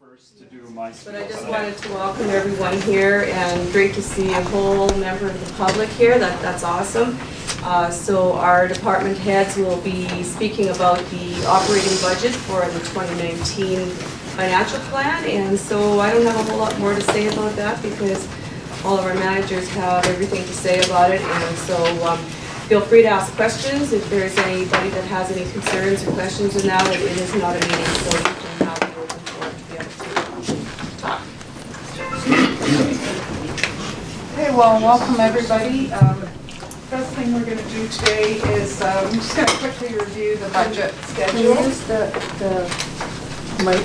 first to do my speech. But I just wanted to welcome everyone here, and great to see a whole member of the public here. That's awesome. So our department heads will be speaking about the operating budget for the 2019 financial plan, and so I don't have a whole lot more to say about that because all of our managers have everything to say about it, and so feel free to ask questions if there's anybody that has any concerns or questions. And now it is not a meeting, so you can have the open floor to be able to talk. Okay, well, welcome everybody. First thing we're going to do today is I'm just going to quickly review the budget schedule. Use the mic.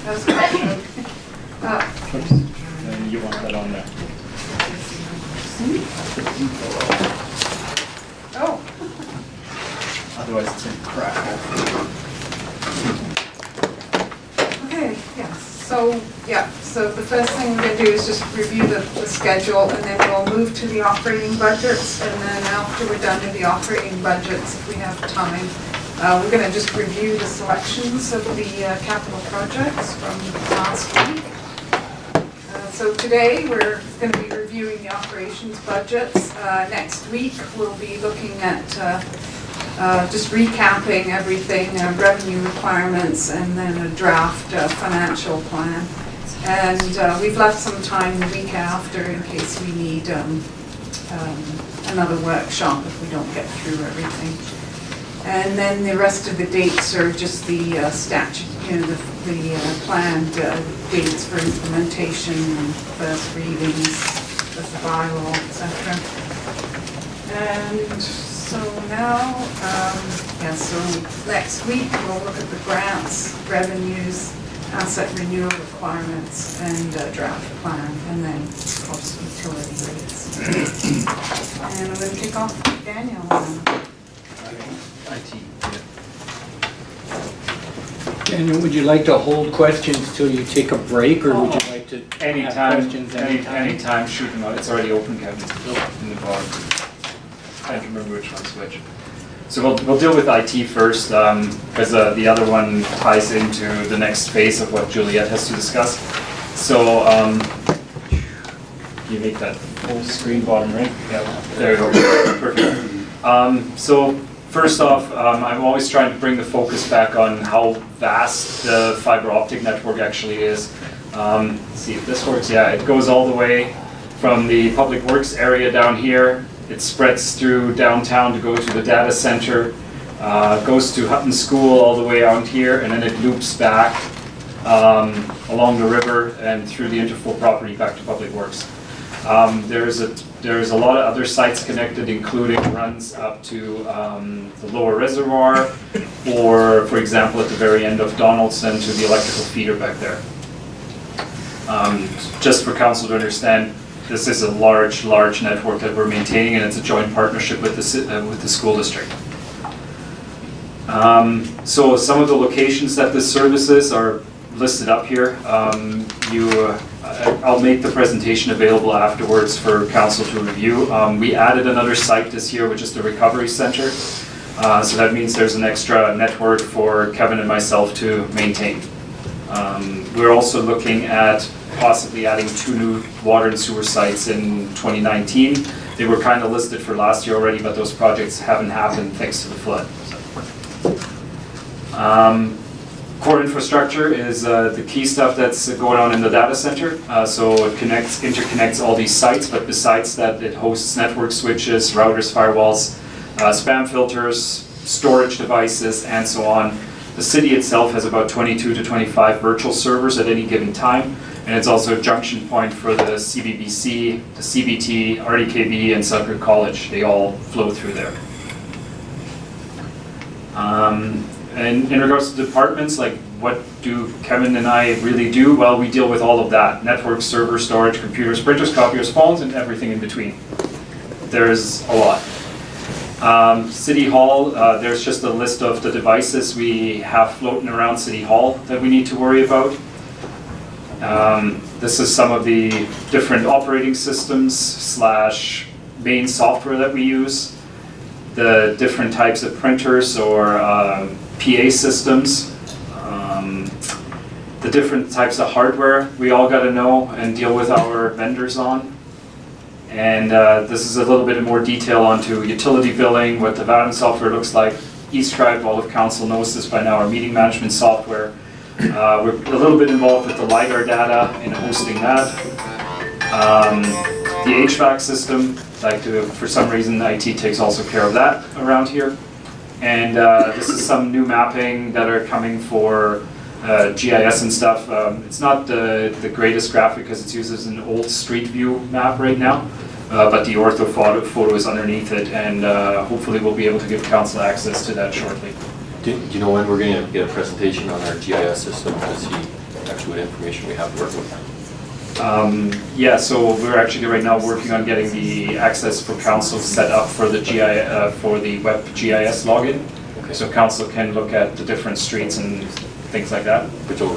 That's good. And you want that on there. Oh, Otherwise it's going to crack. okay, yes. So the first thing we're going to do is just review the schedule, and then we'll move to the operating budgets, and then after we're done with the operating budgets, if we have time, we're going to just review the selections of the capital projects from last week. So today we're going to be reviewing the operations budgets. Next week we'll be looking at just recapping everything, revenue requirements, and then a draft financial plan. And we've left some time the week after in case we need another workshop if we don't get through everything. And then the rest of the dates are just the statute, the planned dates for implementation and first readings of the bylaw, etc. And so now, so next week we'll look at the grants, revenues, asset renewal requirements, and draft plan, and then of course utility rates. And I'm going to kick off with Daniel. IT. Daniel, would you like to hold questions till you take a break, or would you like to have Anytime, questions anytime? anytime, shoot them out. It's already open, Kevin, in the bar. I can't remember which one's which. So we'll deal with IT first, because the other one ties into the next phase of what Juliet has to discuss. So you make that full screen bottom right? Yeah, there we go. Perfect. So first off, I'm always trying to bring the focus back on how vast the fiber optic network actually is. Let's see if this works. Yeah, it goes all the way from the public works area down here. It spreads through downtown to go to the data center, goes to Hutton School all the way out here, and then it loops back along the river and through the Interflow property back to public works. There's a lot of other sites connected, including runs up to the lower reservoir, or for example at the very end of Donaldson to the electrical feeder back there. Just for council to understand, this is a large network that we're maintaining, and it's a joint partnership with the school district. So some of the locations that this services are listed up here. I'll make the presentation available afterwards for council to review. We added another site this year, which is the recovery center. So that means there's an extra network for Kevin and myself to maintain. We're also looking at possibly adding 2 new water and sewer sites in 2019. They were kind of listed for last year already, but those projects haven't happened thanks to the flood. Core infrastructure is the key stuff that's going on in the data center. So it interconnects all these sites, but besides that, it hosts network switches, routers, firewalls, spam filters, storage devices, and so on. The city itself has about 22 to 25 virtual servers at any given time, and it's also a junction point for the CBBC, the CBT, RDKB, and Sudbury College. They all flow through there. And in regards to departments, like what do Kevin and I really do? Well, we deal with all of that. Network, server, storage, computers, printers, copiers, phones, and everything in between. There's a lot. City Hall, there's just a list of the devices we have floating around City Hall that we need to worry about. This is some of the different operating systems / main software that we use, the different types of printers or PA systems, the different types of hardware we all got to know and deal with our vendors on. And this is a little bit more detail onto utility billing, what the VATM software looks like. East Tribe, all of council knows this by now, our meeting management software. We're a little bit involved with the LiDAR data and hosting that. The HVAC system, for some reason IT takes also care of that around here. And this is some new mapping that are coming for GIS and stuff. It's not the greatest graphic because it uses an old street view map right now, but the ortho photo is underneath it, and hopefully we'll be able to give council access to that shortly. Do you know when we're going to get a presentation on our GIS system to see actually what information we have to work with? Yeah, so we're actually right now working on getting the access for council set up for the for the web GIS login. Okay. So council can look at the different streets and things like that. Which will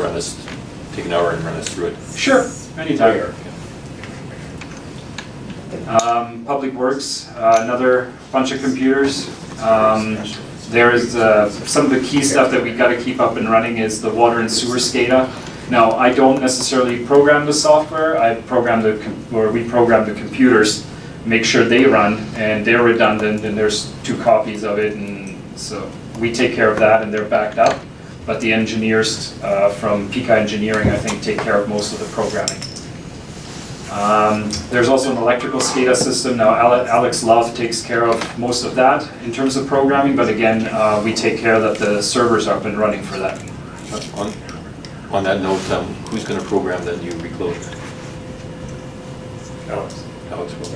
take an hour and run us through it. Sure, anytime. Public Works, another bunch of computers. There is some of the key stuff that we got to keep up and running is the water and sewer SCADA. Now, I don't necessarily program the software. We program the computers, make sure they run, and they're redundant, and there's 2 copies of it, and so we take care of that, and they're backed up. But the engineers from Pika Engineering, I think, take care of most of the programming. There's also an electrical SCADA system. Now, Alex Love takes care of most of that in terms of programming, but again, we take care that the servers are up and running for that. On that note, who's going to program that new recloser? Alex will.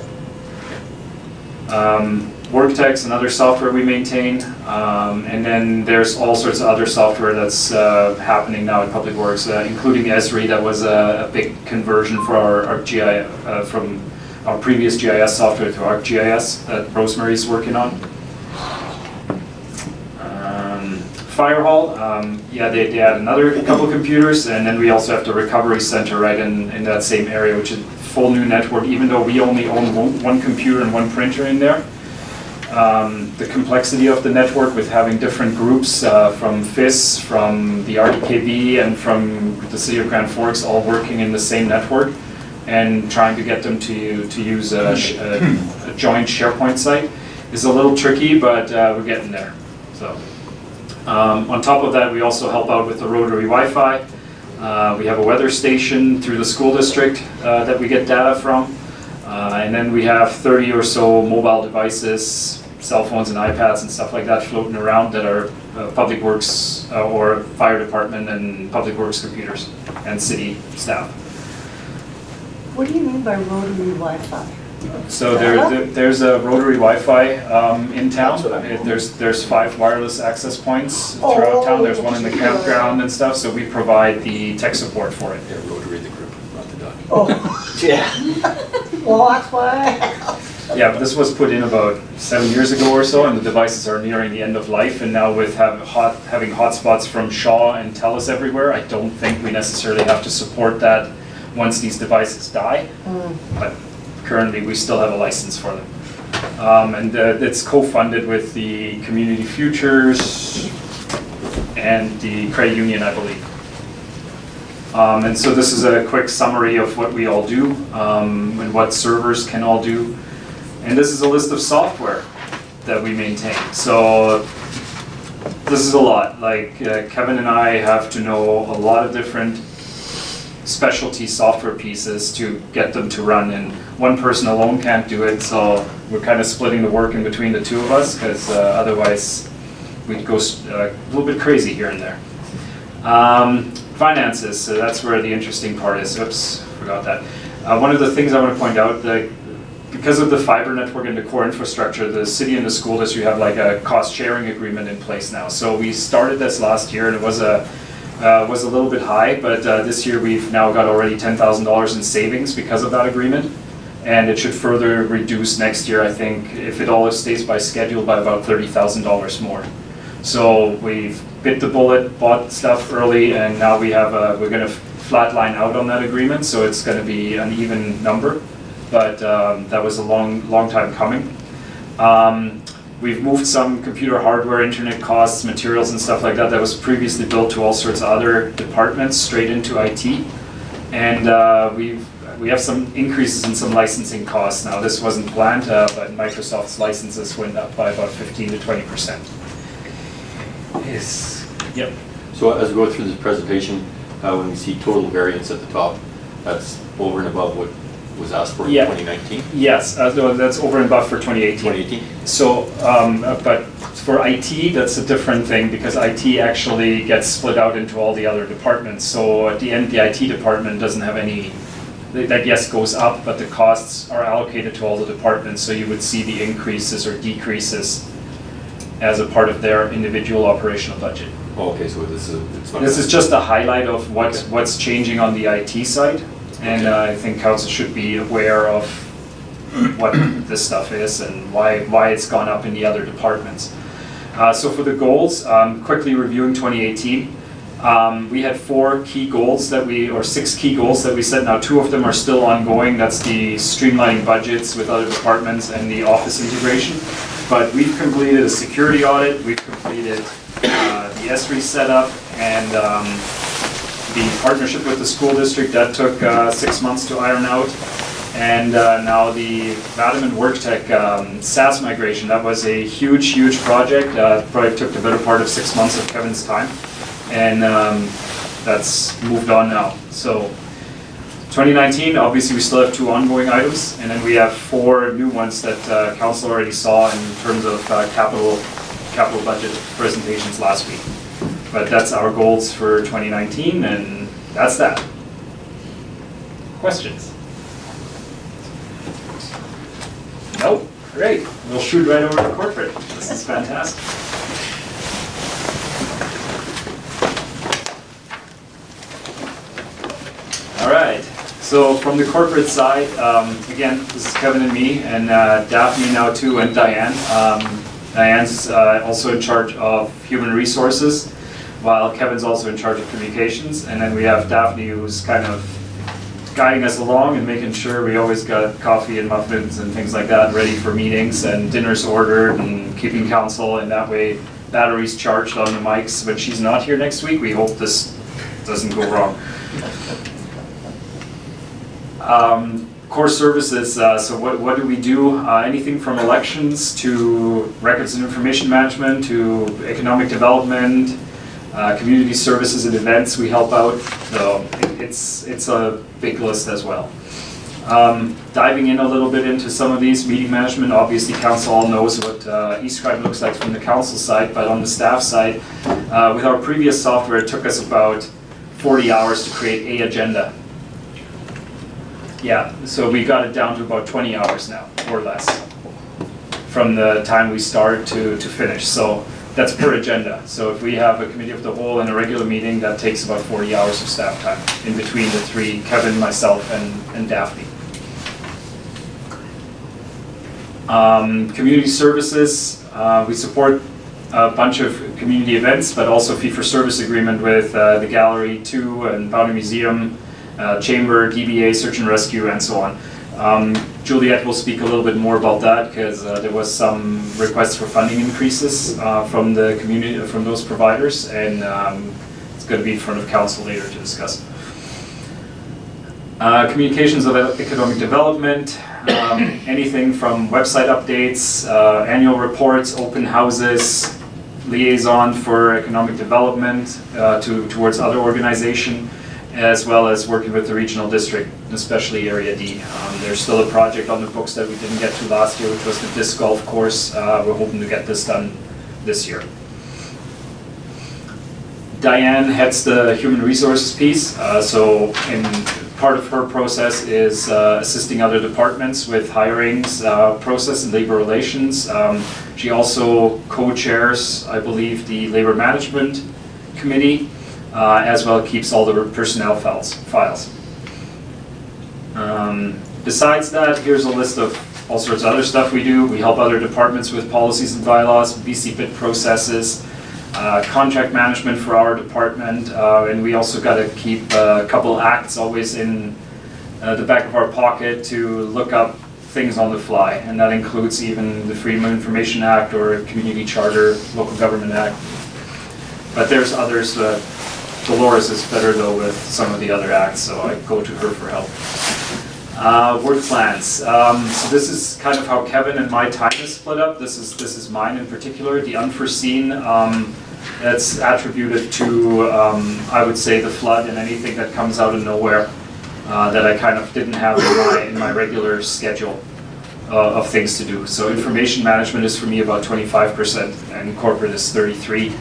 WorkTex, another software we maintain, and then there's all sorts of other software that's happening now in Public Works, including Esri. That was a big conversion for our GIS from our previous GIS software to ArcGIS that Rosemary's working on. Fire Hall, yeah, they add another couple computers, and then we also have the recovery center right in that same area, which is a full new network, even though we only own one computer and one printer in there. The complexity of the network with having different groups from FIS, from the RDKB, and from the City of Grand Forks all working in the same network and trying to get them to use a joint SharePoint site is a little tricky, but we're getting there. So. On top of that, we also help out with the rotary Wi-Fi. We have a weather station through the school district that we get data from. And then we have 30 or so mobile devices, cell phones and iPads and stuff like that floating around that are Public Works or Fire Department and Public Works computers and city staff. What do you mean by rotary Wi-Fi? So there's a rotary Wi-Fi in town. There's 5 wireless access points throughout town. There's one in the campground and stuff, so we provide the tech support for it. Yeah, rotary the group, not the dog. Oh, Yeah. well, that's why. Yeah, but this was put in about 7 years ago or so, and the devices are nearing the end of life, and now with having hotspots from Shaw and TELUS everywhere, I don't think we necessarily have to support that once these devices die. But currently, we still have a license for them. And it's co-funded with the Community Futures and the credit union, I believe. And so this is a quick summary of what we all do and what servers can all do. And this is a list of software that we maintain. So this is a lot. Like Kevin and I have to know a lot of different specialty software pieces to get them to run, and one person alone can't do it, so we're kind of splitting the work in between the 2 of us, because otherwise we'd go a little bit crazy here and there. Finances, so that's where the interesting part is. Oops, forgot that. One of the things I want to point out, because of the fiber network and the core infrastructure, the city and the school district have like a cost sharing agreement in place now. So we started this last year, and it was a little bit high, but this year we've now got already $10,000 in savings because of that agreement, and it should further reduce next year, I think, if it all stays by schedule, by about $30,000 more. So we've bit the bullet, bought stuff early, and now we're going to flatline out on that agreement, so it's going to be an even number, but that was a long time coming. We've moved some computer hardware, internet costs, materials and stuff like that was previously built to all sorts of other departments straight into IT. And we have some increases in some licensing costs now. This wasn't planned, but Microsoft's licenses went up by about 15 to 20%. Yes. Yep. So as we go through this presentation, when we see total variance at the top, that's over and above what was asked for in Yeah. 2019? Yes, no, that's over and above for 2018. 2018? So, but for IT, that's a different thing because IT actually gets split out into all the other departments. So at the end, the IT department doesn't have any, that yes goes up, but the costs are allocated to all the departments. So you would see the increases or decreases as a part of their individual operational budget. Oh, okay, so this is, it's not. This is just a highlight of what's changing on the IT side. And I think council should be aware of what this stuff is and why it's gone up in the other departments. So for the goals, quickly reviewing 2018, we had 6 key goals that we set. Now 2 of them are still ongoing. That's the streamlining budgets with other departments and the office integration. But we've completed a security audit, we've completed the S3 setup, and the partnership with the school district, that took 6 months to iron out. And now the Vadim and WorkTech SaaS migration, that was a huge project. Probably took the better part of 6 months of Kevin's time. And that's moved on now. So 2019, obviously we still have 2 ongoing items, and then we have 4 new ones that council already saw in terms of capital budget presentations last week. But that's our goals for 2019, and that's that. Questions? Nope. Great. We'll shoot right over to corporate. This is fantastic. All right. So from the corporate side, again, this is Kevin and me, and Daphne now too, and Diane. Diane's also in charge of human resources, while Kevin's also in charge of communications. And then we have Daphne, who's kind of guiding us along and making sure we always got coffee and muffins and things like that ready for meetings and dinners ordered and keeping council, and that way batteries charged on the mics when she's not here next week. We hope this doesn't go wrong. Core services, so what do we do? Anything from elections to records and information management to economic development, community services and events we help out. So it's a big list as well. Diving in a little bit into some of these, meeting management, obviously council all knows what eScribe looks like from the council side, but on the staff side, with our previous software, it took us about 40 hours to create a agenda. Yeah, so we got it down to about 20 hours now, or less, from the time we start to finish. So that's per agenda. So if we have a committee of the whole and a regular meeting, that takes about 40 hours of staff time in between the 3, Kevin, myself, and Daphne. Community services, we support a bunch of community events, but also fee-for-service agreement with the Gallery 2 and Boundary Museum, Chamber, DBA, Search and Rescue, and so on. Juliet will speak a little bit more about that because there was some requests for funding increases from the community, from those providers, and it's going to be in front of council later to discuss. Communications of economic development, anything from website updates, annual reports, open houses, liaison for economic development towards other organization, as well as working with the regional district, especially Area D. There's still a project on the books that we didn't get to last year, which was the disc golf course. We're hoping to get this done this year. Diane heads the human resources piece, so part of her process is assisting other departments with hirings process and labor relations. She also co-chairs, I believe, the labor management committee, as well keeps all the personnel files. Besides that, here's a list of all sorts of other stuff we do. We help other departments with policies and bylaws, BC bid processes, contract management for our department, and we also got to keep a couple acts always in the back of our pocket to look up things on the fly, and that includes even the Freedom of Information Act or Community Charter, Local Government Act. But there's others. Dolores is better though with some of the other acts, so I go to her for help. Work plans. So this is kind of how Kevin and my time is split up. This is mine in particular. The unforeseen, that's attributed to, I would say, the flood and anything that comes out of nowhere that I kind of didn't have in my regular schedule of things to do. So information management is for me about 25% and corporate is 33%.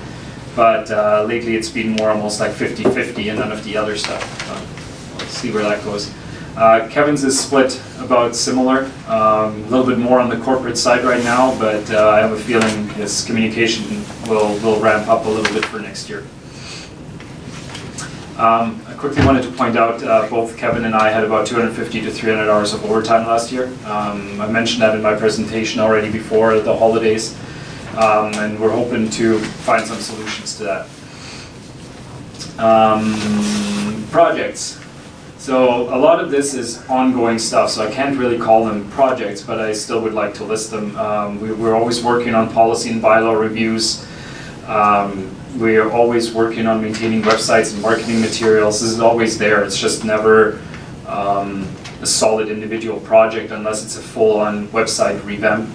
But lately it's been more almost like 50-50 and none of the other stuff. We'll see where that goes. Kevin's is split about similar, a little bit more on the corporate side right now, but I have a feeling his communication will ramp up a little bit for next year. I quickly wanted to point out both Kevin and I had about 250 to 300 hours of overtime last year. I mentioned that in my presentation already before the holidays. And we're hoping to find some solutions to that. Projects. So a lot of this is ongoing stuff, so I can't really call them projects, but I still would like to list them. We're always working on policy and bylaw reviews. We are always working on maintaining websites and marketing materials. This is always there. It's just never a solid individual project unless it's a full-on website revamp.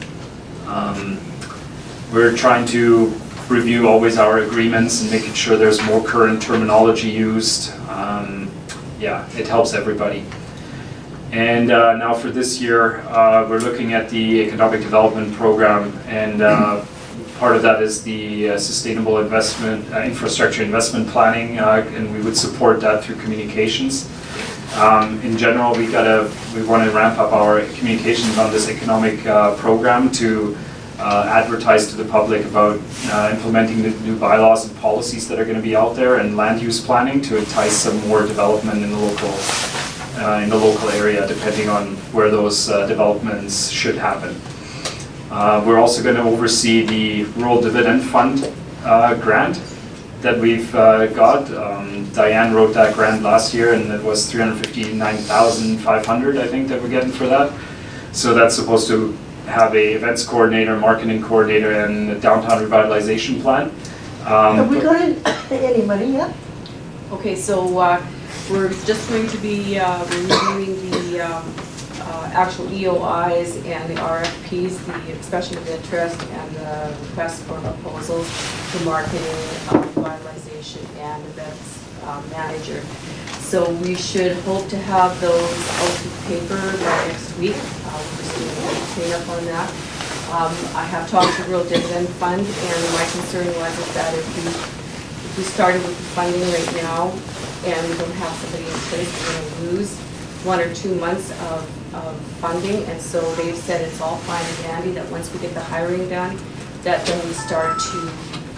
We're trying to review always our agreements and making sure there's more current terminology used. Yeah, it helps everybody. And now for this year, we're looking at the economic development program, and part of that is the sustainable investment, infrastructure investment planning, and we would support that through communications. In general, we want to ramp up our communications on this economic program to advertise to the public about implementing the new bylaws and policies that are going to be out there, and land use planning to entice some more development in the local area, depending on where those developments should happen. We're also going to oversee the Rural Dividend Fund grant that we've got. Diane wrote that grant last year, and it was $359,500, I think, that we're getting for that. So that's supposed to have a events coordinator, marketing coordinator, and a downtown revitalization plan. Have we got any money yet? Okay, so we're just going to be reviewing the actual EOIs and the RFPs, the expression of interest and the request for proposals for marketing, revitalization, and events manager. So we should hope to have those out to paper by next week. We're just doing a little cleanup on that. I have talked to Rural Dividend Fund, and my concern was that if we started with the funding right now and we don't have somebody in place, we're going to lose 1 or 2 months of funding. And so they've said it's all fine and dandy that once we get the hiring done, that then we start to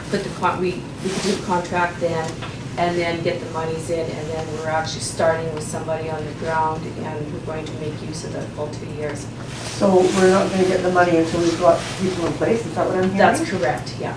put we can do the contract then, and then get the monies in, and then we're actually starting with somebody on the ground, and we're going to make use of the full 2 years. So we're not gonna get the money until we've got people in place, is that what I'm hearing? That's correct, yeah.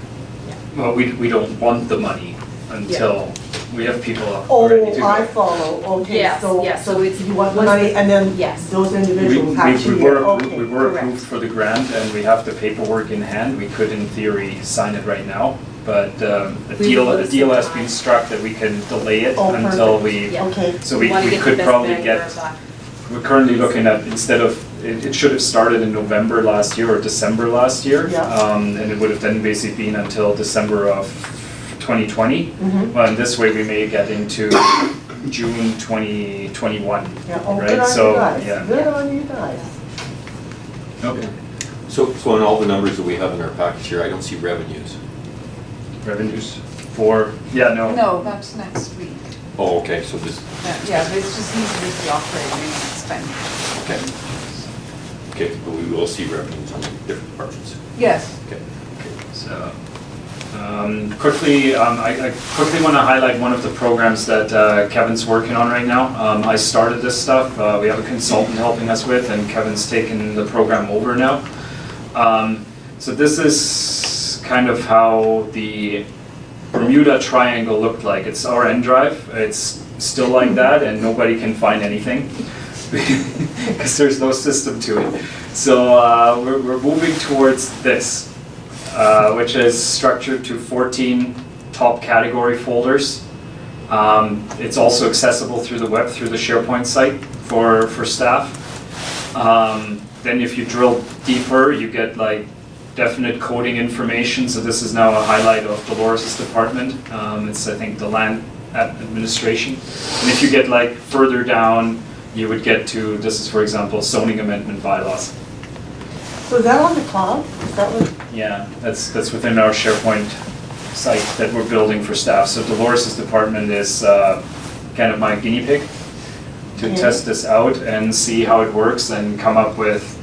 Well, we don't want the money until we have people ready to Oh, go. I follow, okay, Yes, so, yes, so so it's- you want the once money the- and then yes. those We individuals have to, were okay. approved correct. for the grant, and we have the paperwork in hand. We could, in theory, sign it right now, but a We deal will has some been time. struck that we can delay it Oh, until perfect. we. Yeah. Okay, So we wanna get the could best probably bang get. for our buck. We're currently looking at, instead of, it should have started in November last year or December last year. Yeah. And it would have then basically been until December of 2020. Mhm. Well, and this way we may get into June 2021. yeah, oh, Right, good on so, you guys, yeah. good on you guys. Okay. So in all the numbers that we have in our package here, I don't see revenues. Revenues for, yeah, no. No, that's next week. Oh, okay, so this, Yeah, it's just easy with the operating and expenditure. okay. Okay, but we will see revenues on the different departments. Yes. Okay. So, quickly, I quickly want to highlight one of the programs that Kevin's working on right now. I started this stuff. We have a consultant helping us with, and Kevin's taken the program over now. So this is kind of how the Bermuda Triangle looked like. It's our end drive. It's still like that, and nobody can find anything. because there's no system to it. So we're moving towards this, which is structured to 14 top category folders. It's also accessible through the web, through the SharePoint site for staff. Then if you drill deeper, you get like definite coding information. So this is now a highlight of Dolores' department. It's, I think, the land administration. And if you get like further down, you would get to, this is for example, zoning amendment bylaws. So is that on the cloud? Is that what? Yeah, that's within our SharePoint site that we're building for staff. So Dolores' department is kind of my guinea pig to Yeah. test this out and see how it works and come up with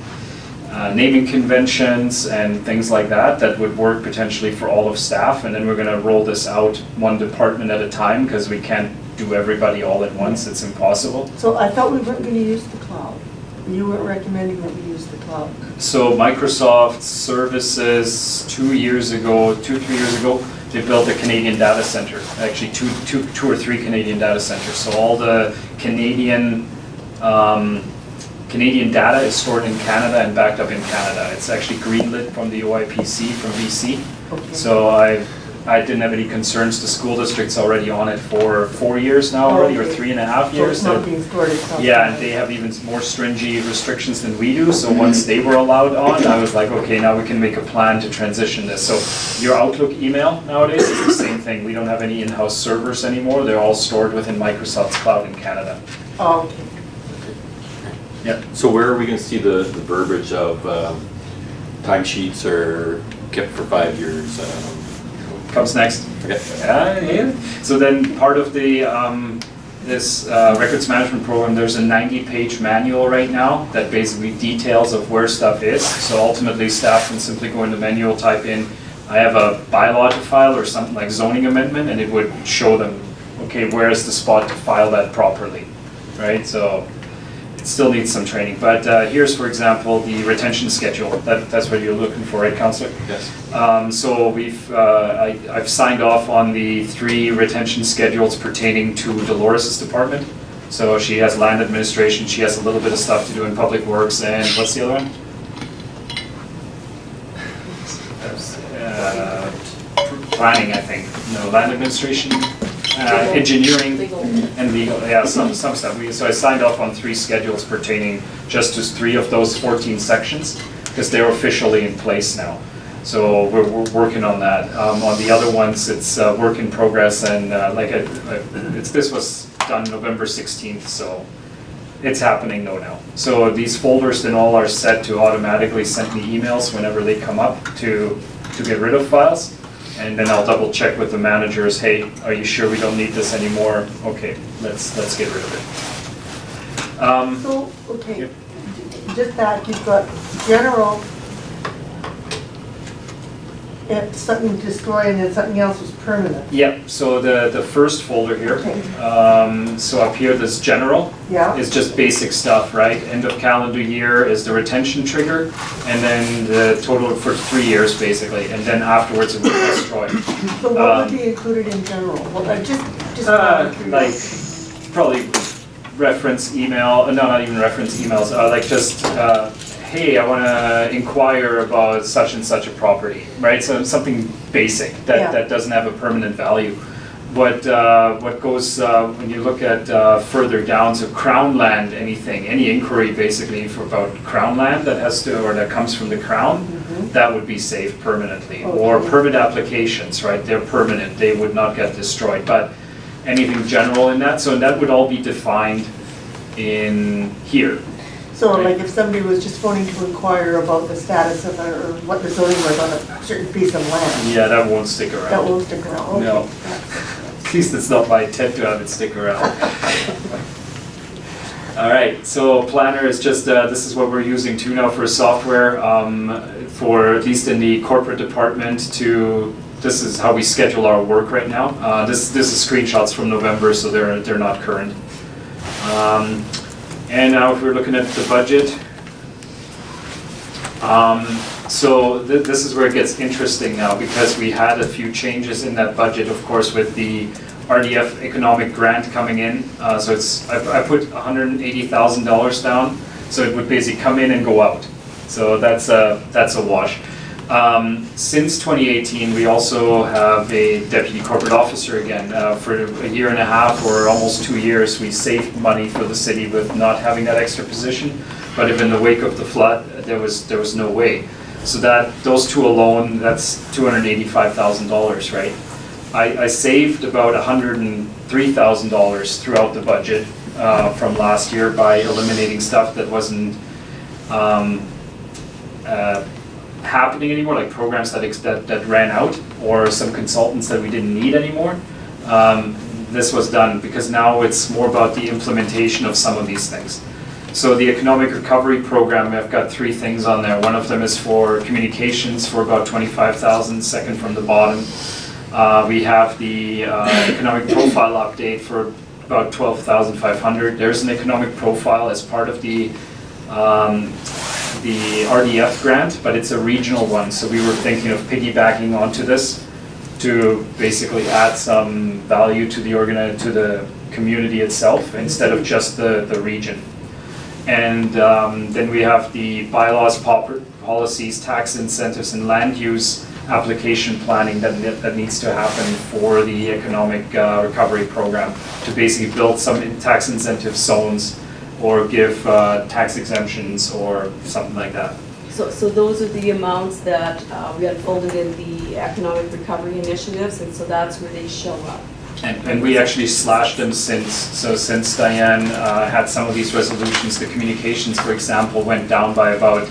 naming conventions and things like that that would work potentially for all of staff. And then we're going to roll this out one department at a time because we can't do everybody all at once. It's impossible. So I thought we weren't gonna use the cloud. You weren't recommending that we use the cloud. So Microsoft Services 3 years ago, they built a Canadian data center. Actually, two or three Canadian data centers. So all the Canadian data is stored in Canada and backed up in Canada. It's actually greenlit from the OIPC from BC. Okay. So I didn't have any concerns. The school district's already on it for 4 years now already, or Okay. 3.5 So years. it's not being stored, it's not. Yeah, and they have even more stringent restrictions than we do, so once they were allowed on, I was like, okay, now we can make a plan to transition this. So your Outlook email nowadays is the same thing. We don't have any in-house servers anymore. They're all stored within Microsoft's cloud in Canada. Oh, okay. Yeah. So where are we gonna see the verbiage of timesheets are kept for 5 years? Comes next. Okay. Yeah. So then part of the, this records management program, there's a 90-page manual right now that basically details of where stuff is. So ultimately staff can simply go in the manual, type in, I have a bylaw to file or something like zoning amendment, and it would show them, okay, where is the spot to file that properly, right? So it still needs some training. But here's, for example, the retention schedule. That's what you're looking for, right, Councillor? Yes. So I've signed off on the 3 retention schedules pertaining to Dolores' department. So she has land administration, she has a little bit of stuff to do in public works, and what's the other one? Planning, I think. No, land administration, engineering, Legal. and legal, yeah, some stuff. So I signed off on 3 schedules pertaining just to 3 of those 14 sections, because they're officially in place now. So we're working on that. On the other ones, it's work in progress, and this was done November 16th, so it's happening now. So these folders then all are set to automatically send me emails whenever they come up to get rid of files. And then I'll double check with the managers, hey, are you sure we don't need this anymore? Okay, let's get rid of it. So, okay, Yep. just that, you've got general, it's something destroyed and then something else was permanent. Yep, so the first folder here, Okay. so up here, this general, Yeah, is just basic stuff, right? End of calendar year is the retention trigger, and then the total for 3 years, basically, and then afterwards it will be destroyed. so what would be included in general? Well, just. Like, probably reference email, no, not even reference emails, like just, hey, I wanna inquire about such and such a property, right? So something basic Yeah. that doesn't have a permanent value. What goes, when you look at further down, so crown land, anything, any inquiry basically about crown land that has to, or that comes from the crown, that would be saved permanently. Or Okay. permit applications, right, they're permanent, they would not get destroyed, but anything general in that, so that would all be defined in here. So like if somebody was just phoning to inquire about the status of, or what the zoning was on a certain piece of land, Yeah, that won't stick that around. won't stick around, okay. No. At least it's not my intent to have it stick around. All right, so Planner is just, this is what we're using too now for software, for at least in the corporate department to, this is how we schedule our work right now. This is screenshots from November, so they're not current. And now if we're looking at the budget, so this is where it gets interesting now, because we had a few changes in that budget, of course, with the RDF economic grant coming in. So I put $180,000 down, so it would basically come in and go out. So that's a wash. Since 2018, we also have a deputy corporate officer again. For a year and a half or almost 2 years, we saved money for the city with not having that extra position. But if in the wake of the flood, there was no way. So those two alone, that's $285,000, right? I saved about $103,000 throughout the budget from last year by eliminating stuff that wasn't happening anymore, like programs that ran out, or some consultants that we didn't need anymore. This was done because now it's more about the implementation of some of these things. So the economic recovery program, I've got 3 things on there. One of them is for communications for about $25,000, second from the bottom. We have the economic profile update for about $12,500. There's an economic profile as part of the RDF grant, but it's a regional one. So we were thinking of piggybacking onto this to basically add some value to the community itself instead of just the region. And then we have the bylaws, policies, tax incentives, and land use application planning that needs to happen for the economic recovery program to basically build some tax incentive zones or give tax exemptions or something like that. So those are the amounts that we unfolded in the economic recovery initiatives, and so that's where they show up. And we actually slashed them since Diane had some of these resolutions, the communications, for example, went down by about,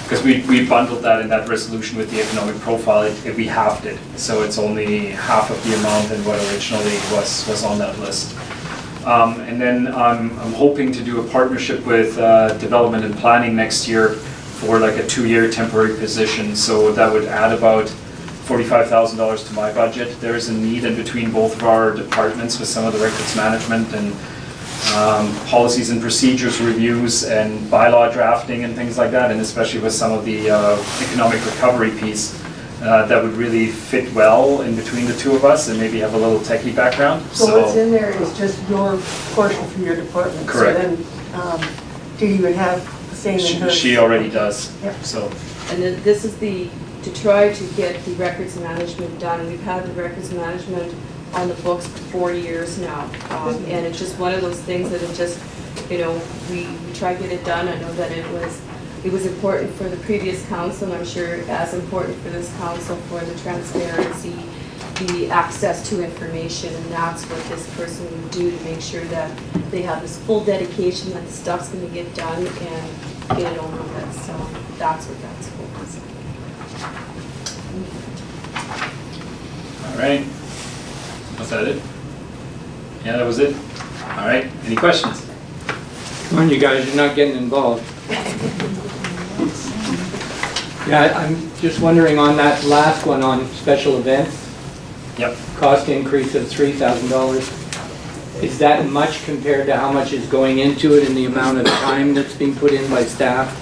because we bundled that in that resolution with the economic profile, we halved it. So it's only half of the amount than what originally was on that list. And then I'm hoping to do a partnership with development and planning next year for like a 2-year temporary position. So that would add about $45,000 to my budget. There is a need in between both of our departments with some of the records management and policies and procedures reviews and bylaw drafting and things like that, and especially with some of the economic recovery piece that would really fit well in between the two of us and maybe have a little techie background. So what's in there is just your portion from your department. Correct. So then, do you even have the same in hers? She already does. Yep. So And then this is to try to get the records management done. We've had the records management on the books for 4 years now. And it's just one of those things that it just, we try to get it done. I know that it was important for the previous council, and I'm sure as important for this council, for the transparency, the access to information, and that's what this person would do to make sure that they have this full dedication that the stuff's gonna get done and get it over with. So that's what that's for. all right. Was that it? Yeah, that was it. All right. Any questions? Come on, you guys, you're not getting involved. Yeah, I'm just wondering on that last one on special events, Yep. cost increase of $3,000. Is that much compared to how much is going into it and the amount of time that's being put in by staff?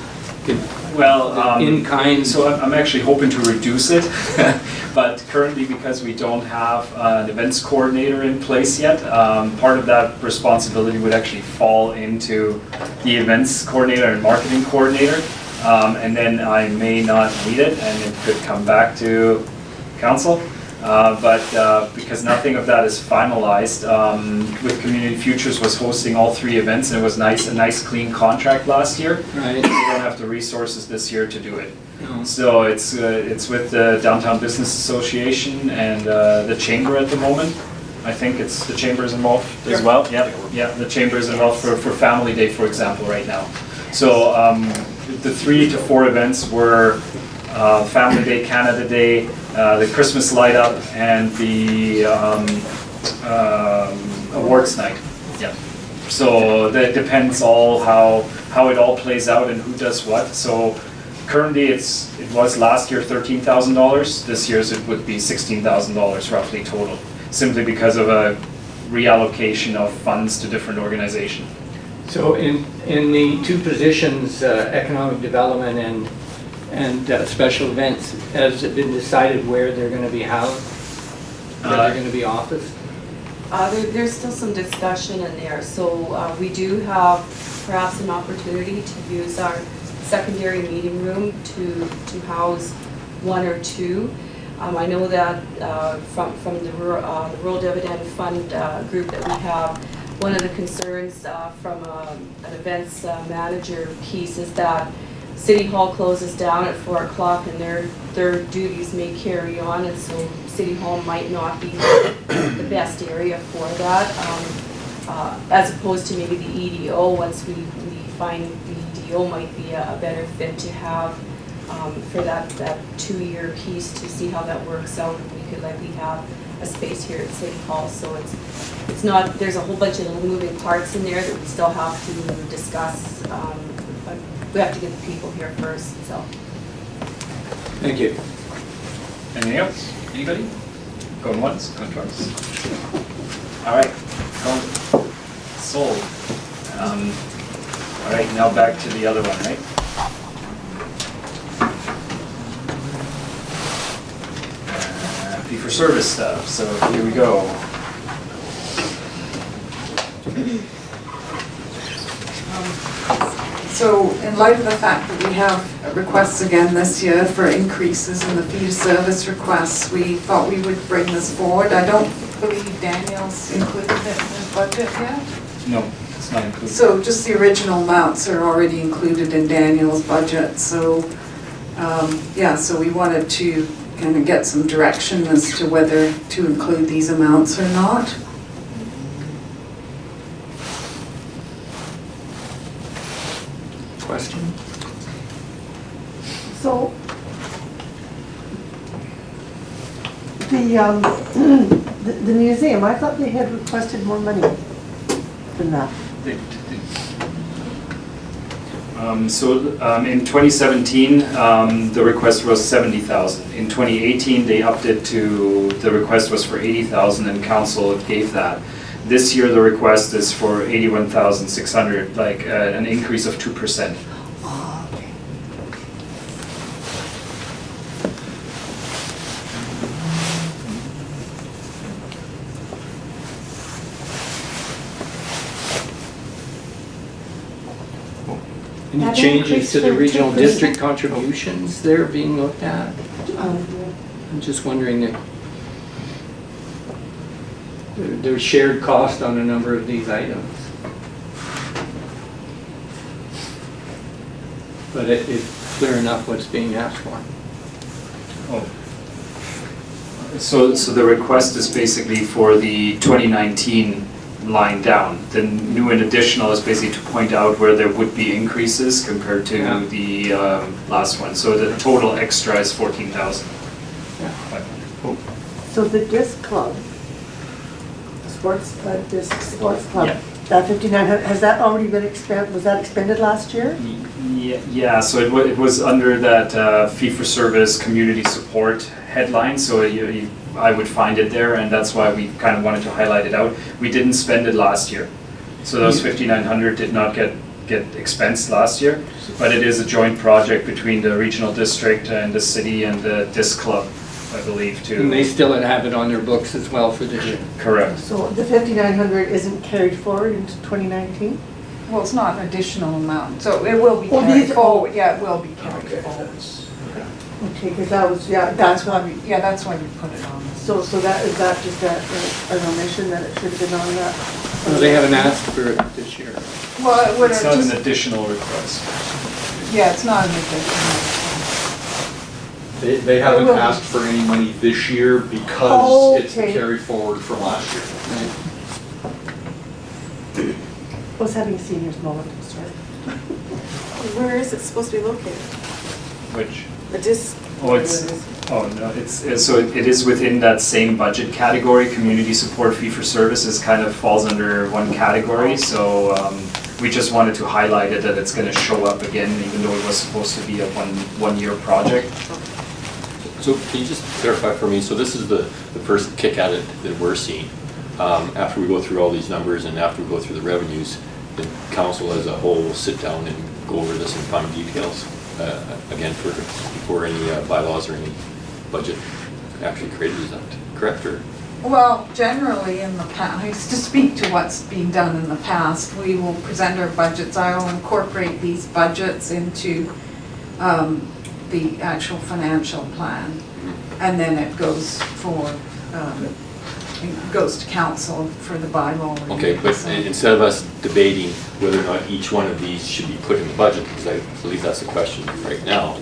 Well, In kind. So I'm actually hoping to reduce it, but currently because we don't have an events coordinator in place yet, part of that responsibility would actually fall into the events coordinator and marketing coordinator, and then I may not need it, and it could come back to council. But because nothing of that is finalized, with Community Futures was hosting all 3 events, and it was a nice clean contract last year. Right. We don't have the resources this year to do it. No. So it's with the Downtown Business Association and the Chamber at the moment. I think it's the Chamber is involved as well. Yeah, the Chamber is involved for Family Day, for example, right now. So the 3 to 4 events were Family Day, Canada Day, the Christmas light up, and the awards night. Yeah. So that depends all how it all plays out and who does what. So currently it was last year $13,000. This year's it would be $16,000 roughly total, simply because of a reallocation of funds to different organizations. So in the 2 positions, economic development and special events, has it been decided where they're going to be housed? that are gonna be office? There's still some discussion in there, so we do have perhaps an opportunity to use our secondary meeting room to house one or two. I know that from the Rural Dividend Fund group that we have, one of the concerns from an events manager piece is that City Hall closes down at 4 o'clock and their duties may carry on, and so City Hall might not be the best area for that, as opposed to maybe the EDO. Once we find the EDO might be a better fit to have for that 2-year piece, to see how that works out. We could likely have a space here at City Hall, so it's not, there's a whole bunch of little moving parts in there that we still have to discuss, but we have to get the people here first, so. Thank you. Anything else? Anybody? Going once, going twice? All right, sold. All right, now back to the other one, right? Fee-for-service stuff, so here we go. So in light of the fact that we have requests again this year for increases in the fee-for-service requests, we thought we would bring this forward. I don't believe Daniel's included it in his budget yet. No, it's not included. So just the original amounts are already included in Daniel's budget, so, yeah, so we wanted to kind of get some direction as to whether to include these amounts or not. Question? So, the museum, I thought they had requested more money than that. In 2017, the request was 70,000. In 2018, they upped it to, the request was for 80,000 and council gave that. This year, the request is for 81,600, like an increase of 2%. Oh, okay. Any That changes increase to the for regional 2%? district contributions there being looked at? I'm just wondering if there's shared cost on a number of these items. But it's clear enough what's being asked for. So the request is basically for the 2019 line down. The new and additional is basically to point out where there would be increases compared to Yeah. the last one. So the total extra is 14,000. So the disc club, disc sports club, Yeah. that 5,900, has that already been expended, was that expended last year? Yeah, so it was under that fee-for-service community support headline, so I would find it there, and that's why we kind of wanted to highlight it out. We didn't spend it last year, so those 5,900 did not get expensed last year, but it is a joint project between the regional district and the city and the disc club, I believe, too. And they still have it on their books as well for this year. Correct. So the 5,900 isn't carried forward into 2019? Well, it's not an additional amount, so it will be Oh, carried these- forward, yeah, it will be carried forward. Okay, because that was, yeah, That's why we, yeah, that's why we put it on. so that, is that just an omission that it should have been on that? No, they haven't asked for it this year. Well, it would It's have not an just, additional request. yeah, it's not an additional. They haven't will be. asked for any money this year because it's the Okay. carry forward from last year. I was having a seniors moment, sorry. Where is it supposed to be located? Which, The disc? no, so it is within that same budget category. Community support fee for services kind of falls under one category, so we just wanted to highlight it, that it's gonna show up again, even though it was supposed to be a one-year project. So can you just clarify for me, so this is the first kick at it that we're seeing. After we go through all these numbers and after we go through the revenues, the council as a whole will sit down and go over this in fine details, again, before any bylaws or any budget actually created, is that correct, or? Well, generally in the past, to speak to what's being done in the past, we will present our budgets. I will incorporate these budgets into the actual financial plan. And then it goes for, it goes to council for the bylaw. review. Okay, but So- instead of us debating whether or not each one of these should be put in the budget, because I believe that's the question right now,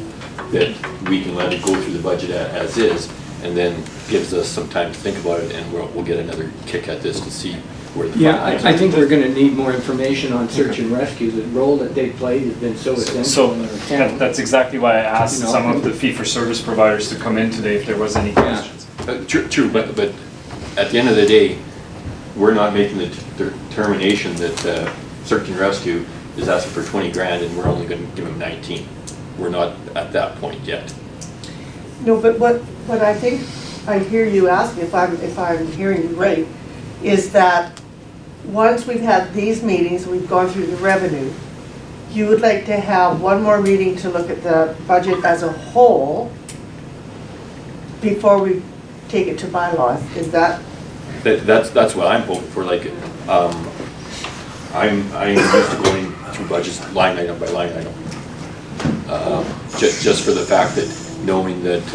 that we can let it go through the budget as is, and then gives us some time to think about it, and we'll get another kick at this to see where the. Yeah, I think we're gonna need more information on search and rescue. The role that they play has been so essential So in our town. that's exactly why I asked You know, some of the fee-for-service providers to come in today if there was any questions. True, but at the end of the day, we're not making the determination that search and rescue is asking for 20 grand and we're only gonna give them 19. We're not at that point yet. No, but what I think I hear you asking, if I'm hearing you right, is that once we've had these meetings, we've gone through the revenue, you would like to have one more meeting to look at the budget as a whole before we take it to bylaws, is that? That's what I'm hoping for, like, I'm used to going through budgets line item by line item. Just for the fact that knowing that,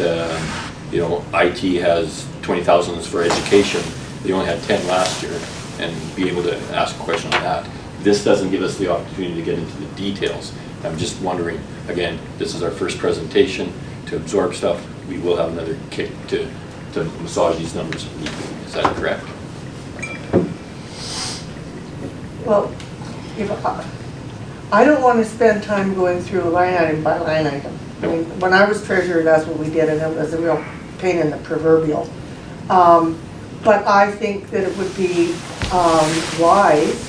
you know, IT has 20,000 for education, they only had 10 last year, and be able to ask a question on that. This doesn't give us the opportunity to get into the details. I'm just wondering, again, this is our first presentation to absorb stuff. We will have another kick to massage these numbers if need be. Is that correct? Well, I don't want to spend time going through line item by line item. I mean, when I was treasurer, that's what we did, and it was a real pain in the proverbial. But I think that it would be wise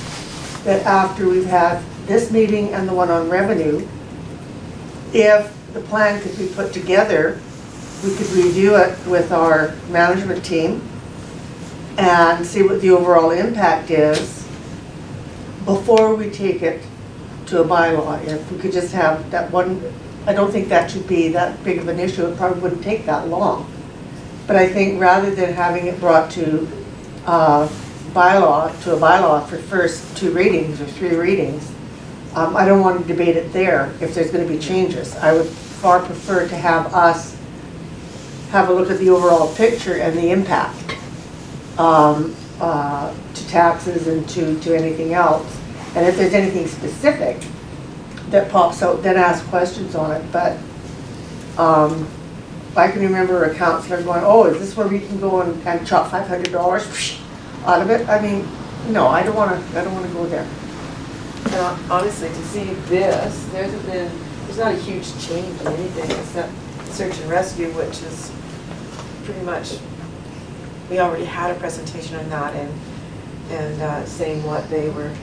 that after we've had this meeting and the one on revenue, if the plan could be put together, we could review it with our management team and see what the overall impact is before we take it to a bylaw. If we could just have that one, I don't think that should be that big of an issue. It probably wouldn't take that long. But I think rather than having it brought to a bylaw for first 2 readings or 3 readings, I don't want to debate it there if there's going to be changes. I would far prefer to have us have a look at the overall picture and the impact to taxes and to anything else. And if there's anything specific that pops out, then ask questions on it. But I can remember a counselor going, oh, is this where we can go and chop $500 out of it? I mean, no, I don't want to go there. And honestly, to see this, there's not a huge change in anything except search and rescue, which is pretty much, we already had a presentation on that and saying what they were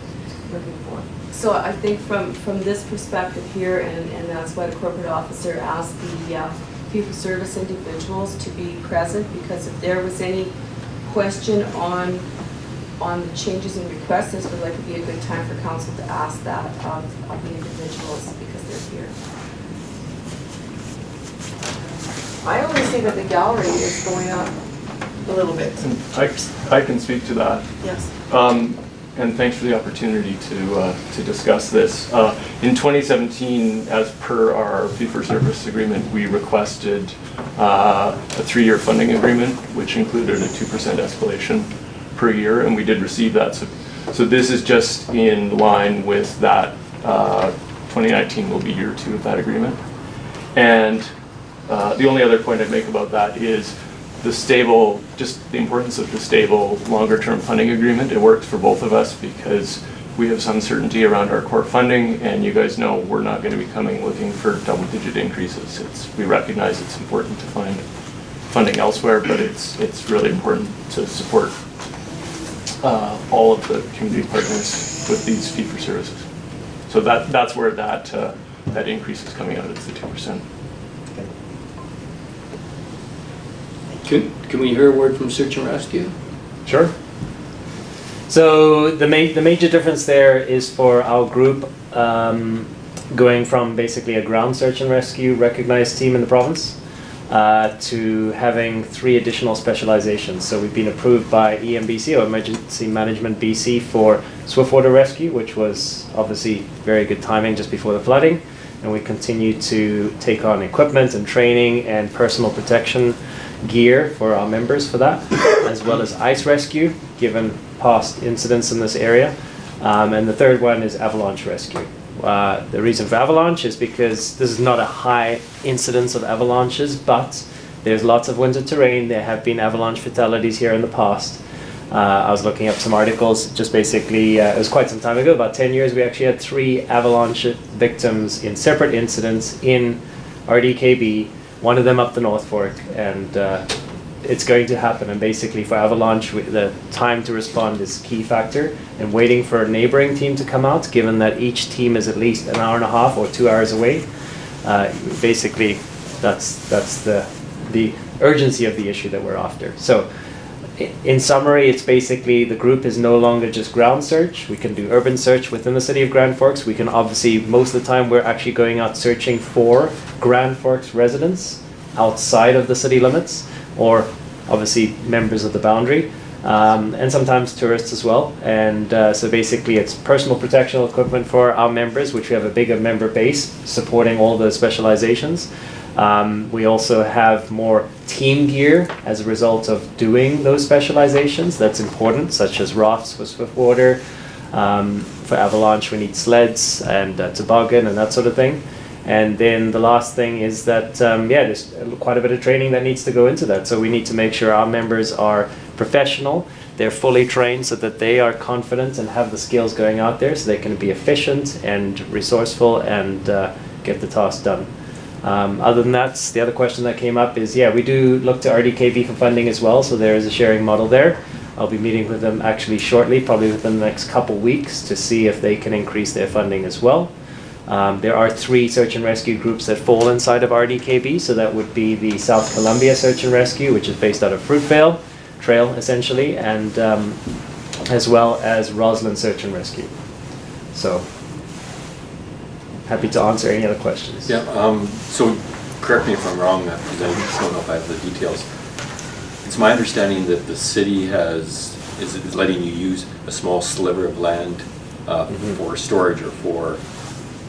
looking for. So I think from this perspective here, and that's why the corporate officer asked the fee-for-service individuals to be present, because if there was any question on the changes in requests, this would likely be a good time for council to ask that of the individuals because they're here. I only see that the gallery is going up a little bit. I can speak to that. Yes. And thanks for the opportunity to discuss this. In 2017, as per our fee-for-service agreement, we requested a 3-year funding agreement, which included a 2% escalation per year, and we did receive that. So this is just in line with that. 2019 will be year 2 of that agreement. And the only other point I'd make about that is just the importance of the stable, longer-term funding agreement. It works for both of us because we have some certainty around our core funding, and you guys know we're not going to be coming looking for double-digit increases. We recognize it's important to find funding elsewhere, but it's really important to support all of the community partners with these fee-for-services. So that's where that increase is coming out. It's the 2%. Can we hear a word from search and rescue? Sure. So the major difference there is for our group going from basically a ground search and rescue recognized team in the province to having 3 additional specializations. So we've been approved by EMBC, or Emergency Management BC, for swiftwater rescue, which was obviously very good timing just before the flooding. And we continue to take on equipment and training and personal protection gear for our members for that, as well as ice rescue, given past incidents in this area. And the third one is avalanche rescue. The reason for avalanche is because this is not a high incidence of avalanches, but there's lots of winter terrain. There have been avalanche fatalities here in the past. I was looking up some articles, just basically, it was quite some time ago, about 10 years, we actually had 3 avalanche victims in separate incidents in RDKB, one of them up the North Fork, and it's going to happen. And basically for avalanche, the time to respond is key factor, and waiting for a neighboring team to come out, given that each team is at least an hour and a half or 2 hours away. Basically, that's the urgency of the issue that we're after. So in summary, it's basically the group is no longer just ground search. We can do urban search within the city of Grand Forks. We can obviously, most of the time, we're actually going out searching for Grand Forks residents outside of the city limits, or obviously members of the boundary, and sometimes tourists as well. And so basically it's personal protection equipment for our members, which we have a bigger member base supporting all the specializations. We also have more team gear as a result of doing those specializations. That's important, such as rafts for swiftwater. For avalanche, we need sleds and toboggan and that sort of thing. And then the last thing is that, there's quite a bit of training that needs to go into that. So we need to make sure our members are professional, they're fully trained so that they are confident and have the skills going out there so they can be efficient and resourceful and get the task done. Other than that, the other question that came up is, we do look to RDKB for funding as well, so there is a sharing model there. I'll be meeting with them actually shortly, probably within the next couple weeks, to see if they can increase their funding as well. There are 3 search and rescue groups that fall inside of RDKB, so that would be the South Columbia Search and Rescue, which is based out of Fruitvale Trail, essentially, and as well as Roslyn Search and Rescue. So, happy to answer any other questions. Yeah, so correct me if I'm wrong, because I don't know if I have the details. It's my understanding that the city is letting you use a small sliver of land for storage or for,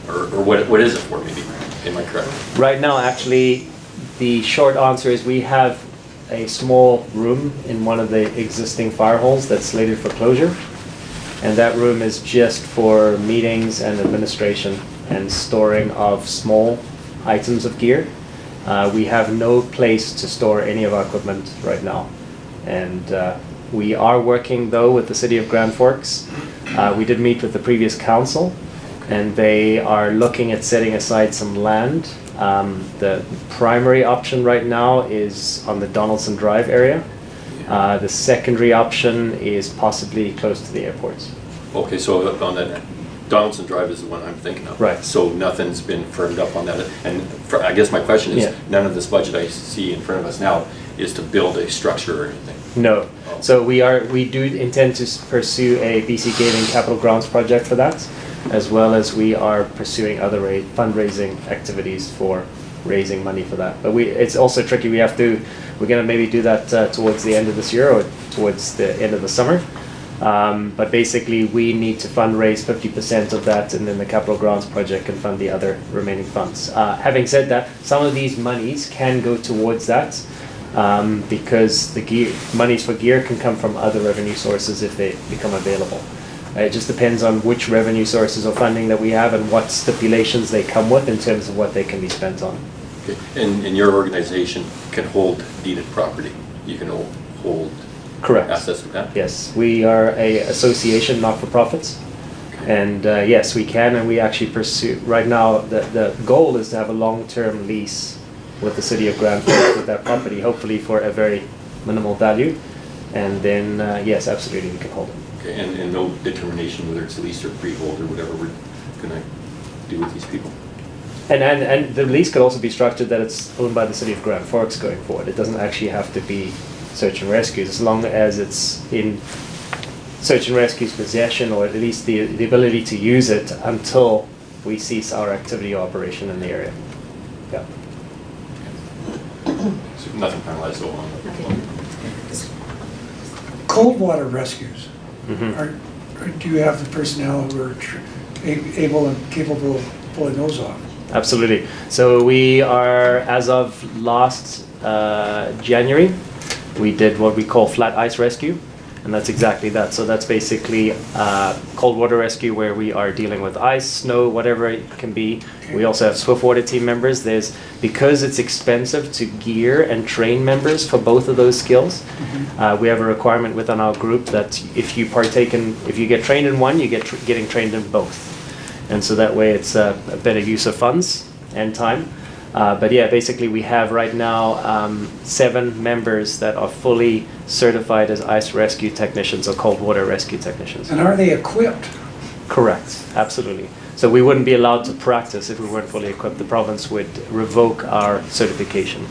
or what is it for, maybe? Am I correct? Right now, actually, the short answer is we have a small room in one of the existing fire halls that's slated for closure. And that room is just for meetings and administration and storing of small items of gear. We have no place to store any of our equipment right now. And we are working, though, with the city of Grand Forks. We did meet with the previous council, and they are looking at setting aside some land. The primary option right now is on the Donaldson Drive area. The secondary option is possibly close to the airports. Okay, so on that, Donaldson Drive is the one I'm thinking of. Right. So nothing's been firmed up on that. And I guess my question is, Yeah. none of this budget I see in front of us now is to build a structure or anything. No. So we do intend to pursue a BC Gaming Capital Grounds project for that, as well as we are pursuing other fundraising activities for raising money for that. But it's also tricky. We're gonna maybe do that towards the end of this year or towards the end of the summer. But basically, we need to fundraise 50% of that, and then the Capital Grounds project can fund the other remaining funds. Having said that, some of these monies can go towards that, because the monies for gear can come from other revenue sources if they become available. It just depends on which revenue sources or funding that we have and what stipulations they come with in terms of what they can be spent on. Okay. And your organization can hold deeded property. You can hold Correct. assets of that? Yes, we are a association, not-for-profits. And yes, we can, and we actually pursue, right now, the goal is to have a long-term lease with the city of Grand Forks with that property, hopefully for a very minimal value. And then, yes, absolutely, we can hold it. Okay, and no determination whether it's leased or freehold or whatever we're gonna do with these people? And the lease could also be structured that it's owned by the city of Grand Forks going forward. It doesn't actually have to be search and rescues, as long as it's in search and rescue's possession, or at least the ability to use it until we cease our activity or operation in the area. Yeah. Nothing finalized though on. Cold water rescues, Mhm. or do you have the personnel who are able and capable of pulling those off? Absolutely. So we are, as of last January, we did what we call flat ice rescue, and that's exactly that. So that's basically cold water rescue where we are dealing with ice, snow, whatever it can be. We also have swift water team members. Because it's expensive to gear and train members for both of those skills, we have a requirement within our group that if you get trained in one, you getting trained in both. And so that way it's a better use of funds and time. But yeah, basically we have right now 7 members that are fully certified as ice rescue technicians or cold water rescue technicians. And are they equipped? Correct, absolutely. So we wouldn't be allowed to practice if we weren't fully equipped. The province would revoke our certification.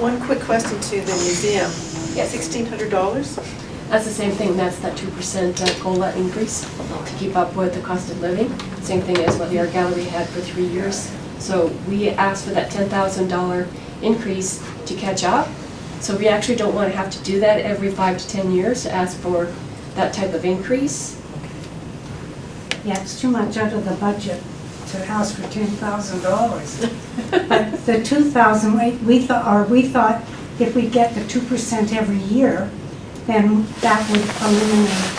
One quick question to the museum. Yes. $1,600? That's the same thing, that's that 2% COLA increase to keep up with the cost of living. Same thing as what the art gallery had for 3 years. So we asked for that $10,000 increase to catch up. So we actually don't want to have to do that every 5 to 10 years to ask for that type of increase. Yeah, it's too much out of the budget to ask for $10,000. But the 2,000, we thought if we get the 2% every year, then that would eliminate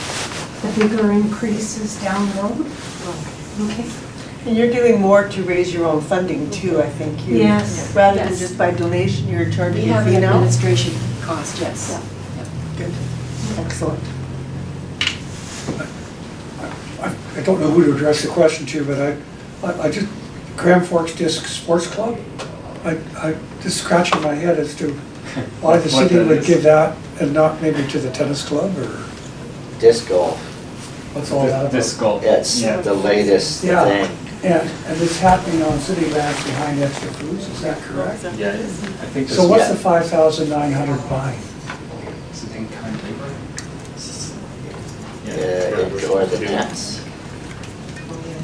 the bigger increases down the road. Okay. And you're doing more to raise your own funding too, I think. Yes. Rather than Yes. just by donation, you're We charging a have fee an now? administration cost, yes. Good. Excellent. I don't know who to address the question to, but I just, Grand Forks Disc Sports Club, I just scratching my head as to why the What city that would is. give that and not maybe to the tennis club, or Disc golf, what's all that about? Disc golf. it's Yeah. the latest Yeah. thing. And it's happening on city lands behind Extra Foods, is that correct? Yeah, it is. I think So what's Yeah. the 5,900 buying? It's an in-kind labor. Or the nets.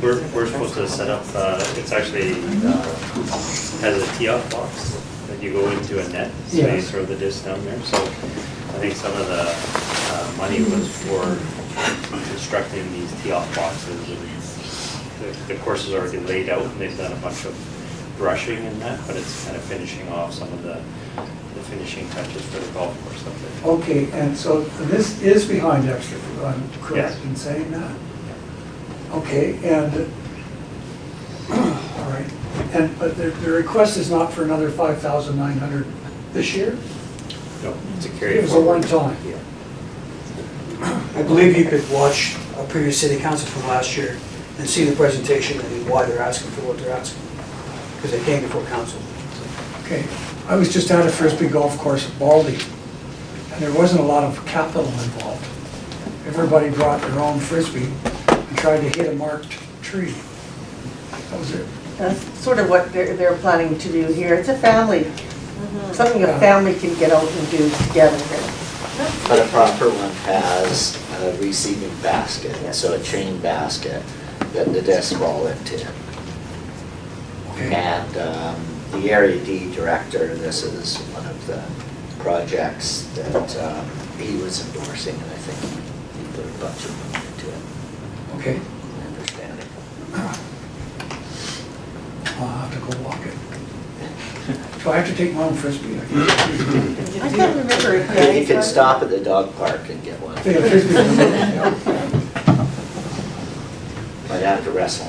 We're supposed to set up, it's actually, has a tee-off box that you go into a net, so you Yes. throw the disc down there, so I think some of the money was for constructing these tee-off boxes. The course is already laid out, and they've done a bunch of brushing in that, but it's kind of finishing off some of the finishing touches for the golf course up there. Okay, and so this is behind Extra Food, I'm correct Yes. in saying that? Okay, and, all right, but the request is not for another 5,900 this year? No, it's a carry It was a forward. one-time. Yeah. I believe you could watch a previous city council from last year and see the presentation and why they're asking for what they're asking, because they came before council. Okay, I was just at a Frisbee golf course at Baldy, and there wasn't a lot of capital involved. Everybody brought their own Frisbee and tried to hit a marked tree. That was it. That's sort of what they're planning to do here. It's a family, something a Yeah. family can get out and do together. But a proper one has a receiving basket, Yeah. so a chain basket that the discs roll into. Okay. And the Area D director, this is one of the projects that he was endorsing, and I think he put a bunch of money into it. Okay, I understand it. I'll have to go walk it. Do I have to take my own Frisbee? I can't remember if You can stop at the dog park and get one. Take a Frisbee. Might have to wrestle.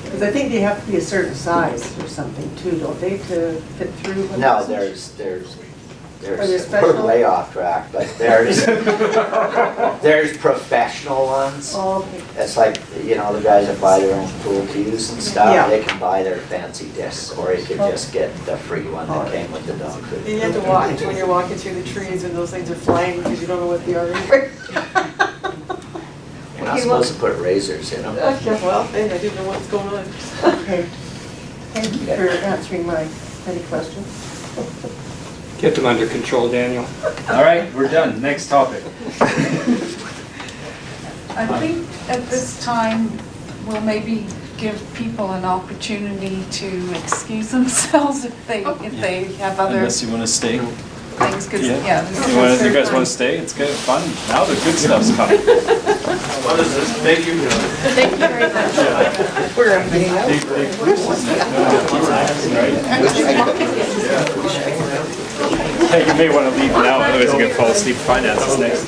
Because I think they have to be a certain size or something too, don't they, to fit through? No, there's, there we're special? way off track, but there's professional ones. Oh, okay. It's like, you know, the guys that buy their own pool cues and stuff, Yeah. they can buy their fancy discs, or you could just get the free one that came with the dog food. And you have to watch when you're walking through the trees and those things are flying because you don't know what they are. You're not supposed to put razors in them. Well, hey, I didn't know what's going on. Okay. Thank you for answering my many questions. Get them under control, Daniel. All right, we're done. Next topic. I think at this time, we'll maybe give people an opportunity to excuse themselves if they have other Unless you want to stay. things, because, yeah. this is You guys want to stay? It's good, fun. Now the good stuff's coming. What is this? Thank you. Thank you very much. We're hanging out. Hey, you may want to leave now, otherwise you're going to fall asleep. Finances next.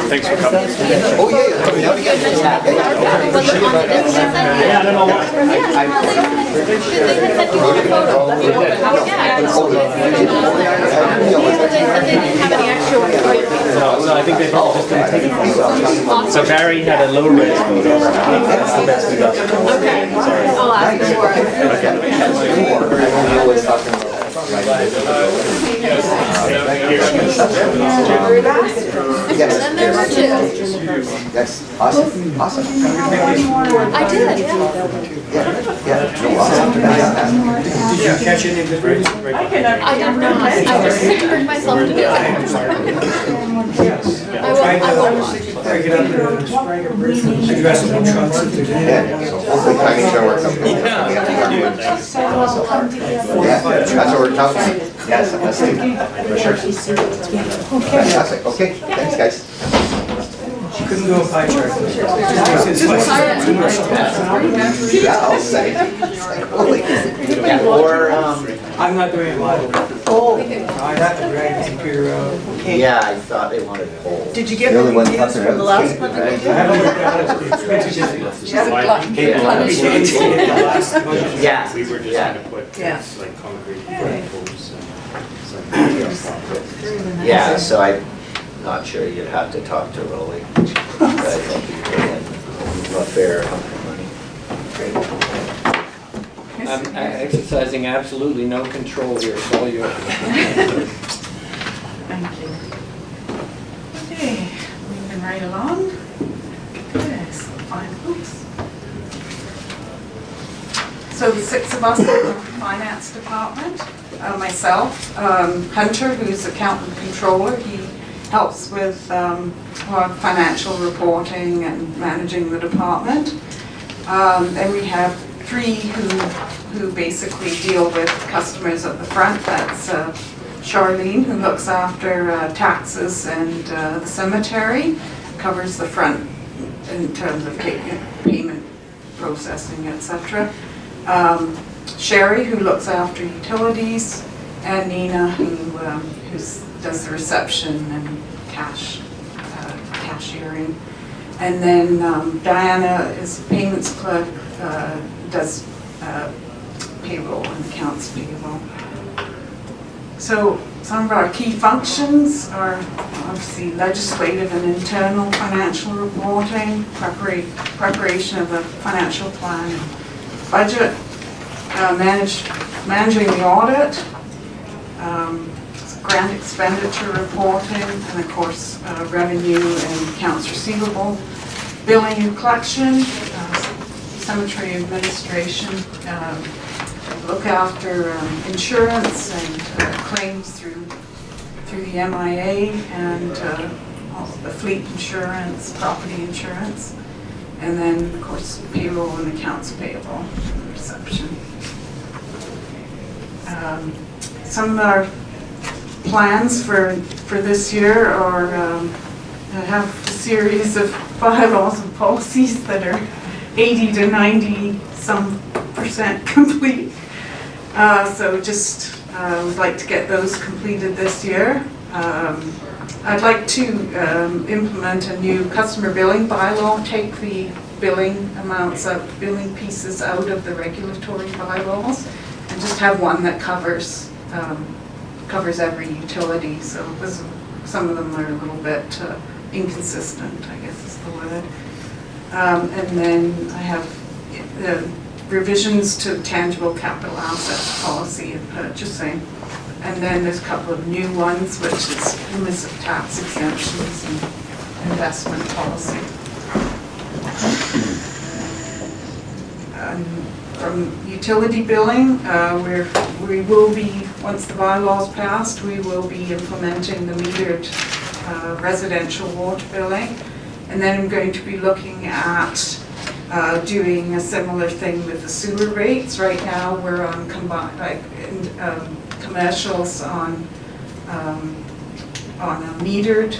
Thanks for coming. Oh, yeah, coming out again. Yeah, I don't know why. No, I think they both just didn't take it from themselves. So Barry had a low res photo. That's the best we got. Okay. I'll ask him for That's awesome, awesome. I did, yeah. Yeah, no, awesome. Did you catch any of the birds? I did not. I just couldn't bring myself to do it. I will. Break it up into address them in trunks if there's any. Yeah, so hopefully timing should work out. Yeah, that's what we're talking. Yes, that's it, for sure. Fantastic, okay, thanks, guys. Couldn't do a pie chart. Yeah, I'll say. Holy. Or, I'm not doing it live. Oh, I'd have to drag the computer out. yeah, I thought they wanted poles. did you get the reviews from the last one? I haven't looked at it, it's expensive. She's a glutton for punishment. Yeah, We were just yeah. gonna put Yeah. like concrete posts and some. Yeah, so I'm not sure, you'd have to talk to Rolly. But I think you put in a fair amount of money. I'm exercising absolutely no control here, it's all yours. Thank you. Okay, moving right along. Yes, fine, oops. So the six of us in the finance department, myself, Hunter, who's accountant controller, he helps with our financial reporting and managing the department. And we have three who basically deal with customers at the front. That's Charlene, who looks after taxes and the cemetery, covers the front in terms of payment processing, etc. Sherry, who looks after utilities, and Nina, who does the reception and cashiering. And then Diana is payments clerk, does payroll and accounts payable. So some of our key functions are obviously legislative and internal financial reporting, preparation of the financial plan and budget, managing the audit, grant expenditure reporting, and of course revenue and accounts receivable, billing and collection, cemetery administration, look after insurance and claims through the MIA and all the fleet insurance, property insurance, and then of course payroll and accounts payable and reception. Some of our plans for this year are have a series of bylaws and policies that are 80 to 90 some % complete. So just would like to get those completed this year. I'd like to implement a new customer billing bylaw, take the billing amounts of billing pieces out of the regulatory bylaws and just have one that covers every utility. So some of them are a little bit inconsistent, I guess is the word. And then I have revisions to tangible capital assets policy and purchasing. And then there's a couple of new ones, which is illicit tax exemptions and investment policy. From utility billing, we will be, once the bylaws passed, we will be implementing the metered residential water billing. And then I'm going to be looking at doing a similar thing with the sewer rates. Right now, we're on commercials on a metered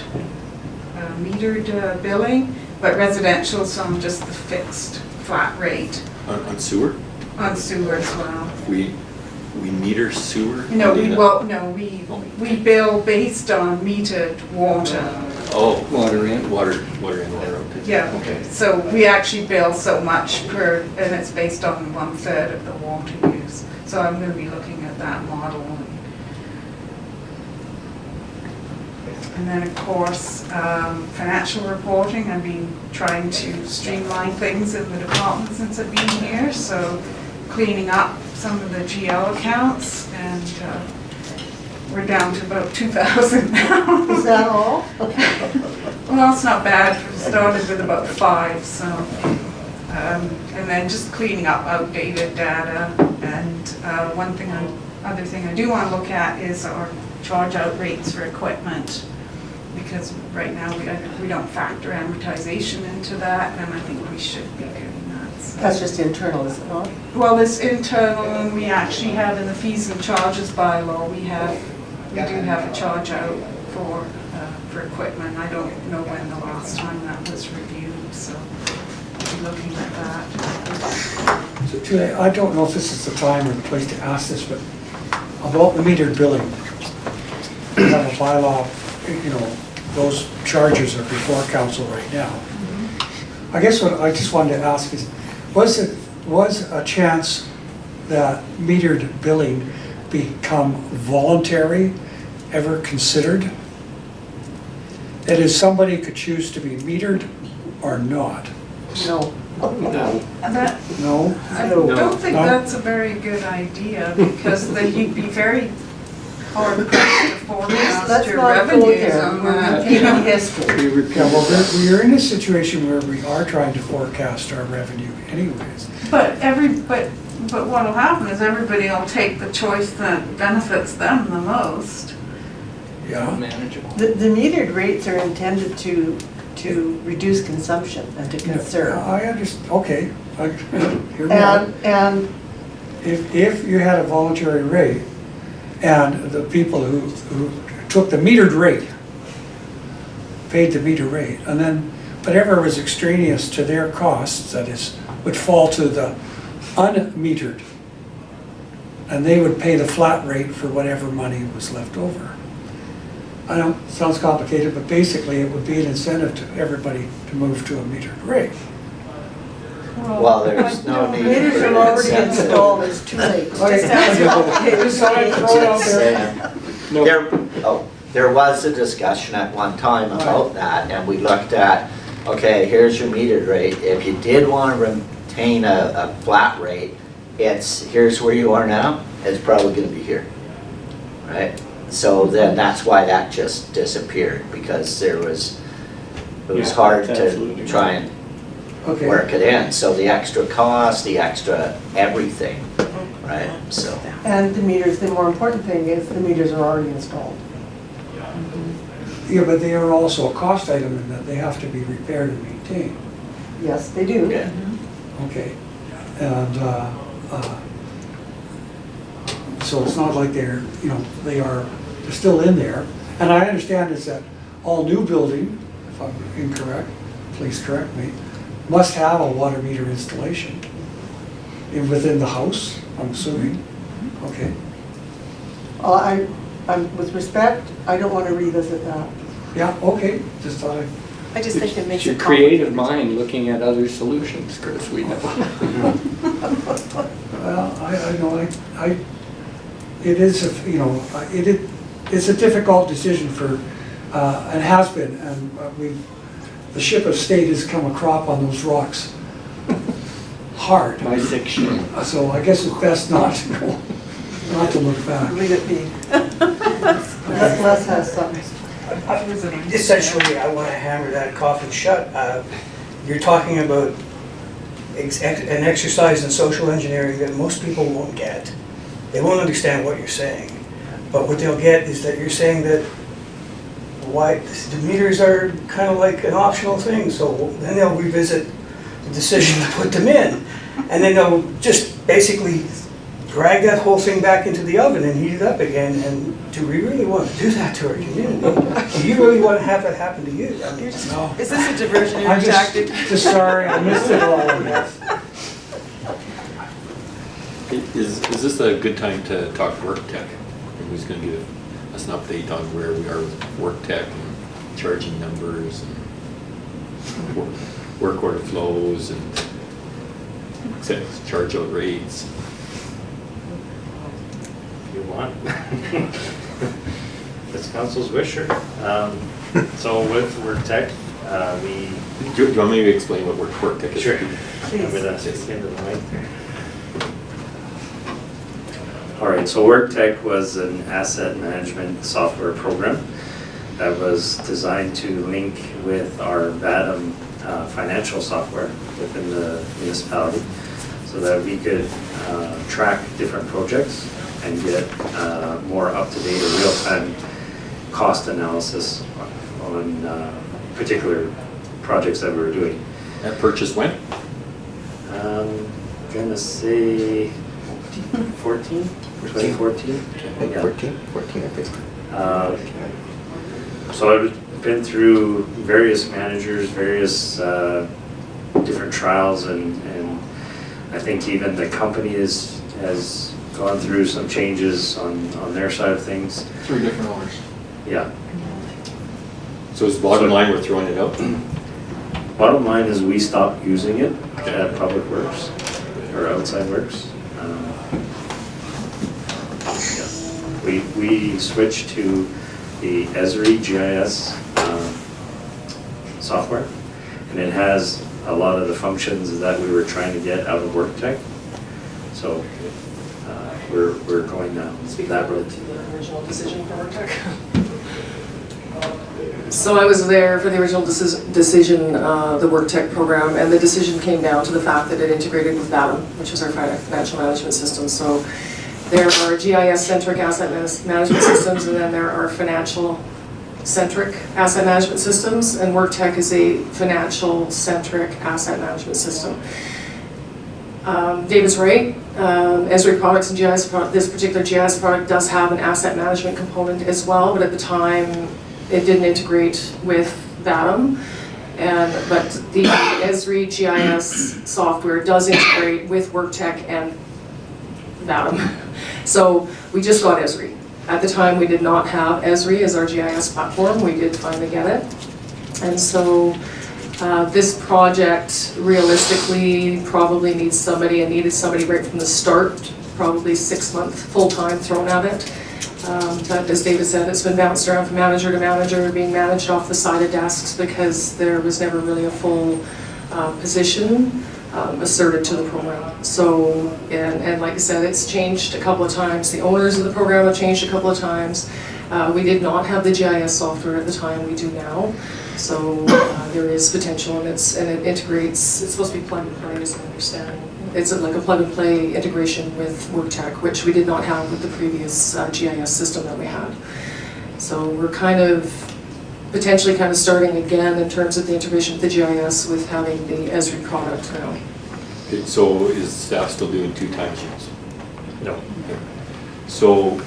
billing, but residential's on just the fixed flat rate. On sewer? On sewer as well. We meter sewer? No, we bill based on metered water. Oh, water in, water out. Yeah, Okay. so we actually bill so much per, and it's based on 1/3 of the water use. So I'm gonna be looking at that model. And then, of course, financial reporting. I've been trying to streamline things in the department since I've been here, so cleaning up some of the GL accounts, and we're down to about 2,000 now. Is that all? Well, it's not bad. We started with about 5, so. And then just cleaning up outdated data. And other thing I do want to look at is our charge out rates for equipment. Because right now we don't factor amortization into that, and I think we should be doing that. So. That's just internal, is it not? Well, it's internal, and we actually have in the fees and charges bylaw, we do have a charge out for equipment. I don't know when the last time that was reviewed, so we'll be looking at that. So Julie, I don't know if this is the time or the place to ask this, but about the metered billing, we have a bylaw, those charges are before council right now. I guess what I just wanted to ask is, was a chance that metered billing become voluntary ever considered? That is, somebody could choose to be metered or not? No. No. No? I don't think that's a very good idea, because then you'd be very hard pressed to forecast your revenues on that. Yeah, well, we're in a situation where we are trying to forecast our revenue anyways. But what'll happen is everybody will take the choice that benefits them the most. Yeah. Manageable. The metered rates are intended to reduce consumption and to conserve. I understand, okay. Here we are. And If you had a voluntary rate, and the people who took the metered rate, paid the meter rate, and then whatever was extraneous to their costs, that is, would fall to the unmetered, and they would pay the flat rate for whatever money was left over. I know, it sounds complicated, but basically it would be an incentive to everybody to move to a metered rate. Well, there's no need meters for are already incentive. installed, it's too late. There was a discussion at one time about that, and we looked at, okay, here's your metered rate. If you did want to retain a flat rate, here's where you are now, it's probably going to be here, right? So then that's why that just disappeared, because it was hard to try and work it in. So the extra cost, the extra everything, right? So. And the meters, the more important thing is the meters are already installed. Yeah, but they are also a cost item in that they have to be repaired and maintained. Yes, they do. Yeah. Okay, and so it's not like they're they're still in there. And I understand is that all new building, if I'm incorrect, please correct me, must have a water meter installation within the house, I'm assuming. Okay. I'm with respect, I don't want to revisit that. Yeah, okay, just thought I just think it makes It's your it creative mind looking at other solutions, Chris, we know. Well, I know, it is, it's a difficult decision for, and has been, and the ship of state has come a crop on those rocks hard. My 6 ship. So I guess it's best not to look back. Leave it be. Les has something. Essentially, I want to hammer that coffin shut. You're talking about an exercise in social engineering that most people won't get. They won't understand what you're saying. But what they'll get is that you're saying that why, the meters are kind of like an optional thing, so then they'll revisit the decision to put them in. And then they'll just basically drag that whole thing back into the oven and heat it up again. And do we really want to do that to our community? Do you really want to have that happen to you? I mean, no. Is this a diversionary I'm tactic? just sorry, I missed it all, I guess. Is this a good time to talk work tech? And who's going to give us an update on where we are with work tech and charging numbers and work order flows and charge out rates? If you want. It's council's wish, sure. So with work tech, we. Do you want me to explain what work tech is? Sure. I'm gonna stick into the mic there. All right, so WorkTech was an asset management software program that was designed to link with our VADM financial software within the municipality so that we could track different projects and get more up-to-date or real-time cost analysis on particular projects that we were doing. That purchase when? I'm gonna say 2014. Yeah. 14, I think. So I've been through various managers, various different trials, and I think even the company has gone through some changes on their side of things. 3 different owners. Yeah. So is the bottom line we're throwing it out? Bottom line is we stopped using it at Public Works or Outside Works. We switched to the Esri GIS software, and it has a lot of the functions that we were trying to get out of WorkTech. So we're going down that road. To the original decision for WorkTech. So I was there for the original decision, the WorkTech program, and the decision came down to the fact that it integrated with VADM, which is our financial management system. So there are GIS-centric asset management systems, and then there are financial-centric asset management systems, and WorkTech is a financial-centric asset management system. David's right. Esri products and GIS this particular GIS product does have an asset management component as well, but at the time it didn't integrate with VADM. But the Esri GIS software does integrate with WorkTech and VADM. So we just got Esri. At the time, we did not have Esri as our GIS platform. We did finally get it. And so this project realistically probably needs somebody and needed somebody right from the start, probably 6 months full-time thrown at it. But as David said, it's been bounced around from manager to manager, being managed off the side of desks because there was never really a full position asserted to the program. So, and like I said, it's changed a couple of times. The owners of the program have changed a couple of times. We did not have the GIS software at the time, we do now. So there is potential, and it integrates, it's supposed to be plug and play, as I understand. It's like a plug and play integration with WorkTech, which we did not have with the previous GIS system that we had. So we're potentially kind of starting again in terms of the integration with the GIS with having the Esri product now. Okay, so is staff still doing 2 timesheets? No. Okay. So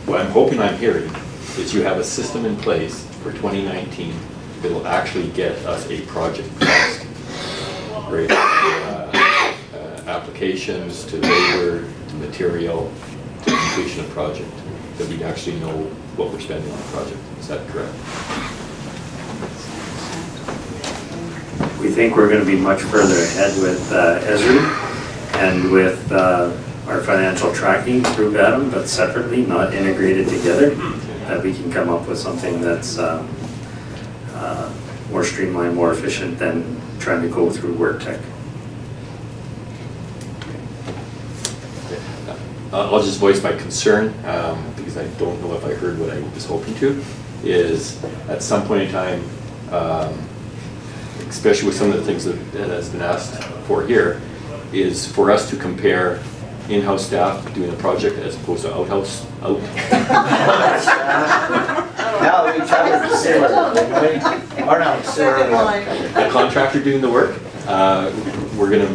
what I'm hoping I'm hearing is you have a system in place for 2019 that will actually get us a project cost, right? Applications to labor, to material, to completion of project, that we actually know what we're spending on the project. Is that correct? We think we're going to be much further ahead with Esri and with our financial tracking through VADM, but separately, not integrated together, that we can come up with something that's more streamlined, more efficient than trying to go through WorkTech. I'll just voice my concern, because I don't know if I heard what I was hoping to, is at some point in time, especially with some of the things that has been asked for here, is for us to compare in-house staff doing a project as opposed to out-house. No, we covered the sewer. Or no, sewer. The contractor doing the work, we're gonna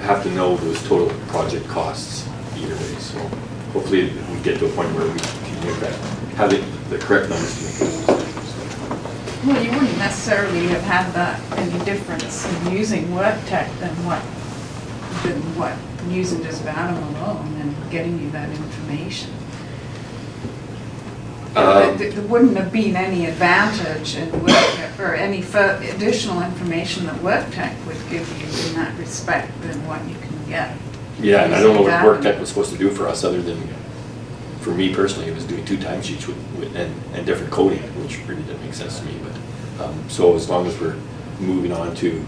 have to know those total project costs either way, so hopefully we get to a point where we can make that, have the correct numbers to make those decisions. Well, you wouldn't necessarily have had that any difference in using WorkTech than what using just Vatum alone and getting you that information. There wouldn't have been any advantage in or any additional information that WorkTech would give you in that respect than what you can get. Yeah, and I don't know what WorkTech was supposed to do for us other than, for me personally, it was doing 2 timesheets and different coding, which really didn't make sense to me. But so as long as we're moving on to,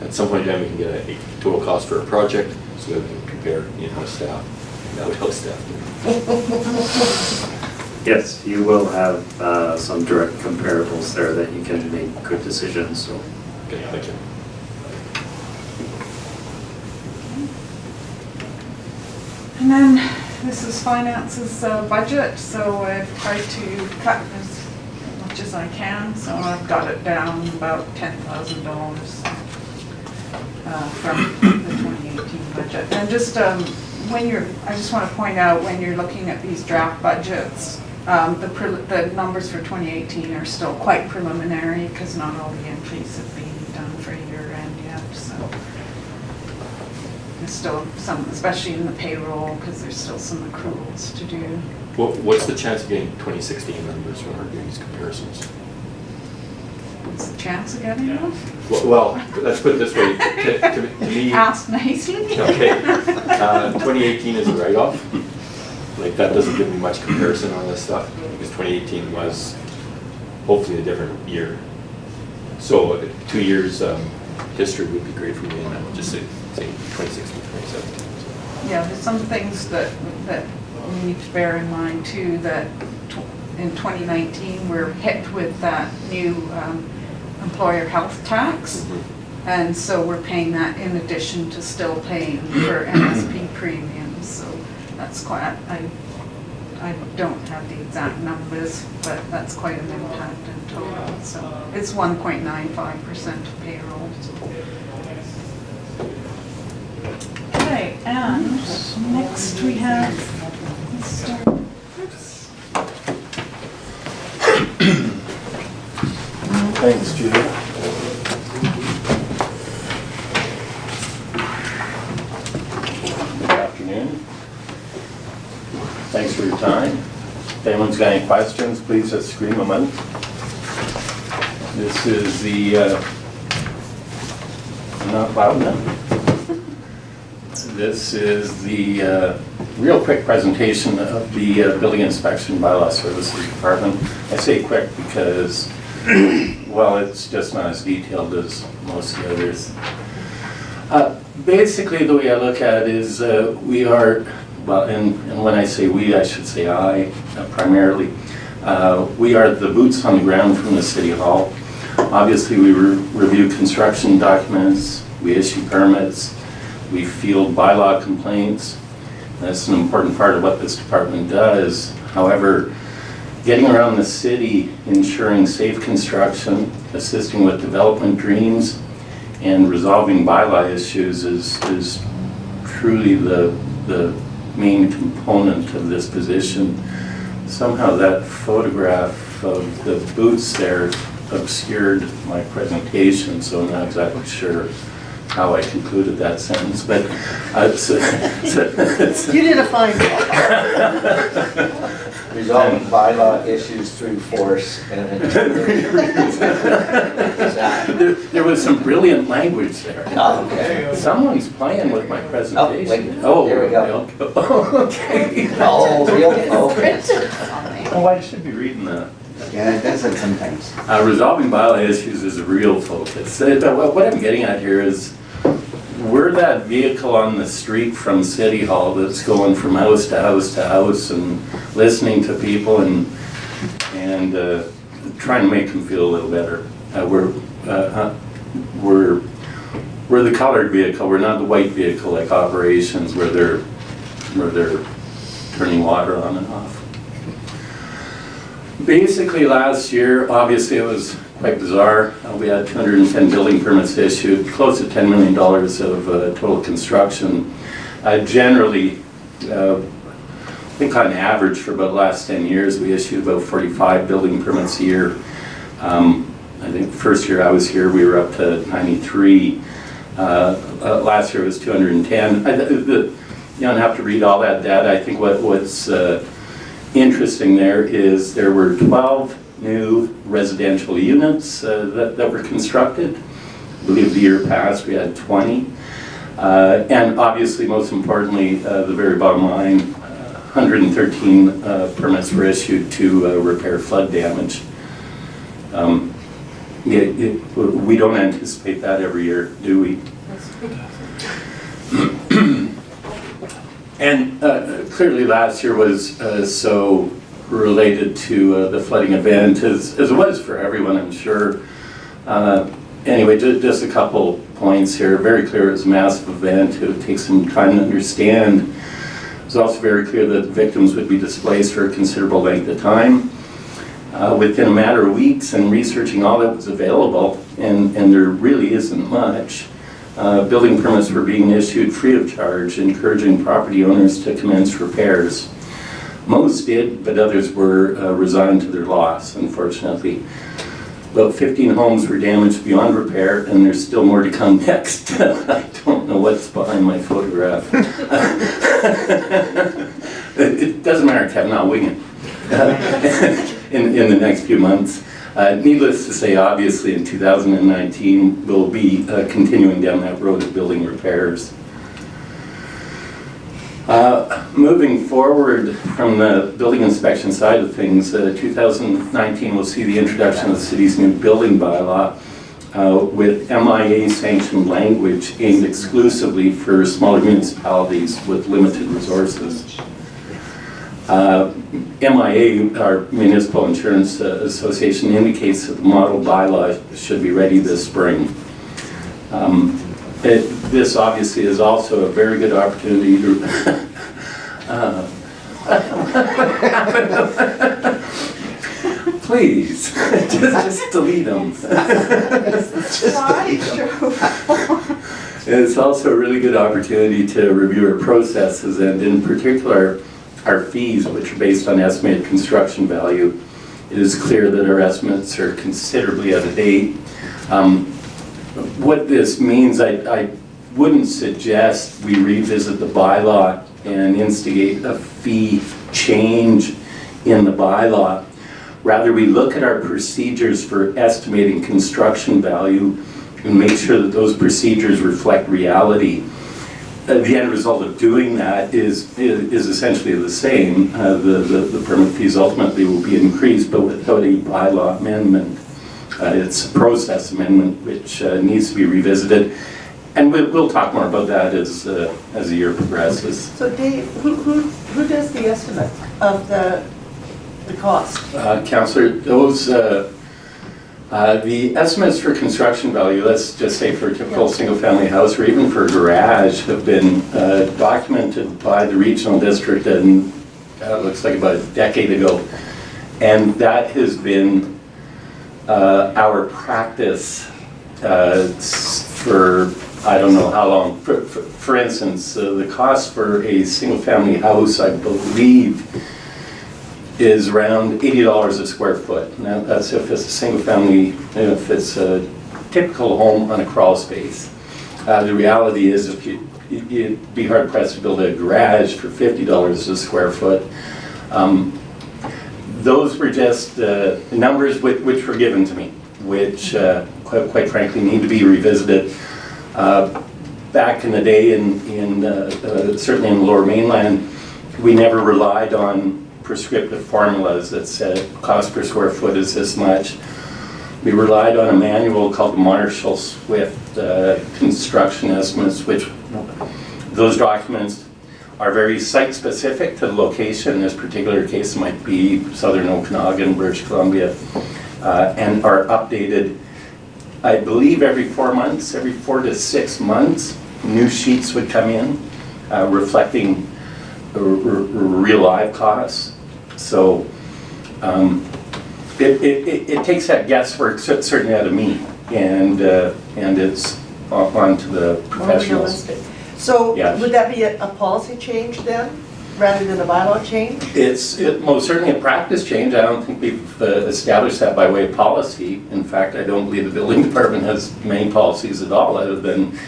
at some point in time, we can get a total cost for a project, so that we can compare in-house staff and out-house staff. Yes, you will have some direct comparables there that you can make good decisions, so. Okay, thank you. And then this is finance's budget, so I've tried to cut as much as I can, so I've got it down about $10,000 from the 2018 budget. And just I just want to point out, when you're looking at these draft budgets, the numbers for 2018 are still quite preliminary because not all the entries have been done for year end yet, so. There's still some, especially in the payroll, because there's still some accruals to do. What's the chance of getting 2016 numbers when we're doing these comparisons? What's the chance of getting them? Well, let's put it this way, to me. Ask nicely. Okay, 2018 is a write-off. Like, that doesn't give me much comparison on this stuff, because 2018 was hopefully a different year. So 2 years history would be great for me, and I would just say 2016, 2017. So. Yeah, there's some things that we need to bear in mind too, that in 2019 we're hit with that new employer health tax. Mm-hmm. And so we're paying that in addition to still paying for MSP premiums. So that's quite, I don't have the exact numbers, but that's quite an impact in total. So it's 1.95% of payroll. Okay, and next we have Mr. Thanks, Judy. Good afternoon. Thanks for your time. If anyone's got any questions, please just scream them out. This is the, I'm not loud enough. This is the real quick presentation of the Building Inspection Bylaw Services Department. I say quick because, well, it's just not as detailed as most of the others. Basically, the way I look at it is we are, well, and when I say we, I should say I, primarily. We are the boots on the ground from the City Hall. Obviously, we review construction documents, we issue permits, we field bylaw complaints. That's an important part of what this department does. However, getting around the city, ensuring safe construction, assisting with development dreams, and resolving bylaw issues is truly the main component of this position. Somehow that photograph of the boots there obscured my presentation, so I'm not exactly sure how I concluded that sentence, but You did a fine job. Resolving bylaw issues through force and There was some brilliant language there. Oh, okay. Someone's playing with my presentation. Oh, there we go. Okay. Oh, real focus. Oh, I should be reading that. Yeah, it does it sometimes. Resolving bylaw issues is a real focus. What I'm getting at here is we're that vehicle on the street from City Hall that's going from house to house to house and listening to people and trying to make them feel a little better. We're the colored vehicle. We're not the white vehicle like operations where they're turning water on and off. Basically, last year, obviously, it was quite bizarre. We had 210 building permits issued, close to $10 million of total construction. Generally, I think on average for about the last 10 years, we issued about 45 building permits a year. I think the first year I was here, we were up to 93. Last year it was 210. You don't have to read all that data. I think what's interesting there is there were 12 new residential units that were constructed. I believe the year past we had 20. And obviously, most importantly, the very bottom line, 113 permits were issued to repair flood damage. We don't anticipate that every year, do we? And clearly last year was so related to the flooding event as it was for everyone, I'm sure. Anyway, just a couple points here. Very clear it was a massive event. It would take some time to understand. It was also very clear that victims would be displaced for a considerable length of time. Within a matter of weeks and researching all that was available, and there really isn't much, building permits were being issued free of charge, encouraging property owners to commence repairs. Most did, but others were resigned to their loss, unfortunately. About 15 homes were damaged beyond repair, and there's still more to come next. I don't know what's behind my photograph. It doesn't matter, Kevin, I'll wing it. In the next few months. Needless to say, obviously, in 2019, we'll be continuing down that road of building repairs. Moving forward from the building inspection side of things, 2019 will see the introduction of the city's new building bylaw with MIA-sanctioned language aimed exclusively for smaller municipalities with limited resources. MIA, our Municipal Insurance Association, indicates that the model bylaw should be ready this spring. This obviously is also a very good opportunity to please, just delete them. It's also a really good opportunity to review our processes and in particular our fees, which are based on estimated construction value. It is clear that our estimates are considerably out of date. What this means, I wouldn't suggest we revisit the bylaw and instigate a fee change in the bylaw. Rather, we look at our procedures for estimating construction value and make sure that those procedures reflect reality. The end result of doing that is essentially the same. The permit fees ultimately will be increased, but without a bylaw amendment. It's a process amendment which needs to be revisited. And we'll talk more about that as the year progresses. So Dave, who does the estimate of the cost? Councillor, those, the estimates for construction value, let's just say for a typical single-family house or even for a garage, have been documented by the regional district and looks like about a decade ago. And that has been our practice for I don't know how long. For instance, the cost for a single-family house, I believe, is around $80 a square foot. Now, that's if it's a single-family, if it's a typical home on a crawl space. The reality is, if you'd be hard-pressed to build a garage for $50 a square foot. Those were just numbers which were given to me, which, quite frankly, need to be revisited. Back in the day, certainly in the Lower Mainland, we never relied on prescriptive formulas that said cost per square foot is this much. We relied on a manual called the Marshall Swift construction estimates, which those documents are very site-specific to the location. In this particular case, it might be southern Okanagan, British Columbia, and are updated, I believe, every 4 months, every 4 to 6 months. New sheets would come in reflecting real live costs. So it takes that guesswork certainly out of me, and it's on to the More professionals. realistic. So Yes. would that be a policy change then, rather than a bylaw change? It's most certainly a practice change. I don't think we've established that by way of policy. In fact, I don't believe the building department has many policies at all, other than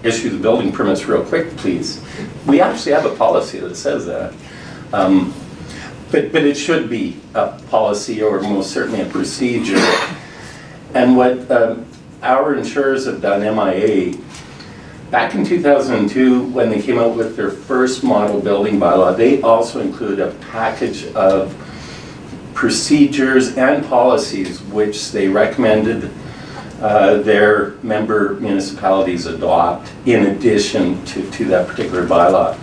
issue the building permits real quick, please. We actually have a policy that says that. But it should be a policy, or most certainly a procedure. And what our insurers have done, MIA, back in 2002, when they came out with their first model building bylaw, they also included a package of procedures and policies which they recommended their member municipalities adopt in addition to that particular bylaw.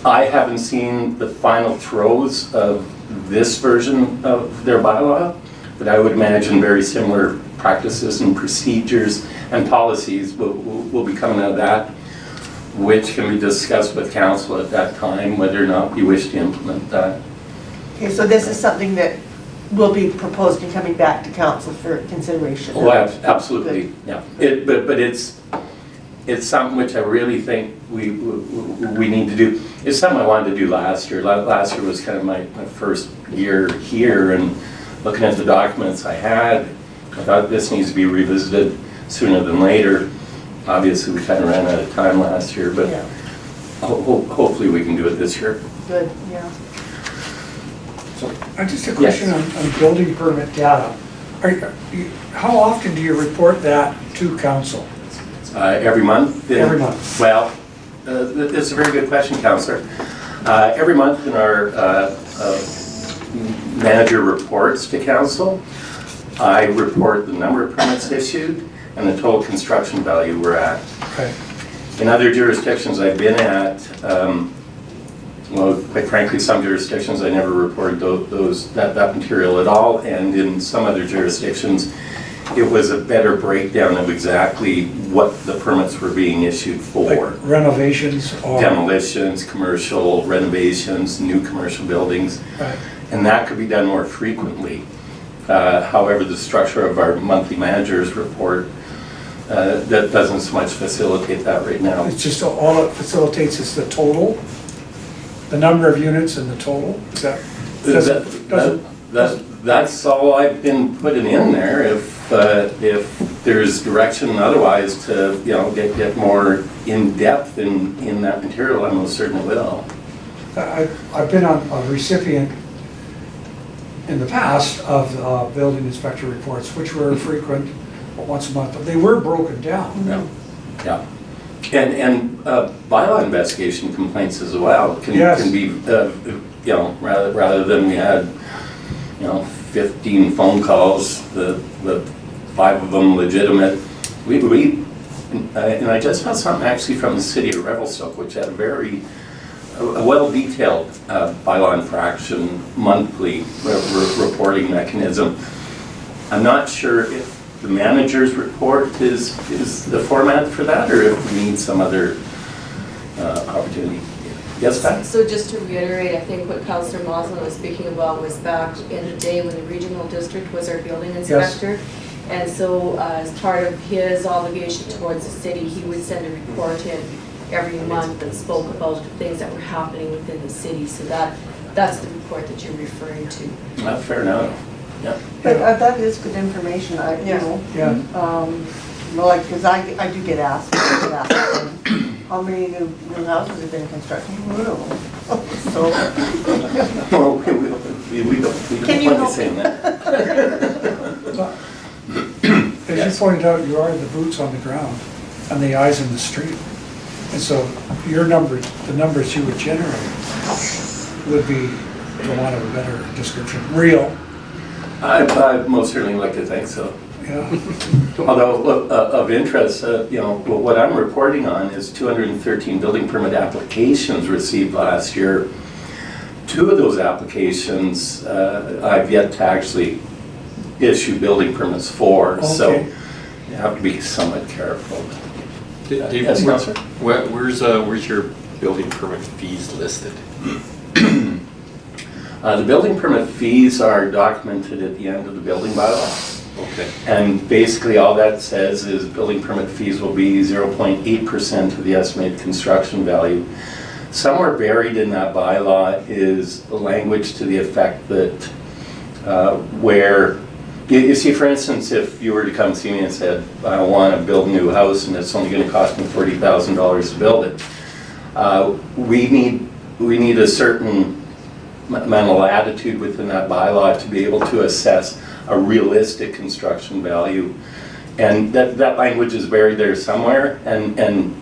I haven't seen the final throes of this version of their bylaw, but I would imagine very similar practices and procedures and policies will be coming out of that, which can be discussed with council at that time, whether or not you wish to implement that. Okay, so this is something that will be proposed and coming back to council for consideration? Oh, absolutely, yeah. But it's something which I really think we need to do. It's something I wanted to do last year. Last year was kind of my first year here, and looking at the documents I had, I thought this needs to be revisited sooner than later. Obviously, we kind of ran out of time last year, but Yeah. hopefully we can do it this year. Good, yeah. So, just a question on building permit data. How often do you report that to council? Every month? Every month. Well, it's a very good question, Councillor. Every month in our manager reports to council, I report the number of permits issued and the total construction value we're at. Okay. In other jurisdictions I've been at, well, quite frankly, some jurisdictions I never reported that material at all, and in some other jurisdictions, it was a better breakdown of exactly what the permits were being issued for. Like renovations or? Demolitions, commercial renovations, new commercial buildings. Right. And that could be done more frequently. However, the structure of our monthly managers report, that doesn't so much facilitate that right now. It's just all it facilitates is the total? The number of units and the total? Is that? That's all I've been putting in there. If there's direction otherwise to, get more in-depth in that material, I most certainly will. I've been a recipient in the past of building inspector reports, which were frequent, once a month, but they were broken down. Yeah. And bylaw investigation complaints as well can be, rather than we had, 15 phone calls, the 5 of them legitimate. And I just saw something actually from the city of Revelstoke, which had a well-detailed bylaw infraction monthly reporting mechanism. I'm not sure if the manager's report is the format for that, or if we need some other opportunity. Yes, Pat? So just to reiterate, I think what Councillor Moslin was speaking about was back in the day when the regional district was our building inspector. And so as part of his obligation towards the city, he would send a report in every month that spoke about things that were happening within the city. So that's the report that you're referring to. Fair enough. Yeah. But that is good information, Yeah. Like, because I do get asked, how many new houses have been constructed? So. Well, we don't Can you want to help say me? that. As you pointed out, you are the boots on the ground and the eyes in the street. And so your numbers, the numbers you would generate would be, for want of a better description, real. I'd most certainly like to think so. Yeah. Although of interest, what I'm reporting on is 213 building permit applications received last year. 2 of those applications I've yet to actually issue building permits for, Okay. so you have to be somewhat careful. Dave, Yes, Councillor? where's your building permit fees listed? The building permit fees are documented at the end of the building bylaw. Okay. And basically, all that says is building permit fees will be 0.8% of the estimated construction value. Somewhere buried in that bylaw is a language to the effect that where, you see, for instance, if you were to come see me and said, I want to build a new house and it's only going to cost me $40,000 to build it, we need a certain mental attitude within that bylaw to be able to assess a realistic construction value. And that language is buried there somewhere, and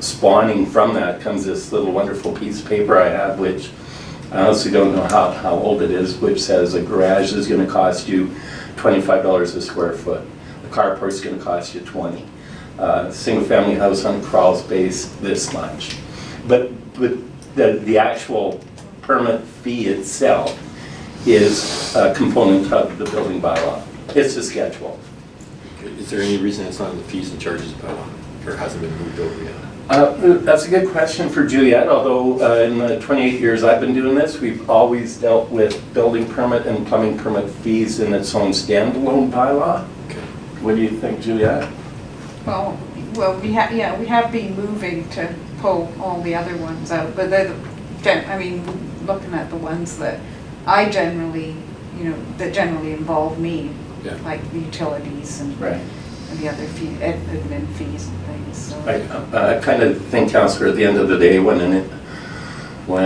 spawning from that comes this little wonderful piece of paper I have, which I honestly don't know how old it is, which says a garage is going to cost you $25 a square foot. The carport's going to cost you $20. Single family house on a crawl space, this much. But the actual permit fee itself is a component of the building bylaw. It's a schedule. Is there any reason it's not in the fees and charges bylaw, or hasn't been moved over yet? That's a good question for Juliet, although in the 28 years I've been doing this, we've always dealt with building permit and plumbing permit fees in its own standalone bylaw. Okay. What do you think, Juliet? Well, we have been moving to pull all the other ones out, but they're looking at the ones that I generally, that generally involve me, Yeah. like the utilities and Right. the other admin fees and things, so. I kind of think, Councillor, at the end of the day, when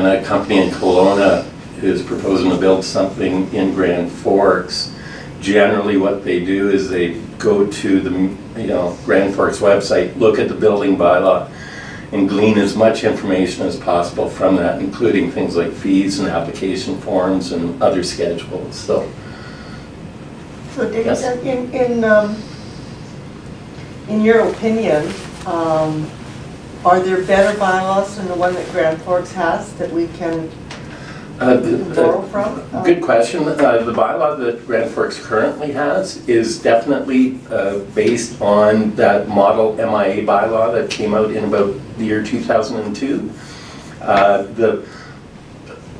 a company in Kelowna is proposing to build something in Grand Forks, generally what they do is they go to the Grand Forks website, look at the building bylaw, and glean as much information as possible from that, including things like fees and application forms and other schedules. So Dave, yes. in your opinion, are there better bylaws than the one that Grand Forks has that we can borrow from? Good question. The bylaw that Grand Forks currently has is definitely based on that model MIA bylaw that came out in about the year 2002.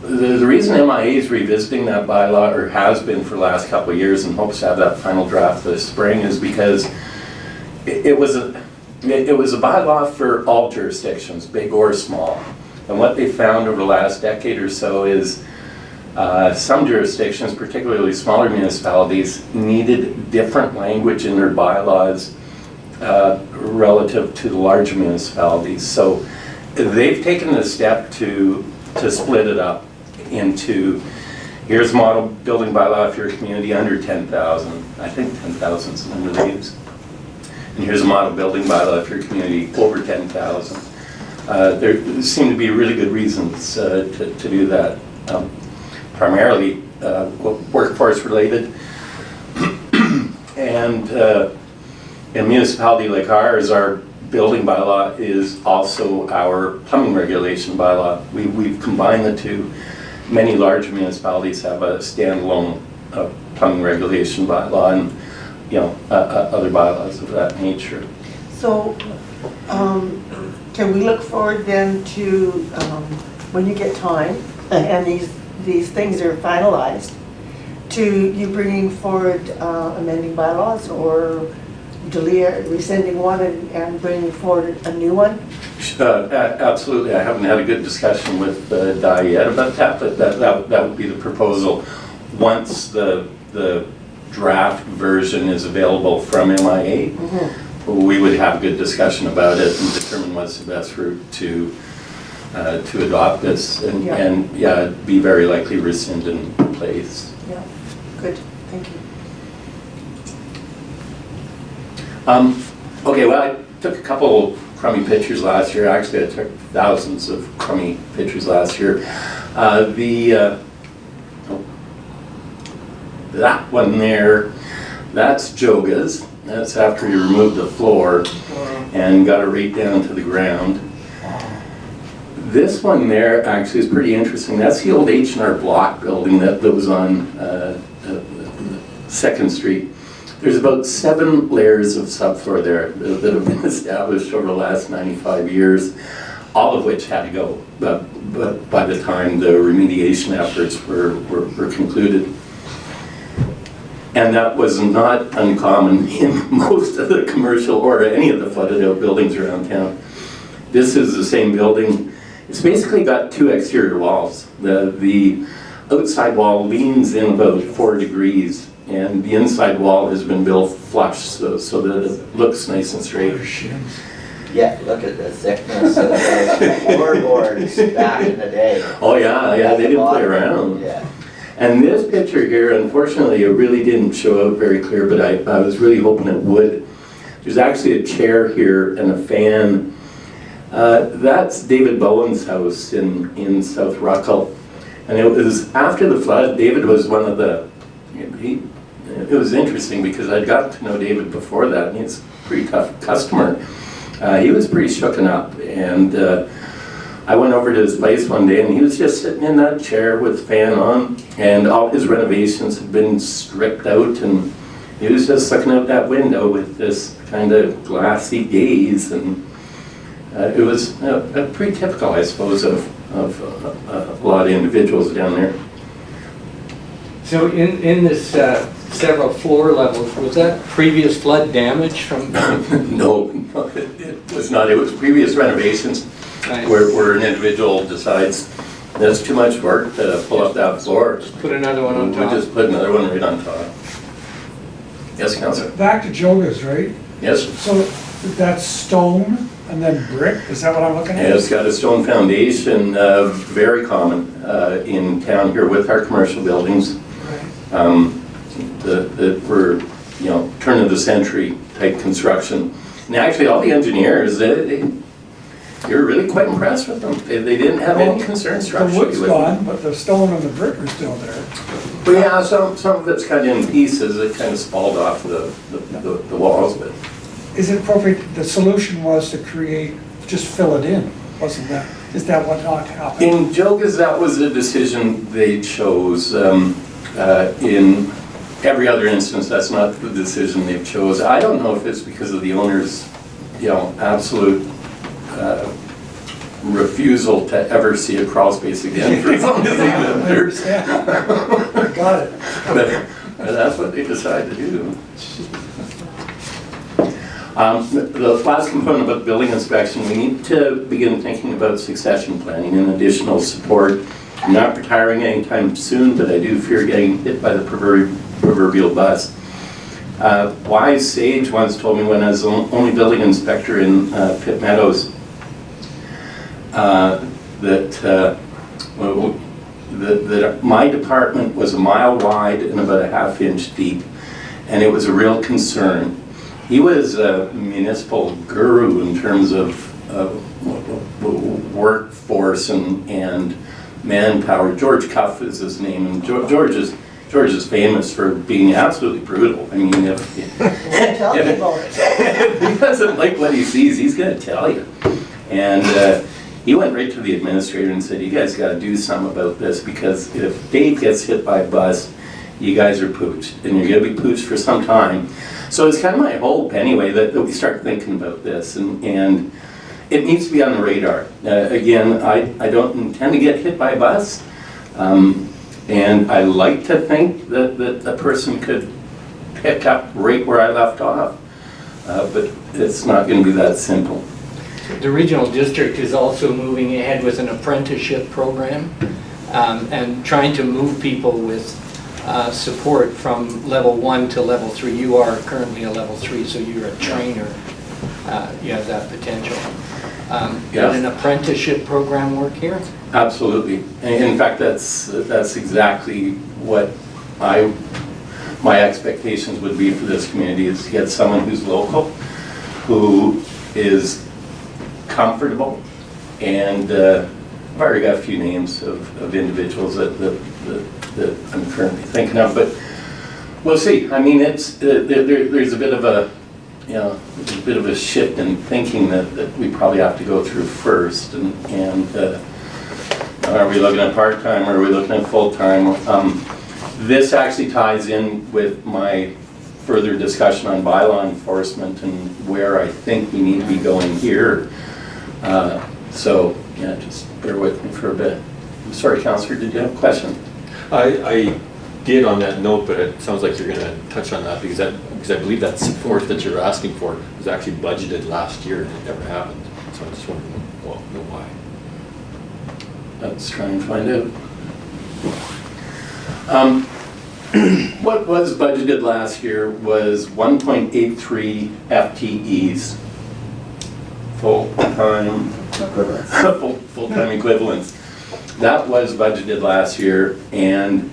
The reason MIA is revisiting that bylaw, or has been for the last couple of years, and hopes to have that final draft this spring, is because it was a bylaw for all jurisdictions, big or small. And what they found over the last decade or so is some jurisdictions, particularly smaller municipalities, needed different language in their bylaws relative to the larger municipalities. So they've taken the step to split it up into, here's model building bylaw if you're a community under 10,000. I think 10,000 is the number they use. And here's a model building bylaw if you're a community over 10,000. There seem to be really good reasons to do that. Primarily workforce related. And in a municipality like ours, our building bylaw is also our plumbing regulation bylaw. We've combined the two. Many larger municipalities have a standalone plumbing regulation bylaw and other bylaws of that nature. So, can we look forward then to, when you get time, and these things are finalized, to you bringing forward amending bylaws, or rescinding one and bringing forward a new one? Absolutely. I haven't had a good discussion with Di yet about that, but that would be the proposal. Once the draft version is available from MIA, we would have a good discussion about it and determine what's the best route to adopt this, and be very likely rescind and replace. Yeah, good, thank you. Okay, well, I took a couple crummy pictures last year. Actually, I took thousands of crummy pictures last year. That one there, that's Joga's. That's after you remove the floor and got it right down to the ground. This one there actually is pretty interesting. That's the old H&R Block building that was on 2nd Street. There's about 7 layers of subfloor there that have been established over the last 95 years. all of which had to go. But by the time the remediation efforts were concluded. And that was not uncommon in most of the commercial or any of the flooded out buildings around town. This is the same building. It's basically got two exterior walls. The outside wall leans in about 4 degrees, and the inside wall has been built flush so that it looks nice and straight. Yeah, look at the thickness of those floorboards back in the day. Oh yeah, they didn't play around. Yeah. And this picture here, unfortunately, it really didn't show up very clear, but I was really hoping it would. There's actually a chair here and a fan. That's David Bowen's house in South Ruckle. And it was after the flood. David was one of the, it was interesting because I'd got to know David before that, and he's a pretty tough customer. He was pretty shooken up, and I went over to his place one day, and he was just sitting in that chair with the fan on, and all his renovations had been stripped out, and he was just looking out that window with this kind of glassy gaze, and it was pretty typical, I suppose, of a lot of individuals down there. So in this several floor levels, was that previous flood damage from? No, it was not. It was previous renovations. Nice. Where an individual decides that's too much work to pull up that floor. Just put another one on top. We just put another one right on top. Yes, Councillor? Back to Joga's, right? Yes. So that's stone and then brick, is that what I'm looking at? Yeah, it's got a stone foundation, very common in town here with our commercial buildings. That were, turn of the century type construction. And actually all the engineers, you're really quite impressed with them. They didn't have any concerns structurally. The wood's gone, but the stone and the brick are still there. But yeah, some of it's cut in pieces. It kind of spalled off the walls, but. Is it appropriate, the solution was to just fill it in, wasn't that? Is that what not happened? In Joga's, that was a decision they chose. In every other instance, that's not the decision they've chose. I don't know if it's because of the owner's, absolute refusal to ever see a crawl space again for as long as they lived there. I got it. But that's what they decided to do. The last component about building inspection, we need to begin thinking about succession planning and additional support. I'm not retiring anytime soon, but I do fear getting hit by the proverbial bus. Wise sage once told me when I was the only building inspector in Pitt Meadows that my department was a mile wide and about a ½ inch deep, and it was a real concern. He was a municipal guru in terms of workforce and manpower. George Cuff is his name, and George is famous for being absolutely brutal. I mean, if he doesn't like what he sees, he's going to tell you. And he went right to the administrator and said, "You guys got to do something about this, because if Dave gets hit by a bus, you guys are pooched, and you're going to be pooched for some time." So it's kind of my hope, anyway, that we start thinking about this, and it needs to be on the radar. Again, I don't intend to get hit by a bus, and I like to think that a person could pick up right where I left off, but it's not going to be that simple. The regional district is also moving ahead with an apprenticeship program and trying to move people with support from level 1 to level 3. You are currently a level 3, so you're a trainer. You have that potential. Does an apprenticeship program work here? Absolutely. In fact, that's exactly what my expectations would be for this community, is to get someone who's local, who is comfortable, and I've already got a few names of individuals that I'm currently thinking of, but we'll see. I mean, there's a bit of a shift in thinking that we probably have to go through first, and are we looking at part-time, or are we looking at full-time? This actually ties in with my further discussion on bylaw enforcement and where I think we need to be going here. So, yeah, just bear with me for a bit. I'm sorry, Councillor, did you have a question? I did on that note, but it sounds like you're gonna touch on that because I believe that support that you're asking for was actually budgeted last year and it never happened. So I just want to know why. Let's try and find out. What was budgeted last year was 1.83 FTEs, full-time full-time equivalents. That was budgeted last year, and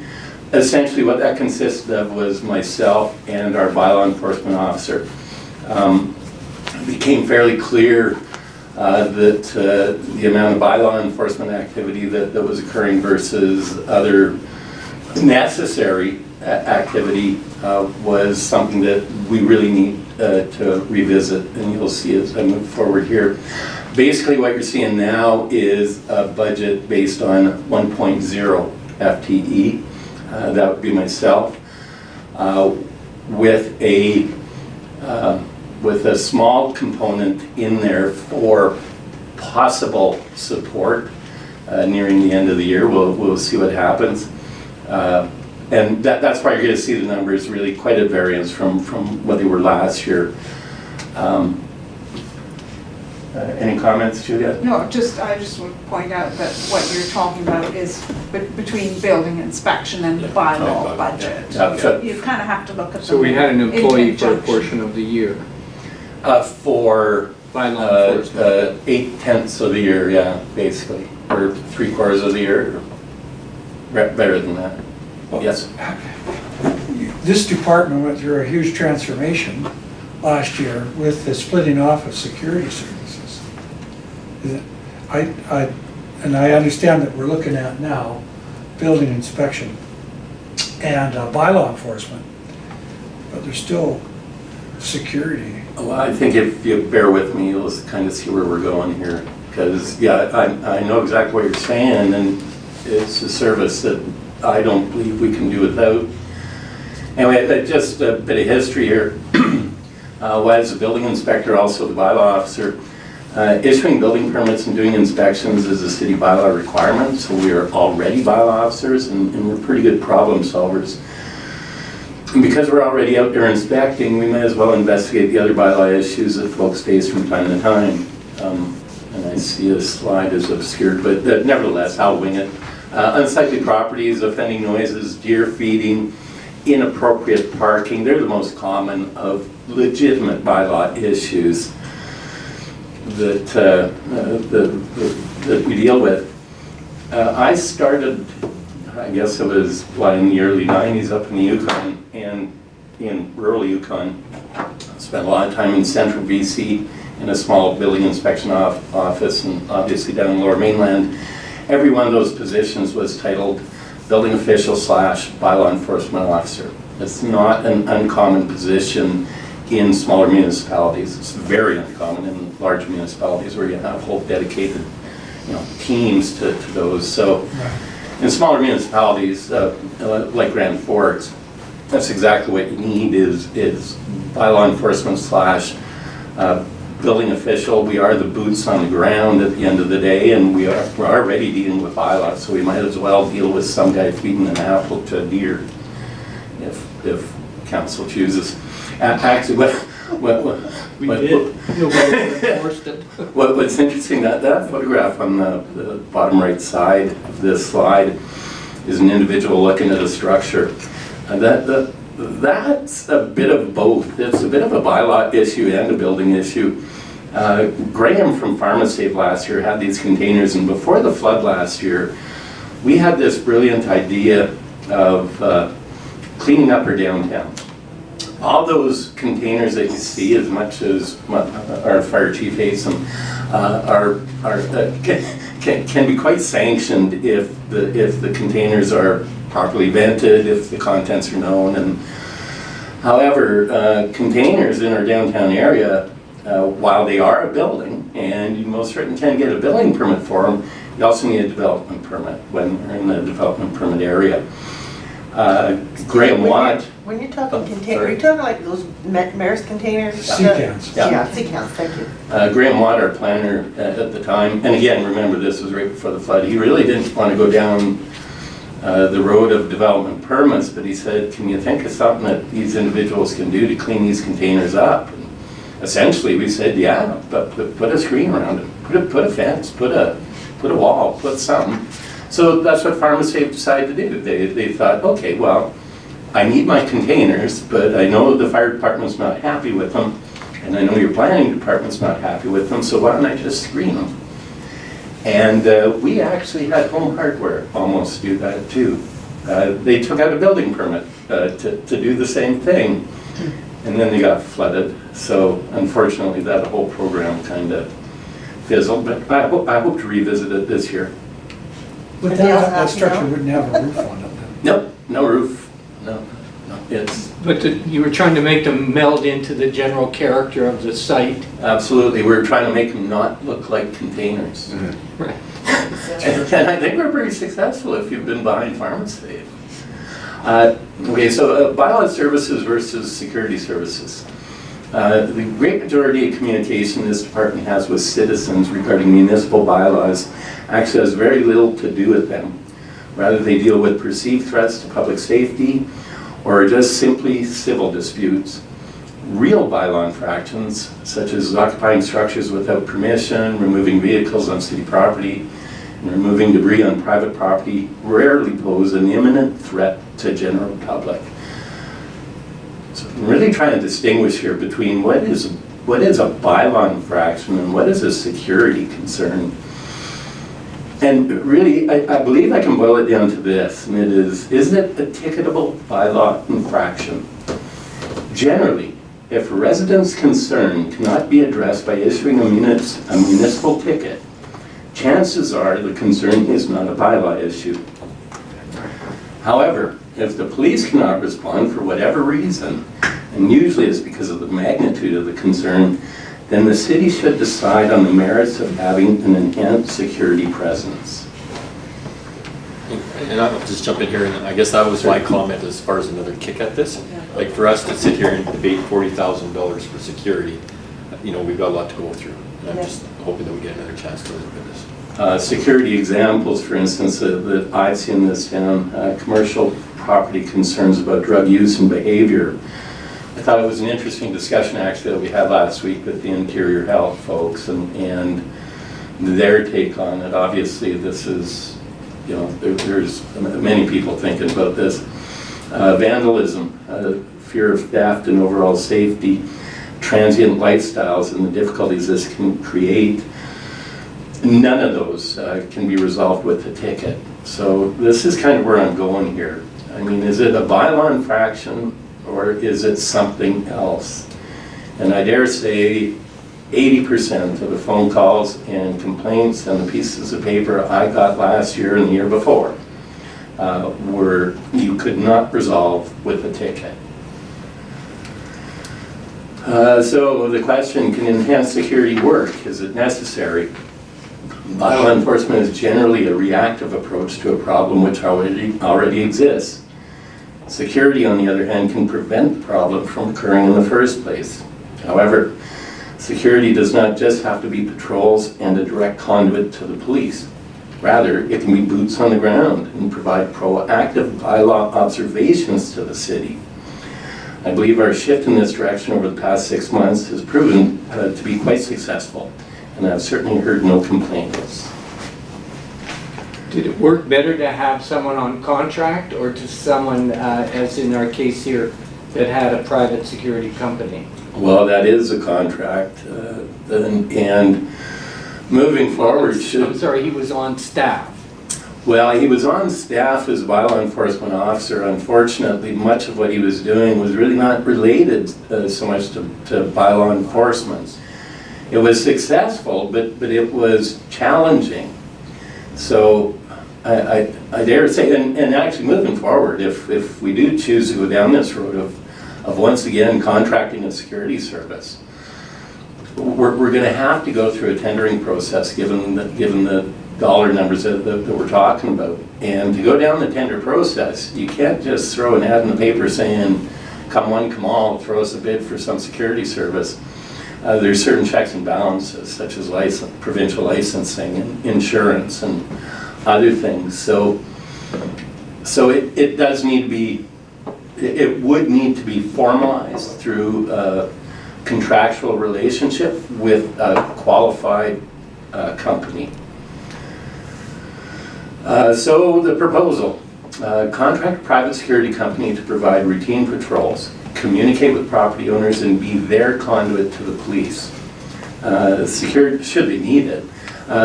essentially what that consisted of was myself and our bylaw enforcement officer. It became fairly clear that the amount of bylaw enforcement activity that was occurring versus other necessary activity was something that we really need to revisit, and you'll see as I move forward here. Basically what you're seeing now is a budget based on 1.0 FTE. That would be myself, with a small component in there for possible support nearing the end of the year. We'll see what happens. And that's why you're going to see the numbers really quite a variance from what they were last year. Any comments, Julia? No, I just would point out that what you're talking about is between building inspection and the bylaw budget. Yeah. You kind of have to look at them. So we had an employee in for a conjunction. portion of the year. For Bylaw enforcement. 8/10 of the year, yeah, basically, or 3/4 of the year, better than that. Yes. This department went through a huge transformation last year with the splitting off of security services. And I understand that we're looking at now building inspection and bylaw enforcement, but there's still security. Well, I think if you bear with me, you'll kind of see where we're going here. Because, yeah, I know exactly what you're saying, and it's a service that I don't believe we can do without. Anyway, just a bit of history here. Was a building inspector, also the bylaw officer. Issuing building permits and doing inspections is a city bylaw requirement, so we are already bylaw officers and we're pretty good problem solvers. And because we're already out there inspecting, we might as well investigate the other bylaw issues that folks face from time to time. And I see a slide is obscured, but nevertheless, I'll wing it. Unsightly properties, offending noises, deer feeding, inappropriate parking, they're the most common of legitimate bylaw issues that we deal with. I started, I guess it was in the early 90s up in the Yukon and in rural Yukon. Spent a lot of time in central BC in a small building inspection office, and obviously down in Lower Mainland. Every one of those positions was titled building official / bylaw enforcement officer. It's not an uncommon position in smaller municipalities. It's very uncommon in large municipalities where you have whole dedicated, teams to those. So in smaller municipalities, like Grand Forks, that's exactly what you need is bylaw enforcement / building official. We are the boots on the ground at the end of the day, and we're already dealing with bylaws, so we might as well deal with some guy feeding an apple to a deer, if council chooses. Actually, what's interesting, that photograph on the bottom right side of this slide is an individual looking at a structure. That's a bit of both. It's a bit of a bylaw issue and a building issue. Graham from PharmaSave last year had these containers, and before the flood last year, we had this brilliant idea of cleaning up our downtown. All those containers that you see, as much as our fire chief hates them, can be quite sanctioned if the containers are properly vented, if the contents are known. And however, containers in our downtown area, while they are a building, and you most certainly can get a building permit for them, you also need a development permit when you're in the development permit area. Graham Watt. When you're talking Oh, container, are sorry. you talking like those Maris containers? Sea cans. Yeah, sea cans, thank you. Graham Watt, our planner at the time, and again, remember this was right before the flood, he really didn't want to go down the road of development permits, but he said, can you think of something that these individuals can do to clean these containers up? And essentially, we said, yeah, but put a screen around it, put a fence, put a wall, put something. So that's what PharmaSafe decided to do. They thought, okay, well, I need my containers, but I know the fire department's not happy with them, and I know your planning department's not happy with them, so why don't I just screen them? And we actually had Home Hardware almost do that too. They took out a building permit to do the same thing, and then they got flooded. So unfortunately, that whole program kind of fizzled, but I hope to revisit it this year. But And they all that have structure now? wouldn't have a roof on it then. Nope, no roof, no, it's, But you were trying to make them meld into the general character of the site. absolutely, we're trying to make them not look like containers. Right. And I think we're pretty successful if you've been buying PharmaSafe. Okay, so bylaw services versus security services. The great majority of communication this department has with citizens regarding municipal bylaws actually has very little to do with them. Rather, they deal with perceived threats to public safety or just simply civil disputes. Real bylaw infractions, such as occupying structures without permission, removing vehicles on city property, and removing debris on private property, rarely pose an imminent threat to general public. So I'm really trying to distinguish here between what is a bylaw infraction and what is a security concern. And really, I believe I can boil it down to this, and it is, isn't it a ticketable bylaw infraction? Generally, if a resident's concern cannot be addressed by issuing a municipal ticket, chances are the concern is not a bylaw issue. However, if the police cannot respond for whatever reason, and usually it's because of the magnitude of the concern, then the city should decide on the merits of having an enhanced security presence. And I'll just jump in here, and I guess that was my comment as far as another kick at this. Like for us to sit here and debate $40,000 for security, you know, we've got a lot to go through. And I'm just hoping that we get another chance to look at this. Security examples, for instance, that I've seen in this town, commercial property concerns about drug use and behavior. I thought it was an interesting discussion actually that we had last week with the Interior Health folks and their take on it. Obviously this is, you know, there's many people thinking about this. Vandalism, fear of theft and overall safety, transient lifestyles and the difficulties this can create. None of those can be resolved with a ticket. So this is kind of where I'm going here. I mean, is it a bylaw infraction or is it something else? And I dare say 80% of the phone calls and complaints and the pieces of paper I got last year and the year before were you could not resolve with a ticket. So the question, can enhanced security work? Is it necessary? Bylaw enforcement is generally a reactive approach to a problem which already exists. Security, on the other hand, can prevent the problem from occurring in the first place. However, security does not just have to be patrols and a direct conduit to the police. Rather, it can be boots on the ground and provide proactive bylaw observations to the city. I believe our shift in this direction over the past 6 months has proven to be quite successful, and I've certainly heard no complaints. Did it work better to have someone on contract or to someone, as in our case here, that had a private security company? Well, that is a contract, and moving forward I'm sorry, he was on staff. Well, he was on staff as a bylaw enforcement officer. Unfortunately, much of what he was doing was really not related so much to bylaw enforcement. It was successful, but it was challenging. So I dare say, and actually moving forward, if we do choose to go down this road of once again contracting a security service, we're going to have to go through a tendering process given the dollar numbers that we're talking about. And to go down the tender process, you can't just throw an ad in the paper saying, come one, come all, throw us a bid for some security service. There's certain checks and balances, such as provincial licensing and insurance and other things. So it does need to be, it would need to be formalized through a contractual relationship with a qualified company. So the proposal, contract a private security company to provide routine patrols, communicate with property owners, and be their conduit to the police. Should be needed.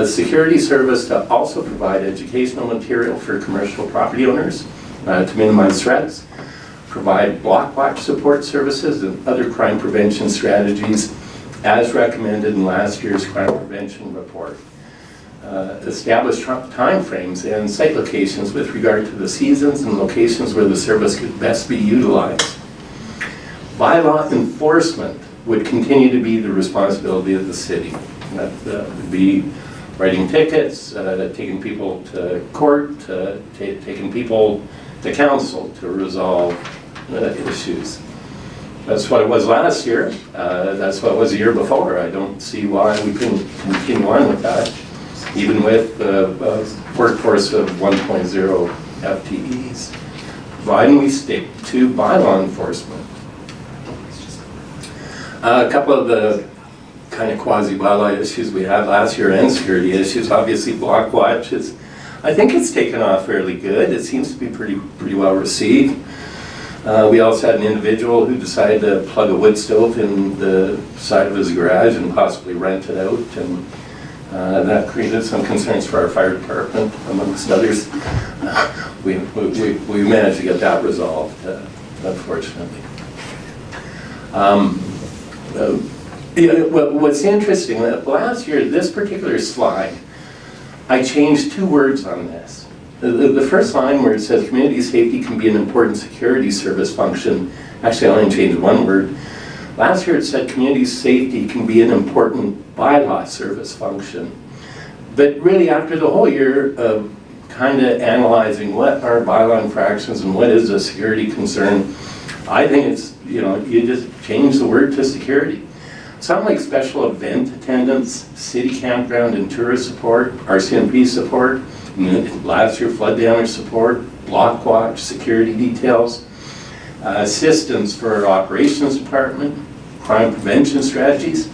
Security service to also provide educational material for commercial property owners to minimize threats, provide block watch support services and other crime prevention strategies as recommended in last year's crime prevention report. Establish timeframes and site locations with regard to the seasons and locations where the service could best be utilized. Bylaw enforcement would continue to be the responsibility of the city. That would be writing tickets, taking people to court, taking people to council to resolve issues. That's what it was last year. That's what it was the year before. I don't see why we couldn't continue on with that, even with a workforce of 1.0 FTEs. Providing we stick to bylaw enforcement. A couple of the kind of quasi-bylaw issues we had last year and security issues, obviously block watch is, I think it's taken off fairly good. It seems to be pretty well received. We also had an individual who decided to plug a wood stove in the side of his garage and possibly rent it out, and that created some concerns for our fire department, amongst others. We managed to get that resolved, unfortunately. What's interesting, last year, this particular slide, I changed 2 words on this. The first line where it says community safety can be an important security service function, actually I only changed 1 word. Last year it said community safety can be an important bylaw service function. But really after the whole year of kind of analyzing what are bylaw infractions and what is a security concern, I think it's, you just change the word to security. Something like special event attendance, city campground and tourist support, RCMP support, last year flood damage support, block watch, security details, assistance for our operations department, crime prevention strategies.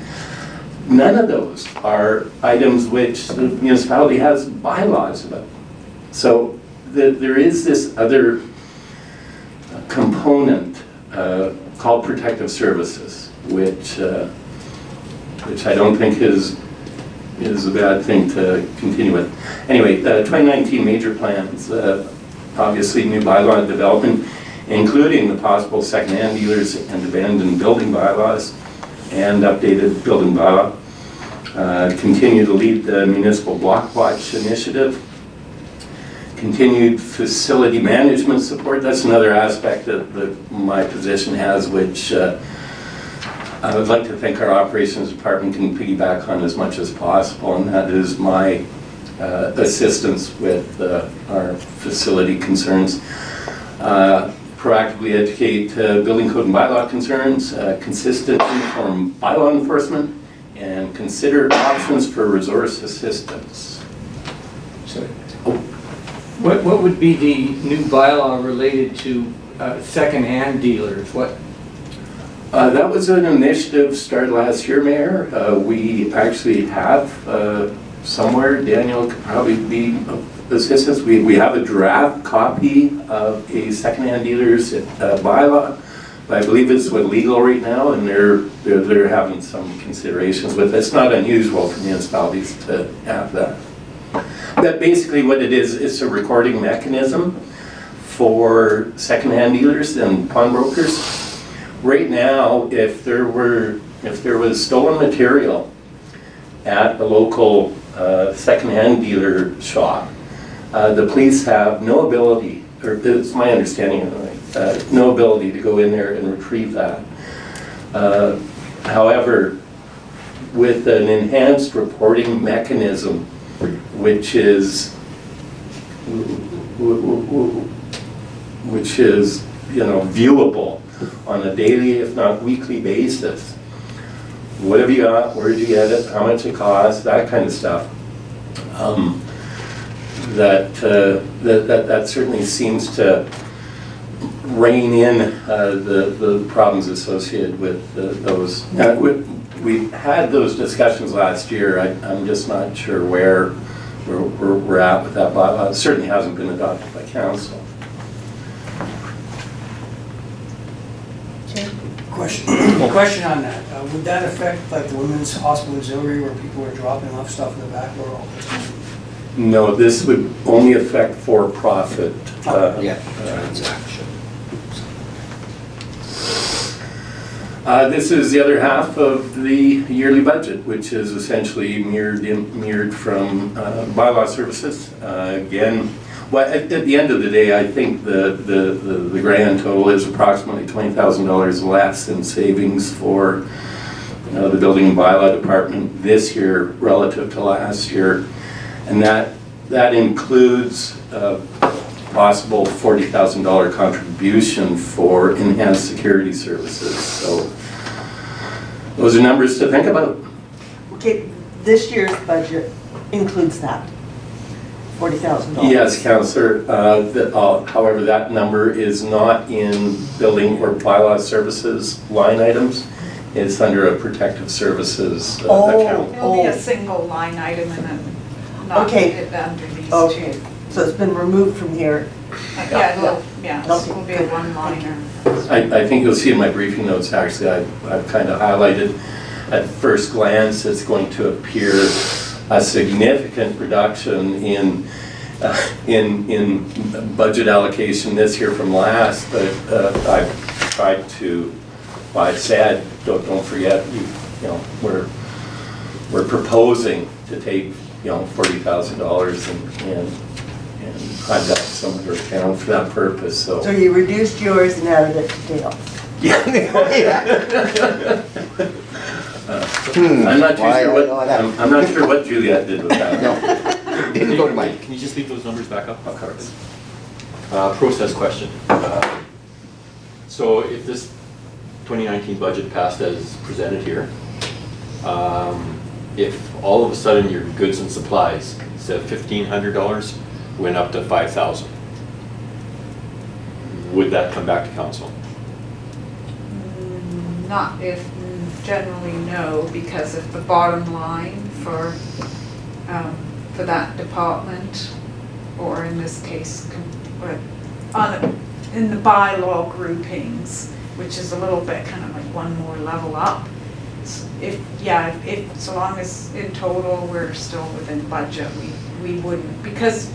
None of those are items which the municipality has bylaws about. So there is this other component called protective services, which I don't think is a bad thing to continue with. Anyway, the 2019 major plans, obviously new bylaw development, including the possible second-hand dealers and abandoned building bylaws and updated building bylaw. Continue to lead the municipal block watch initiative. Continued facility management support. That's another aspect that my position has, which I would like to think our operations department can piggyback on as much as possible, and that is my assistance with our facility concerns. Proactively educate building code and bylaw concerns, consistent uniform bylaw enforcement, and consider options for resource assistance. So, what would be the new bylaw related to second-hand dealers? That was an initiative started last year, Mayor. We actually have somewhere, Daniel could probably be of assistance. We have a draft copy of a second-hand dealer's bylaw. I believe it's with legal right now, and they're having some considerations with it. It's not unusual for municipalities to have that. But basically what it is, it's a recording mechanism for second-hand dealers and pawnbrokers. Right now, if there was stolen material at a local second-hand dealer shop, the police have no ability, or it's my understanding anyway, no ability to go in there and retrieve that. However, with an enhanced reporting mechanism, which is, viewable on a daily, if not weekly basis. What have you got, where did you get it, how much it costs, that kind of stuff. That certainly seems to rein in the problems associated with those. We had those discussions last year. I'm just not sure where we're at with that bylaw. It certainly hasn't been adopted by council. Question on that. Would that affect like the women's hospital auxiliary where people are dropping off stuff in the back door all the time? No, this would only affect for-profit. Transaction. This is the other half of the yearly budget, which is essentially mirrored from bylaw services. Again, well, at the end of the day, I think the grand total is approximately $20,000 less in savings for the building and bylaw department this year relative to last year. And that includes a possible $40,000 contribution for enhanced security services. So those are numbers to think about. Okay, this year's budget includes that, $40,000. Yes, Councillor. However, that number is not in building or bylaw services line items. It's under a protective services account. It'll be a single line item and then not it under these two. So it's been removed from here. This will be a one-liner. I think you'll see in my briefing notes, actually, I've kind of highlighted at first glance, it's going to appear a significant reduction in budget allocation this year from last, but I've tried to, well, I've said, don't forget, we're proposing to take, $40,000 and I've got some other account for that purpose, so. So you reduced yours and added it to Dale. I'm not sure what Juliet did with that. Didn't go to Mike. Can you just leave those numbers back up? Of course. Process question. So if this 2019 budget passed as presented here, if all of a sudden your goods and supplies, instead of $1,500, went up to $5,000, would that come back to council? Not if, generally no, because if the bottom line for that department, or in this case, in the bylaw groupings, which is a little bit kind of like one more level up, if so long as in total we're still within budget, we wouldn't, because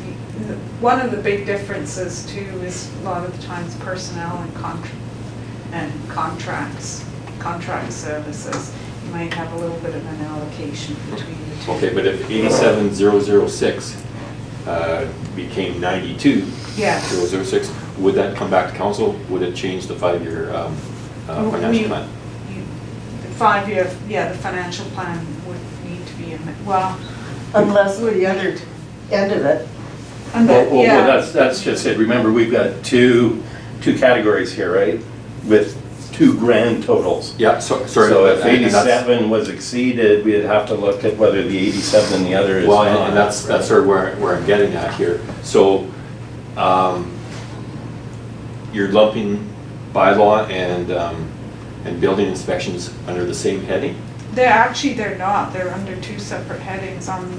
one of the big differences too is a lot of the times personnel and contract services. You might have a little bit of an allocation between the two. Okay, but if 87,006 became 92,006, would that come back to council? Would it change the 5-year financial plan? The 5-year, the financial plan would need to be unless we're the other end of it. Well, that's just it. Remember, we've got two categories here, right? With two grand totals. Yeah, sorry. So if 87 was exceeded, we'd have to look at whether the 87 and the other is well, not. and that's sort of where I'm getting at here. So you're lumping bylaw and building inspections under the same heading? They're not. They're under two separate headings on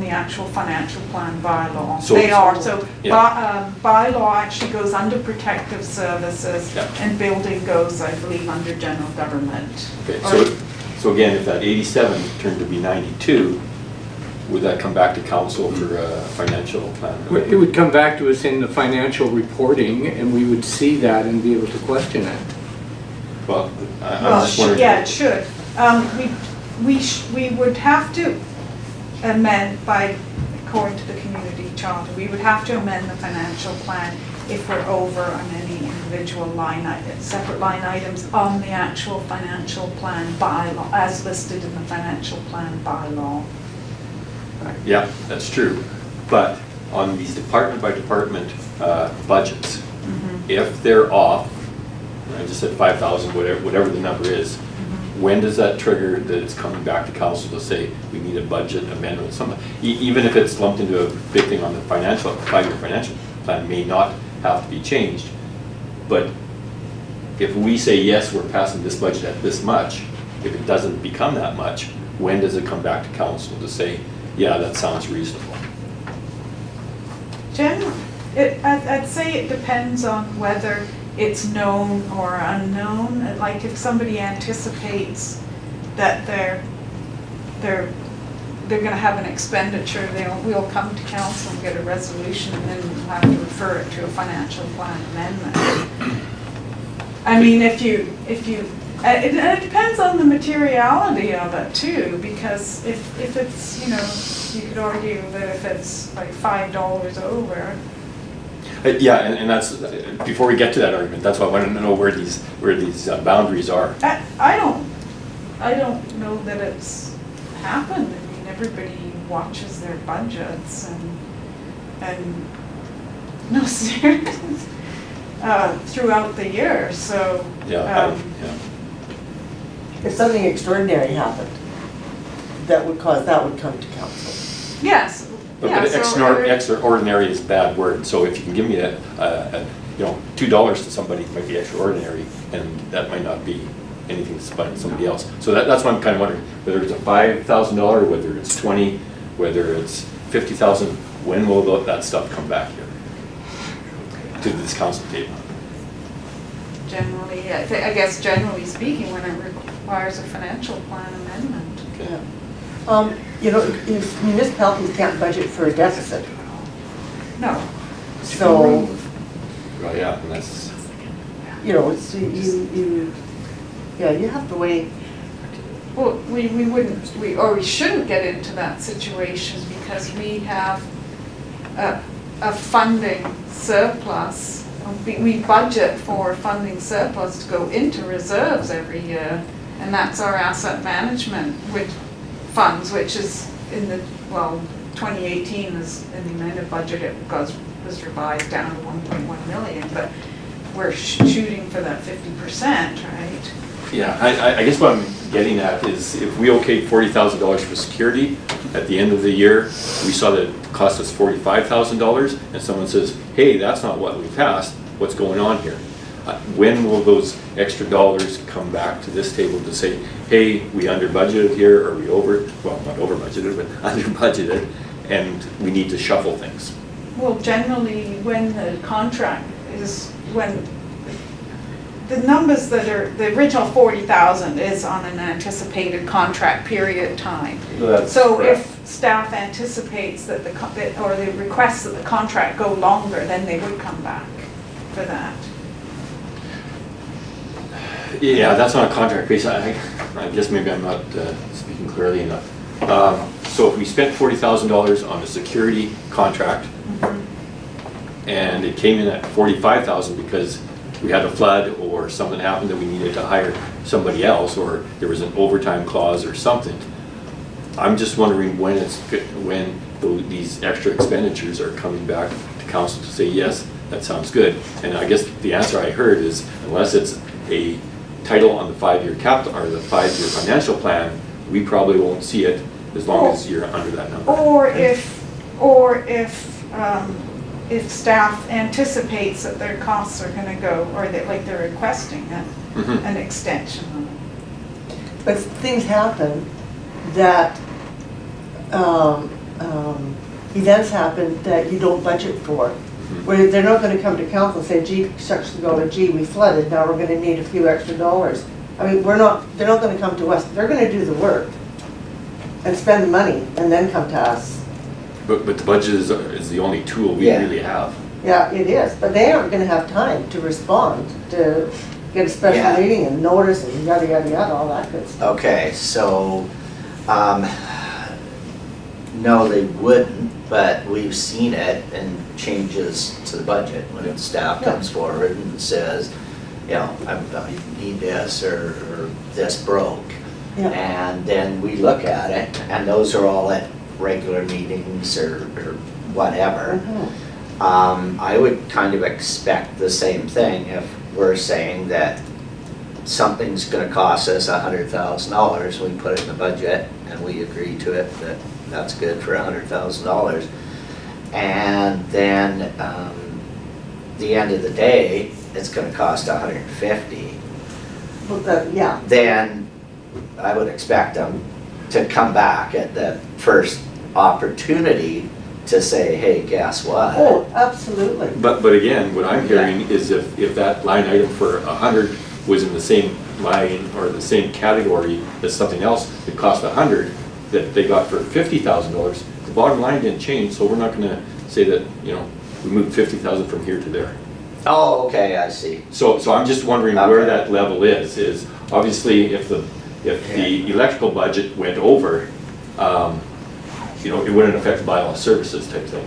the actual financial plan bylaw. So, they are. So bylaw actually goes under protective services, and building goes, I believe, under general government. Okay. So again, if that 87 turned to be 92, would that come back to council for a financial plan? It would come back to us in the financial reporting, and we would see that and be able to question it. Well, I'm just wondering. Yeah, it should. We would have to amend according to the community charter, we would have to amend the financial plan if we're over on any individual separate line items on the actual financial plan bylaw, as listed in the financial plan bylaw. Yeah, that's true. But on these department by department budgets, if they're off, I just said 5,000, whatever the number is, when does that trigger that it's coming back to council to say we need a budget amendment, something? Even if it's lumped into a big thing on the financial, 5-year financial plan may not have to be changed. But if we say, yes, we're passing this budget at this much, if it doesn't become that much, when does it come back to council to say, yeah, that sounds reasonable? I'd say it depends on whether it's known or unknown. Like if somebody anticipates that they're gonna have an expenditure, we'll come to council and get a resolution, and then we'll have to refer it to a financial plan amendment. I mean, it depends on the materiality of it too, because if it's, you could argue that if it's like $5 over. Yeah, and that's, before we get to that argument, that's why I want to know where these boundaries are. I don't know that it's happened. I mean, everybody watches their budgets and no, seriously, throughout the year, so. Yeah. If something extraordinary happened, that would come to council. Yes. But Yeah, extraordinary is a bad word, so if you can give me $2 to somebody, it might be extraordinary, and that might not be anything to spend somebody else. So that's why I'm kind of wondering, whether it's a $5,000, whether it's 20, whether it's 50,000, when will that stuff come back here to this council table? Generally, I guess generally speaking, when it requires a financial plan amendment. Okay. If municipalities can't budget for a deficit, No. so, Well, yeah, and that's, it's, you have to wait. Well, we shouldn't get into that situation because we have a funding surplus. We budget for funding surplus to go into reserves every year, and that's our asset management funds, which is 2018 is in the amended budget, it was revised down to 1.1 million, but we're shooting for that 50%, right? yeah, I guess what I'm getting at is if we okayed $40,000 for security, at the end of the year, we saw that it cost us $45,000, and someone says, hey, that's not what we passed, what's going on here? When will those extra dollars come back to this table to say, hey, we under budgeted here, or we not over budgeted, but under budgeted, and we need to shuffle things? Well, generally, when the contract is, when the numbers that are, the original 40,000 is on an anticipated contract period time. So if staff anticipates that or they request that the contract go longer, then they would come back for that. Yeah, that's on a contract basis. I guess maybe I'm not speaking clearly enough. So if we spent $40,000 on a security contract, and it came in at $45,000 because we had a flood or something happened that we needed to hire somebody else, or there was an overtime clause or something, I'm just wondering when these extra expenditures are coming back to council to say, yes, that sounds good. And I guess the answer I heard is, unless it's a title on the 5-year capital or the 5-year financial plan, we probably won't see it as long as you're under that number. Or if staff anticipates that their costs are going to go, or that they're requesting an extension on it. But things happen that, events happen that you don't budget for. Where they're not gonna come to council and say, gee, shucks to go, gee, we flooded, now we're gonna need a few extra dollars. I mean, they're not gonna come to us, they're gonna do the work and spend the money and then come to us. But the budget is the only tool we really have. Yeah, it is, but they aren't gonna have time to respond, to get a special meeting and notice and yada, yada, yada, all that good stuff. Okay, so, no, they wouldn't, but we've seen it in changes to the budget when staff comes forward and says, I need this or this broke. Yeah. And then we look at it, and those are all at regular meetings or whatever. Mhm. I would kind of expect the same thing if we're saying that something's gonna cost us $100,000, we put it in the budget and we agree to it, that's good for $100,000. And then, the end of the day, it's gonna cost $150. Well, yeah, Then I would expect them to come back at the first opportunity to say, hey, guess what? oh, absolutely. But again, what I'm hearing is if that line item for 100 was in the same line or the same category as something else that cost 100 that they got for $50,000, the bottom line didn't change, so we're not gonna say that, you know, we moved 50,000 from here to there. Oh, okay, I see. So I'm just wondering where Okay. that level is obviously if the electrical budget went over, you know, it wouldn't affect bylaw services type thing.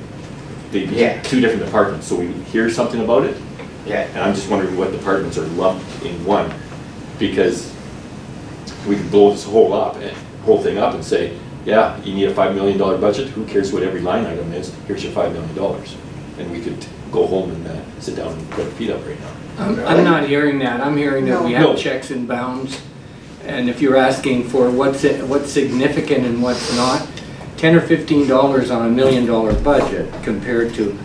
They'd be Yeah. two different departments, so we hear something about it, Yeah, and I'm just wondering what departments are lumped in one, because we could blow this whole thing up and say, yeah, you need a $5 million budget, who cares what every line item is, here's your $5 million. And we could go home and sit down and put our feet up right now. I'm not hearing that. I'm hearing that we No. have checks and bounds. And if you're asking for what's significant and what's not, $10 or $15 on $1 million budget compared to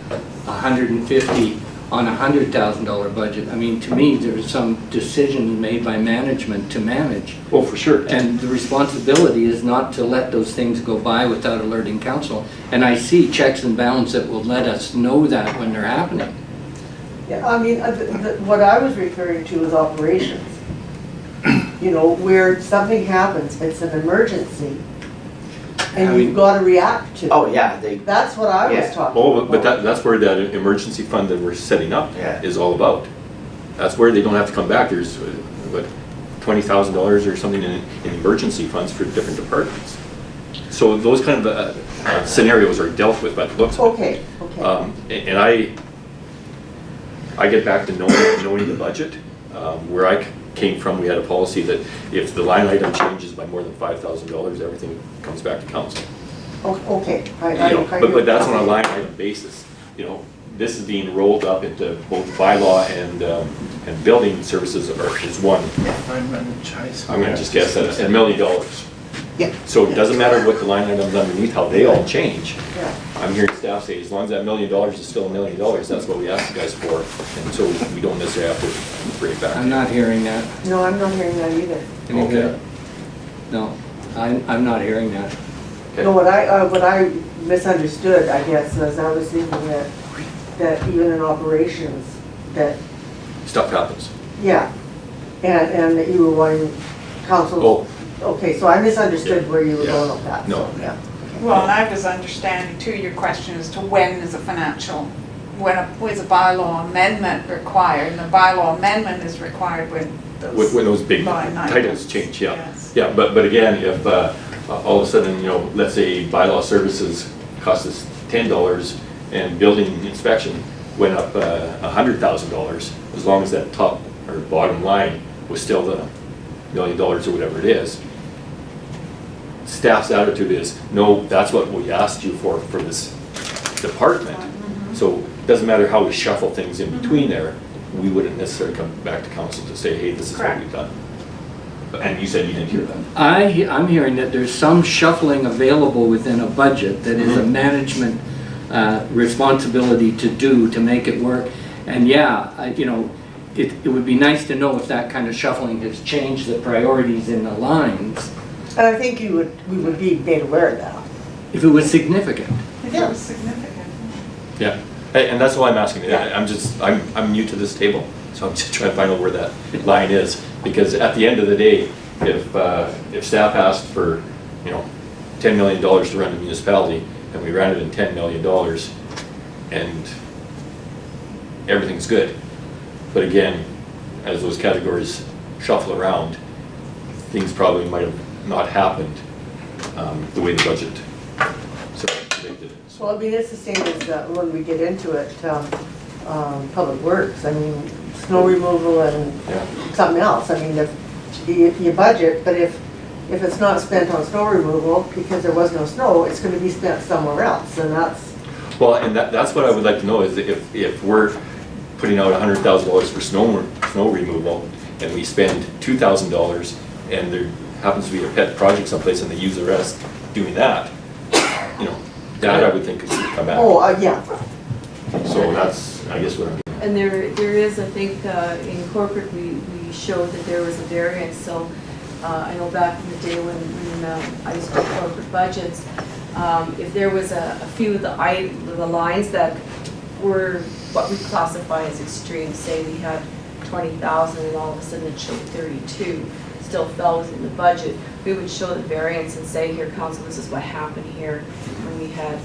$150 on a $100,000 budget. I mean, to me, there's some decisions made by management to manage. Oh, for sure. And the responsibility is not to let those things go by without alerting council. And I see checks and balances that will let us know that when they're happening. Yeah, I mean, what I was referring to is operations. You know, where something happens, it's an emergency, and you've got to react to it. oh, yeah, That's what I was Yeah. talking Oh, about. but that's where that emergency fund that we're setting up Yeah. is all about. That's where they don't have to come back. There's, what, $20,000 or something in emergency funds for different departments. So those kind of scenarios are dealt with by the looks of it. Okay, okay. And I get back to knowing the budget. Where I came from, we had a policy that if the line item changes by more than $5,000, everything comes back to council. Okay, You know, but that's on a line item basis. You know, this is being rolled up into both bylaw and building services is one. I'm gonna just guess at $1 million. Yeah. So it doesn't matter what the line items underneath, how they all change. Yeah. I'm hearing staff say, as long as that $1 million is still $1 million, that's what we asked you guys for. And so we don't necessarily have to bring it back. I'm not hearing that. No, I'm not hearing that either. Can you hear Okay. it? No, I'm not hearing that. Okay. No, what I misunderstood, I guess, was I was thinking that even in operations, that, Stuff happens. yeah, and that you were wanting council. Oh. Okay, so I misunderstood where you were Yeah. going with that, No. so, yeah. Well, and I was understanding too, your question as to when is a when is a bylaw amendment required? And the bylaw amendment is required when When those big line items. titles change, yeah. Yes. Yeah, but again, if all of a sudden, you know, let's say bylaw services cost us $10 and building inspection went up $100,000, as long as that top or bottom line was still the $1 million or whatever it is, staff's attitude is, no, that's what we asked you for this department. So it doesn't matter how we shuffle things in between there, we wouldn't necessarily come back to council to say, hey, this is what Correct. we've done. And you said you didn't hear that. I'm hearing that there's some shuffling available within a budget that is a management responsibility to do to make it work. And yeah, you know, it would be nice to know if that kind of shuffling has changed the priorities in the lines, And I think we would be made aware of that. if it was significant. If it was significant. Yeah, and that's why I'm asking. Yeah. I'm new to this table, so I'm just trying to find out where that line is. Because at the end of the day, if staff asked for, you know, $10 million to run the municipality, and we ran it in $10 million, and everything's good. But again, as those categories shuffle around, things probably might have not happened the way the budget sort of predicted it. So- Well, I mean, it's the same as when we get into it, public works, I mean, snow removal and Yeah. something else. I mean, if you budget, but if if it's not spent on snow removal, because there was no snow, it's gonna be spent somewhere else, and that's, Well, and that's what I would like to know, is if we're putting out $100,000 for snow removal, and we spend $2,000, and there happens to be a pet project someplace, and they use the rest doing that, you know, that I would think could come back. oh, yeah. So that's, I guess, what I'm. And there is, I think, in corporate, we showed that there was a variance, so I know back in the day when I used to do corporate budgets, if there was a few of the lines that were what we classify as extreme, say we had 20,000 and all of a sudden it showed 32, still fell within the budget, we would show the variance and say, here, council, this is what happened here when we had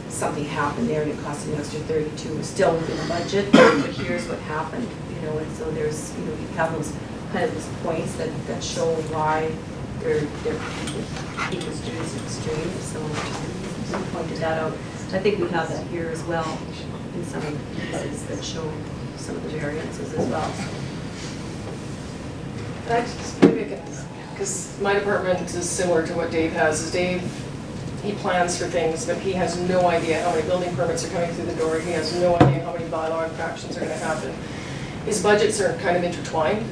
something happened there and it cost an extra 32, was still within the budget, but here's what happened, you know, and so there's, you know, you have those kind of those points that show why their people's duties are extreme, so we pointed that out. I think we have that here as well in some of the pieces that show some of the variances as well. And I just, maybe I can, because my department is similar to what Dave has, is Dave, he plans for things, but he has no idea how many building permits are coming through the door, he has no idea how many bylaw infractions are gonna happen. His budgets are kind of intertwined,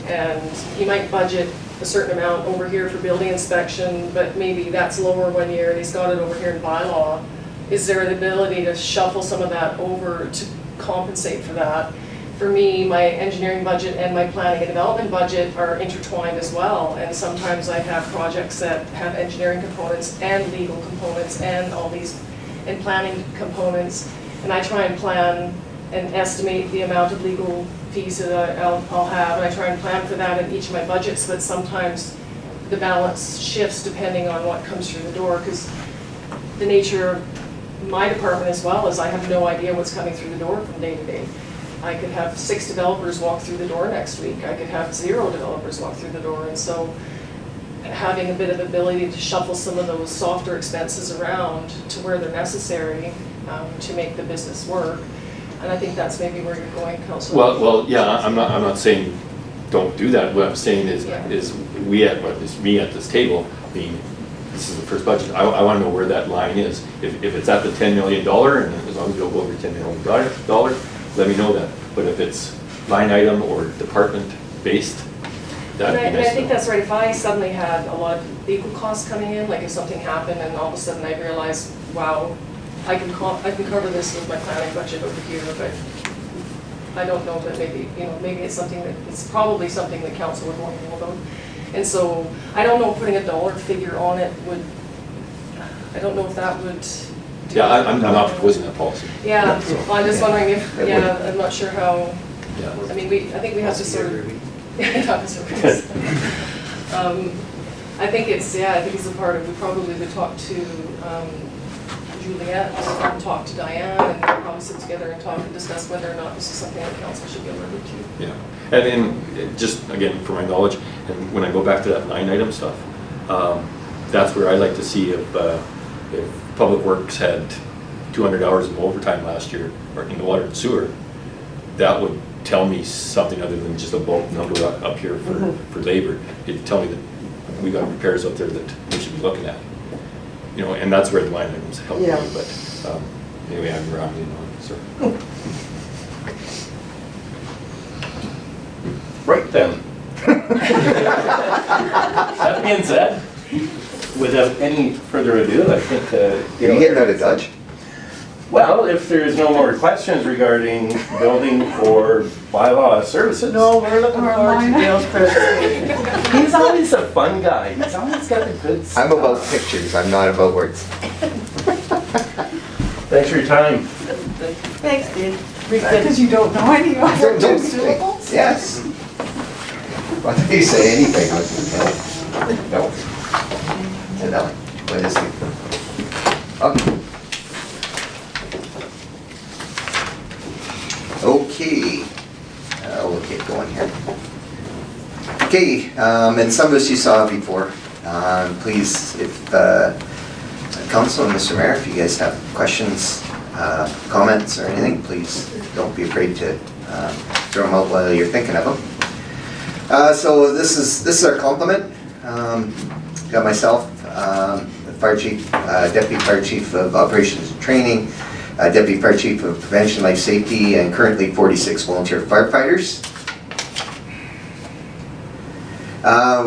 and he might budget a certain amount over here for building inspection, but maybe that's lower one year and he's got it over here in bylaw. Is there an ability to shuffle some of that over to compensate for that? For me, my engineering budget and my planning and development budget are intertwined as well, and sometimes I have projects that have engineering components and legal components and all these, and planning components, and I try and plan and estimate the amount of legal fees that I'll have, and I try and plan for that in each of my budgets, but sometimes the balance shifts depending on what comes through the door, because the nature of my department as well is I have no idea what's coming through the door from day to day. I could have 6 developers walk through the door next week, I could have 0 developers walk through the door, and so having a bit of ability to shuffle some of those softer expenses around to where they're necessary to make the business work. And I think that's maybe where you're going, Councilor. Well, yeah, I'm not saying don't do that. What I'm saying is, Yeah. is me at this table, being, this is the first budget, I want to know where that line is. If it's at the $10 million, and as long as we don't go over $10 million, let me know that. But if it's line item or department based, that'd be And nice I think to know. that's right, if I suddenly had a lot of legal costs coming in, like if something happened and all of a sudden I realized, wow, I can cover this with my planning budget over here, but I don't know that maybe, you know, maybe it's something that, it's probably something that council would want to know about. And so, I don't know if putting a dollar figure on it would, I don't know if that would do. Yeah, I'm not proposing that policy. Yeah, So, well, I'm just wondering if, yeah, I'm not sure how, yeah. I mean, I think we have to sort of. I think it's a part of, we probably would talk to Juliette, and talk to Diane, and they'll probably sit together and talk and discuss whether or not this is something that council should be alerted to. Yeah, and just, again, for my knowledge, and when I go back to that line item stuff, that's where I like to see if Public Works had 200 hours of overtime last year, or in the water and sewer, that would tell me something other than just a bulk number up here for labor. It'd tell me that we got repairs out there that we should be looking at. You know, and that's where the line items help me, Yeah. but anyway, I'm rambling on, so. Right then. That being said, without any further ado, I think. Are you getting out of Dutch? Well, if there's no more questions regarding building or bylaw services. No, we're looking forward to Dale's presentation. He's always a fun guy. He's always got the good stuff. I'm about pictures, I'm not about words. Thanks for your time. Thanks, Dave. Because you don't know any other Don't- syllables? Yes. Why don't you say anything? No. No. What is it? Okay. Okay, we'll get going here. Okay, and some of us you saw before. Please, if Council and Mr. Mayor, if you guys have questions, comments or anything, please don't be afraid to throw them out while you're thinking of them. So this is our complement. Got myself, the Fire Chief, Deputy Fire Chief of Operations and Training, Deputy Fire Chief of Prevention, Life Safety, and currently 46 volunteer firefighters.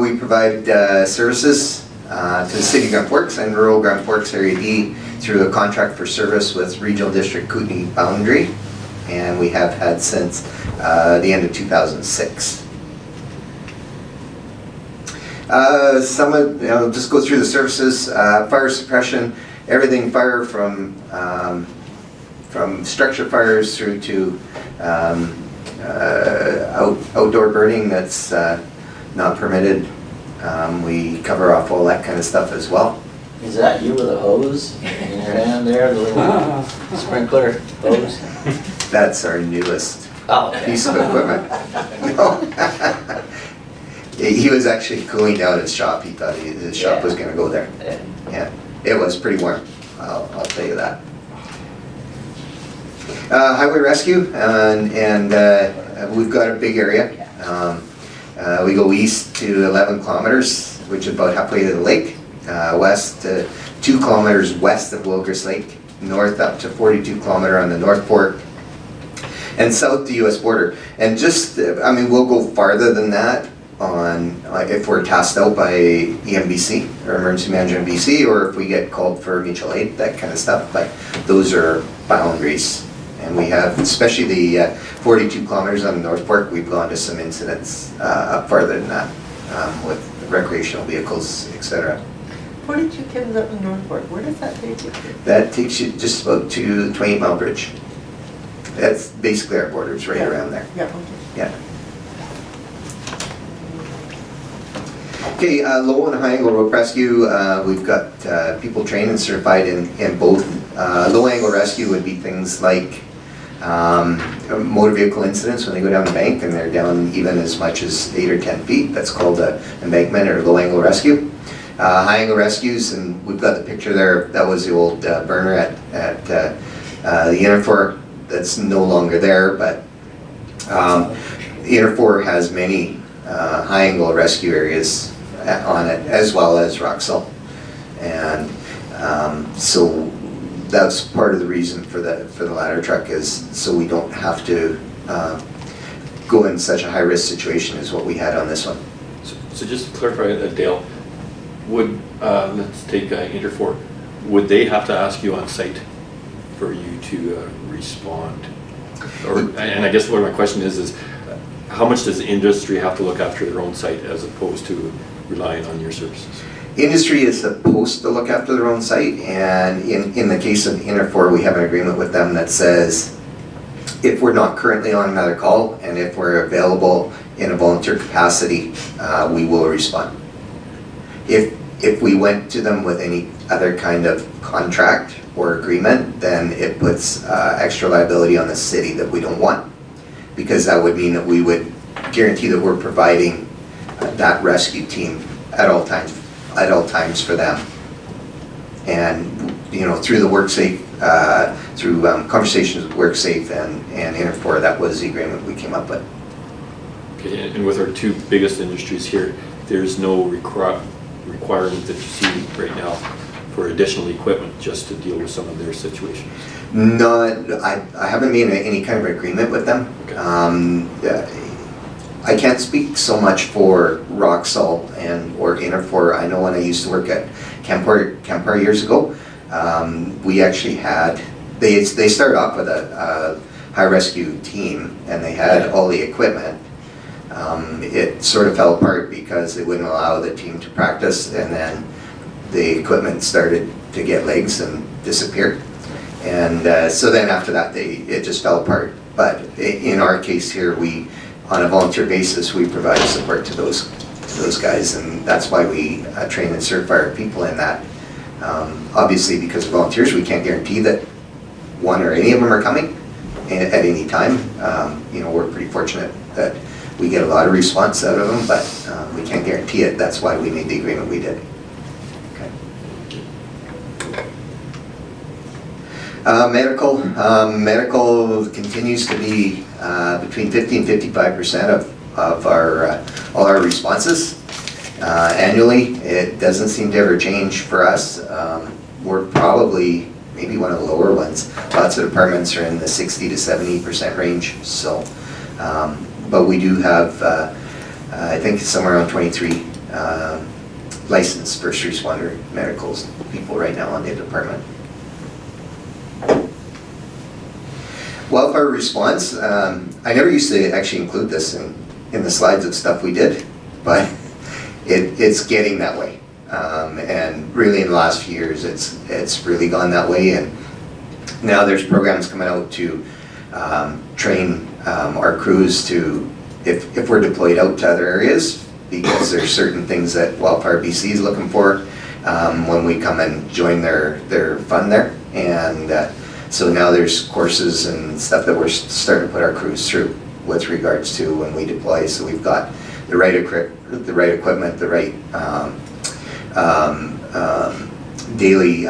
We provide services to the City of Grand Forks and rural Grand Forks Area D through a contract for service with Regional District Kootenai Boundary, and we have had since the end of 2006. Some of, just go through the services, fire suppression, everything fire from structure fires through to outdoor burning that's not permitted. We cover off all that kind of stuff as well. Is that you with a hose in your hand there, the little sprinkler hose? That's our newest Okay. piece of equipment. No. He was actually cooling down his shop. He thought his shop was going to go there. Yeah, it was pretty warm. I'll tell you that. Highway rescue, and we've got a big area. We go east to 11 kilometers, which is about halfway to the lake. West to 2 kilometers west of Wilgers Lake. North up to 42 kilometer on the North Fork. And south to US border. And just, we'll go farther than that on if we're tasked out by EMBC or Emergency Management BC, or if we get called for mutual aid, that kind of stuff. But those are boundaries. And we have, especially the 42 kilometers on the North Fork, we've gone to some incidents up farther than that with recreational vehicles, etc. 42 kids up in North Fork, where does that take you to? That takes you just about to the 28 Mile Bridge. That's basically our borders right around there. Yeah, okay. Yeah. Okay, low and high angle rope rescue, we've got people trained and certified in both. Low angle rescue would be things like motor vehicle incidents when they go down the bank and they're down even as much as 8 or 10 feet. That's called embankment or low angle rescue. High angle rescues, and we've got the picture there, that was the old burner at the Unifor. That's no longer there, but Unifor has many high angle rescue areas on it, as well as Roxall. And so that's part of the reason for the ladder truck, is so we don't have to go in such a high risk situation as what we had on this one. So just to clarify, Dale, would, let's take Interfor, would they have to ask you on site for you to respond? Or, and I guess what my question is how much does the industry have to look after their own site as opposed to relying on your services? Industry is supposed to look after their own site, and in the case of Interfor, we have an agreement with them that says if we're not currently on another call and if we're available in a volunteer capacity, we will respond. If we went to them with any other kind of contract or agreement, then it puts extra liability on the city that we don't want, because that would mean that we would guarantee that we're providing that rescue team at all times for them. And through the WorkSafe, through conversations with WorkSafe and Interfor, that was the agreement we came up with. Okay, and with our two biggest industries here, there's no requirement that you see right now for additional equipment just to deal with some of their situations? I haven't made any kind of agreement with them. Okay. I can't speak so much for Roxall or Interfor. I know when I used to work at Campar years ago, we actually had, they started off with a high rescue team and they had all the equipment. It sort of fell apart because they wouldn't allow the team to practice, and then the equipment started to get legs and disappear. And so then after that, it just fell apart. But in our case here, on a volunteer basis, we provide support to those guys, and that's why we train and certify our people in that. Obviously, because of volunteers, we can't guarantee that one or any of them are coming at any time. We're pretty fortunate that we get a lot of response out of them, but we can't guarantee it. That's why we made the agreement we did. Okay. Medical continues to be between 50 and 55% of all our responses. annually. It doesn't seem to ever change for us. We're probably maybe one of the lower ones. Lots of departments are in the 60 to 70% range. So, but we do have, I think somewhere around 23 licensed first responder medicals people right now on the department. Wildfire response, I never used to actually include this in the slides of stuff we did, but it's getting that way. And really in the last few years, it's really gone that way. And now there's programs coming out to train our crews to, if we're deployed out to other areas, because there's certain things that Wildfire BC is looking for when we come and join their fund there. And so now there's courses and stuff that we're starting to put our crews through with regards to when we deploy. So we've got the right equipment, the right daily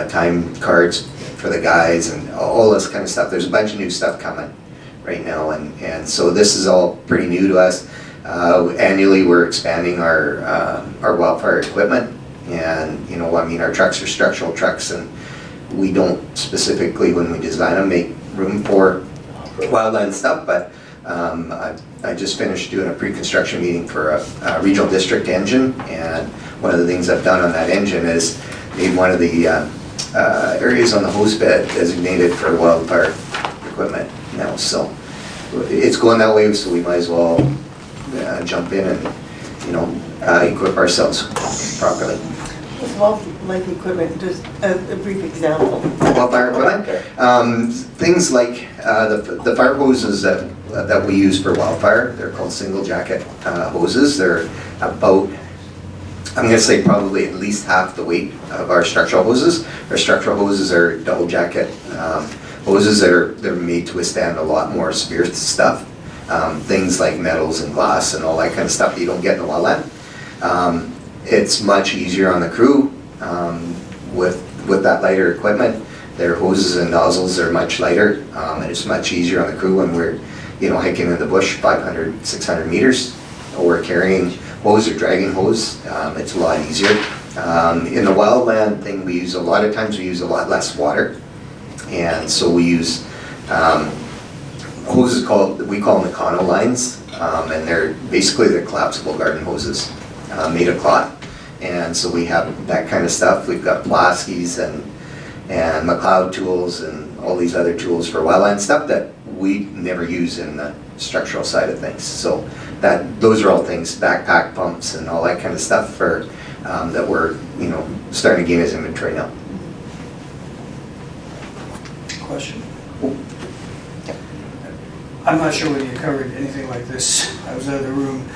time cards for the guys, and all this kind of stuff. There's a bunch of new stuff coming right now, and so this is all pretty new to us. Annually, we're expanding our wildfire equipment, and you know, I mean, our trucks are structural trucks, and we don't specifically, when we design them, make room for wildland stuff, but I just finished doing a pre-construction meeting for a regional district engine, and one of the things I've done on that engine is made one of the areas on the hose bed designated for wildfire equipment now. So it's going that way, so we might as well jump in and, you know, equip ourselves properly. Like equipment, just a brief example. Wildfire equipment? Things like the fire hoses that we use for wildfire, they're called single jacket hoses. They're about, I'm going to say probably at least half the weight of our structural hoses. Our structural hoses are double jacket hoses they're made to withstand a lot more severe stuff. Things like metals and glass and all that kind of stuff that you don't get in the wildland. It's much easier on the crew with that lighter equipment. Their hoses and nozzles are much lighter, and it's much easier on the crew when we're, you know, hiking in the bush 500, 600 meters, or we're carrying hose or dragging hose. It's a lot easier. In the wildland thing, we use a lot of times we use a lot less water, and so we use hoses we call them the Econo lines, and they're collapsible garden hoses made of cloth. And so we have that kind of stuff. We've got Pulaski's and McLeod tools and all these other tools for wildland stuff that we never use in the structural side of things. So those are all things, backpack pumps and all that kind of stuff for that we're, you know, starting to gain as inventory now. Question? I'm not sure whether you covered anything like this. I was out of the room.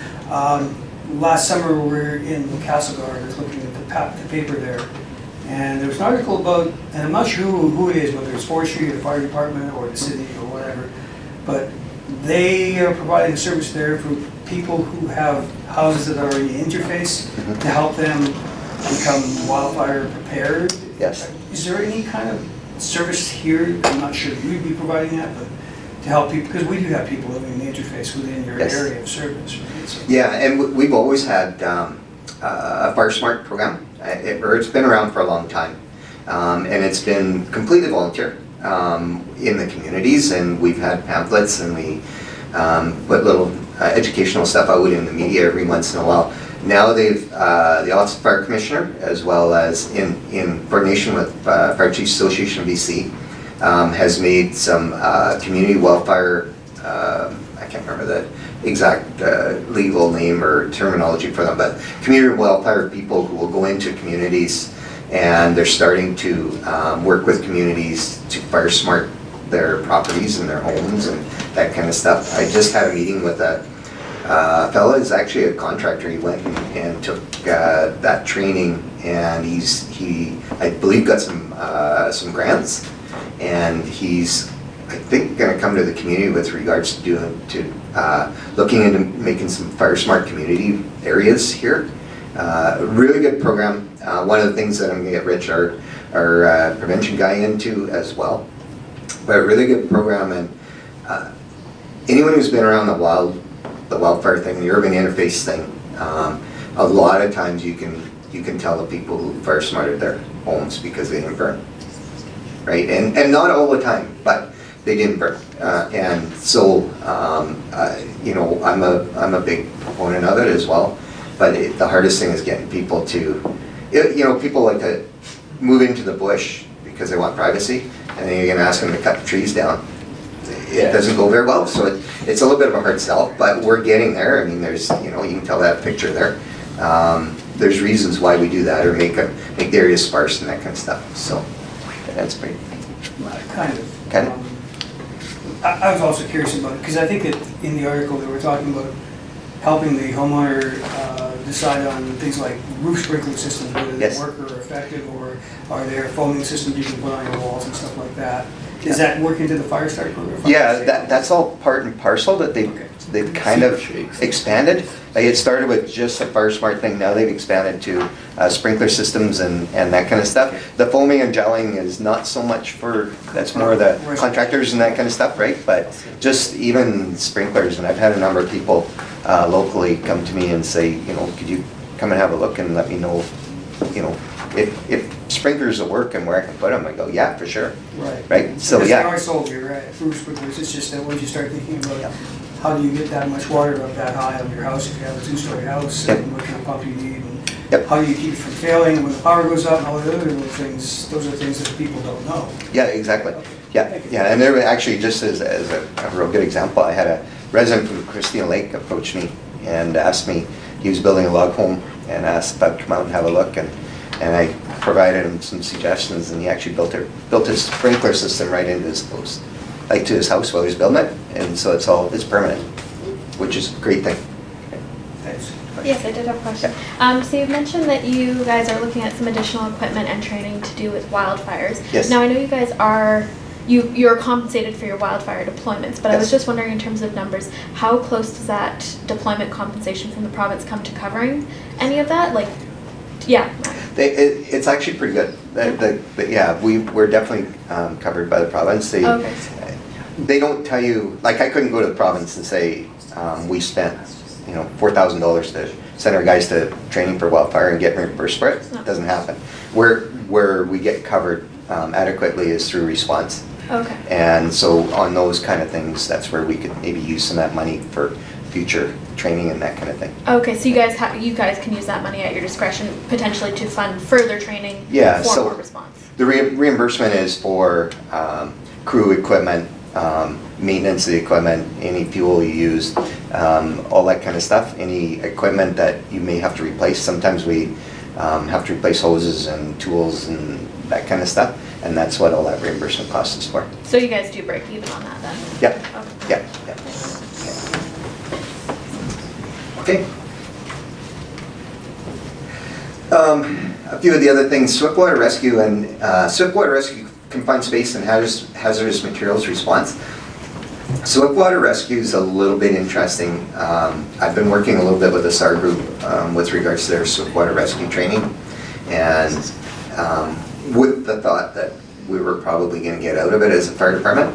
Last summer, we were in Castlegar, I was looking at the paper there, and there was an article about, and I'm not sure who it is, whether it's forestry or the fire department or the city or whatever, but they are providing a service there for people who have houses that are in the interface to help them become wildfire prepared. Yes. Is there any kind of service here? I'm not sure you'd be providing that, but to help people, because we do have people living in the interface within your area of service, right? So, yeah, and we've always had a Fire Smart program. It's been around for a long time, and it's been completely volunteer in the communities, and we've had pamphlets, and we put little educational stuff out in the media every once in a while. Now they've, the Office of Fire Commissioner, as well as in coordination with Fire Chiefs Association of BC, has made some community wildfire, I can't remember the exact legal name or terminology for them, but community wildfire people who will go into communities, and they're starting to work with communities to fire smart their properties and their homes and that kind of stuff. I just had a meeting with a fellow who's actually a contractor. He went and took that training, and he I believe got some grants, and he's, I think, going to come to the community with regards to looking into making some fire smart community areas here. Really good program. One of the things that I'm going to get Rich, our prevention guy, into as well. But a really good program, and anyone who's been around the wildfire thing, the urban interface thing, a lot of times you can tell the people who fire smarted their homes because they didn't burn, right? And not all the time, but they didn't burn. And so, you know, I'm a big proponent of it as well. But the hardest thing is getting people to, you know, people like to move into the bush because they want privacy, and then you're gonna ask them to cut the trees down. It doesn't go very well, so it's a little bit of a hard sell, but we're getting there. I mean, there's, you know, you can tell that picture there. There's reasons why we do that, or make the area sparse and that kind of stuff, so that's great. Kind of. I was also curious about it, because I think that in the article they were talking about helping the homeowner decide on things like roof sprinkler systems, whether they Yes. work or are effective, or are there foaming systems you can put on your walls and stuff like that. Does that work into the Fire Start program? Yeah, that's all part and parcel that they've kind of expanded. It started with just a Fire Smart thing, now they've expanded to sprinkler systems and that kind of stuff. The foaming and gelling is not so much for, that's more the contractors and that kind of stuff, right? But just even sprinklers, and I've had a number of people locally come to me and say, you know, could you come and have a look and let me know, you know, if sprinklers will work and where I can put them. I go, yeah, for sure. Right, so Because yeah. they always sold you, right, roof sprinklers, it's just that once you start thinking about how do you get that much water up that high on your house if you have a two-story house, and what kind of pump you need, and how do you keep it from failing when the power goes out, and all the other little things, those are things that people don't know. Yeah, exactly. Yeah, and there were actually, just as a real good example, I had a resident from Christina Lake approach me and asked me, he was building a log home, and asked if I'd come out and have a look, and I provided him some suggestions, and he actually built his sprinkler system right into his house, like to his house while he was building it, and so it's permanent, which is a great thing. Thanks. Yes, I did have a question. So you mentioned that you guys are looking at some additional equipment and training to do with wildfires. Yes. Now I know you guys are, you're compensated for your wildfire deployments, but I was Yes. just wondering in terms of numbers, how close does that deployment compensation from the province come to covering any of that? Like, yeah. It's actually pretty good. Yeah, we're definitely covered by the province. Okay. They don't tell you, like I couldn't go to the province and say, we spent, you know, $4,000 to send our guys to training for wildfire and get reimbursed for it. It doesn't happen. Where we get covered adequately is through response. Okay. And so on those kind of things, that's where we could maybe use some of that money for future training and that kind of thing. Okay, so you guys can use that money at your discretion potentially to fund further training Yeah, for so more response. the reimbursement is for crew equipment, maintenance of the equipment, any fuel you use, all that kind of stuff. Any equipment that you may have to replace. Sometimes we have to replace hoses and tools and that kind of stuff, and that's what all that reimbursement cost is for. So you guys do break even on that then? Yep. Okay. Yep. Okay. A few of the other things, swiftwater rescue and swiftwater rescue confined space and hazardous materials response. Swiftwater rescue is a little bit interesting. I've been working a little bit with the SAR group with regards to their swiftwater rescue training, and with the thought that we were probably going to get out of it as a fire department,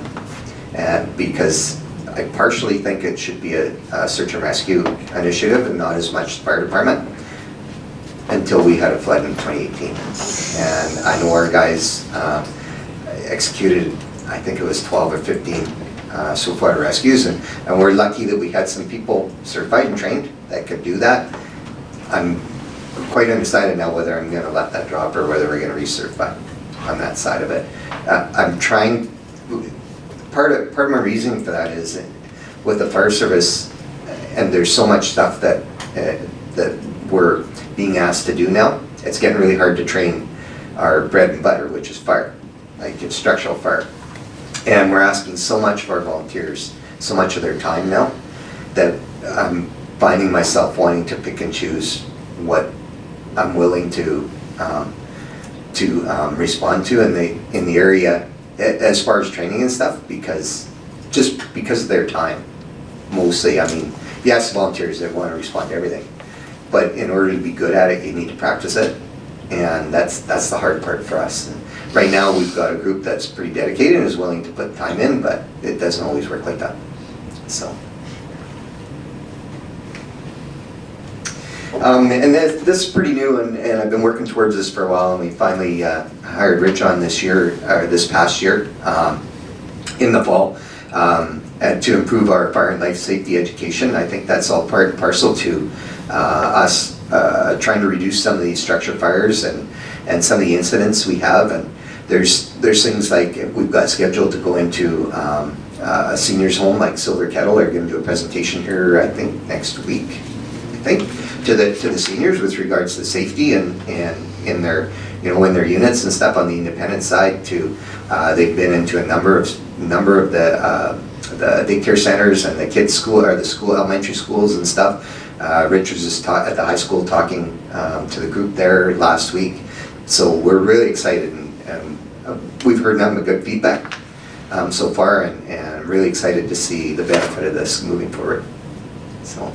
because I partially think it should be a search and rescue initiative and not as much the fire department, until we had a flood in 2018. And I know our guys executed, I think it was 12 or 15 swiftwater rescues, and we're lucky that we had some people certified and trained that could do that. I'm quite undecided now whether I'm going to let that drop or whether we're going to recertify on that side of it. I'm trying. Part of my reasoning for that is with the fire service, and there's so much stuff that we're being asked to do now. It's getting really hard to train our bread and butter, which is fire, like structural fire. And we're asking so much of our volunteers, so much of their time now, that I'm finding myself wanting to pick and choose what I'm willing to respond to in the area as far as training and stuff, because of their time, mostly. I mean, yes, volunteers, they want to respond to everything, but in order to be good at it, you need to practice it, and that's the hard part for us. And right now, we've got a group that's pretty dedicated and is willing to put time in, but it doesn't always work like that. So, And this is pretty new, and I've been working towards this for a while, and we finally hired Rich on this year, or this past year, in the fall, and to improve our fire and life safety education. I think that's all part and parcel to us trying to reduce some of these structure fires and some of the incidents we have. And there's things like we've got scheduled to go into a seniors home like Silver Kettle. They're going to do a presentation here, I think, next week, to the seniors with regards to safety and in their, in their units and stuff. On the independent side too, they've been into a number of the daycare centers and the kids' school, or the school, elementary schools and stuff. Rich was just at the high school talking to the group there last week. So we're really excited, and we've heard nothing but good feedback so far, and really excited to see the benefit of this moving forward. So,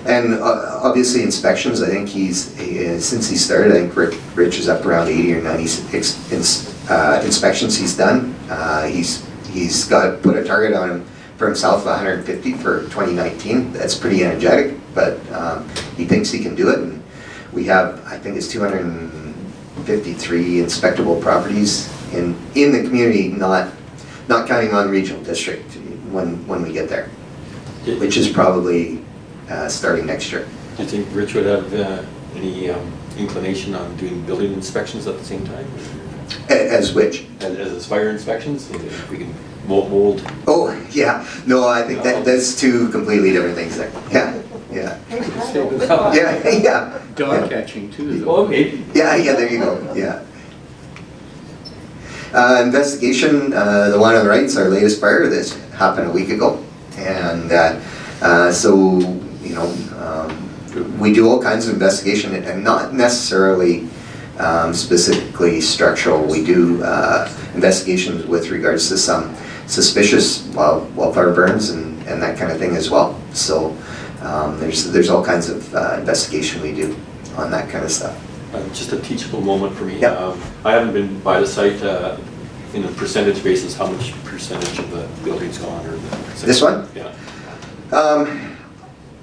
and obviously inspections. I think since he started, I think Rich is up around 80 or 90 inspections he's done. He's got put a target on him for himself, 150 for 2019. That's pretty energetic, but he thinks he can do it. And we have, I think it's 253 inspectable properties in the community, not counting on regional district when we get there, which is probably starting next year. Do you think Rich would have any inclination on doing building inspections at the same time? As which? As fire inspections, if we can mold. Oh, yeah. No, I think that's two completely different things there. Yeah. Yeah. Dog catching too. Oh, maybe. Yeah, there you go. Yeah. Investigation, the one on the right is our latest fire that happened a week ago. And so, we do all kinds of investigation, and not necessarily specifically structural. We do investigations with regards to some suspicious wildfire burns and that kind of thing as well. So there's all kinds of investigation we do on that kind of stuff. Just a teachable moment for me. Yep. I haven't been by the site in a percentage basis. How much percentage of the building's gone? Or This one? Yeah.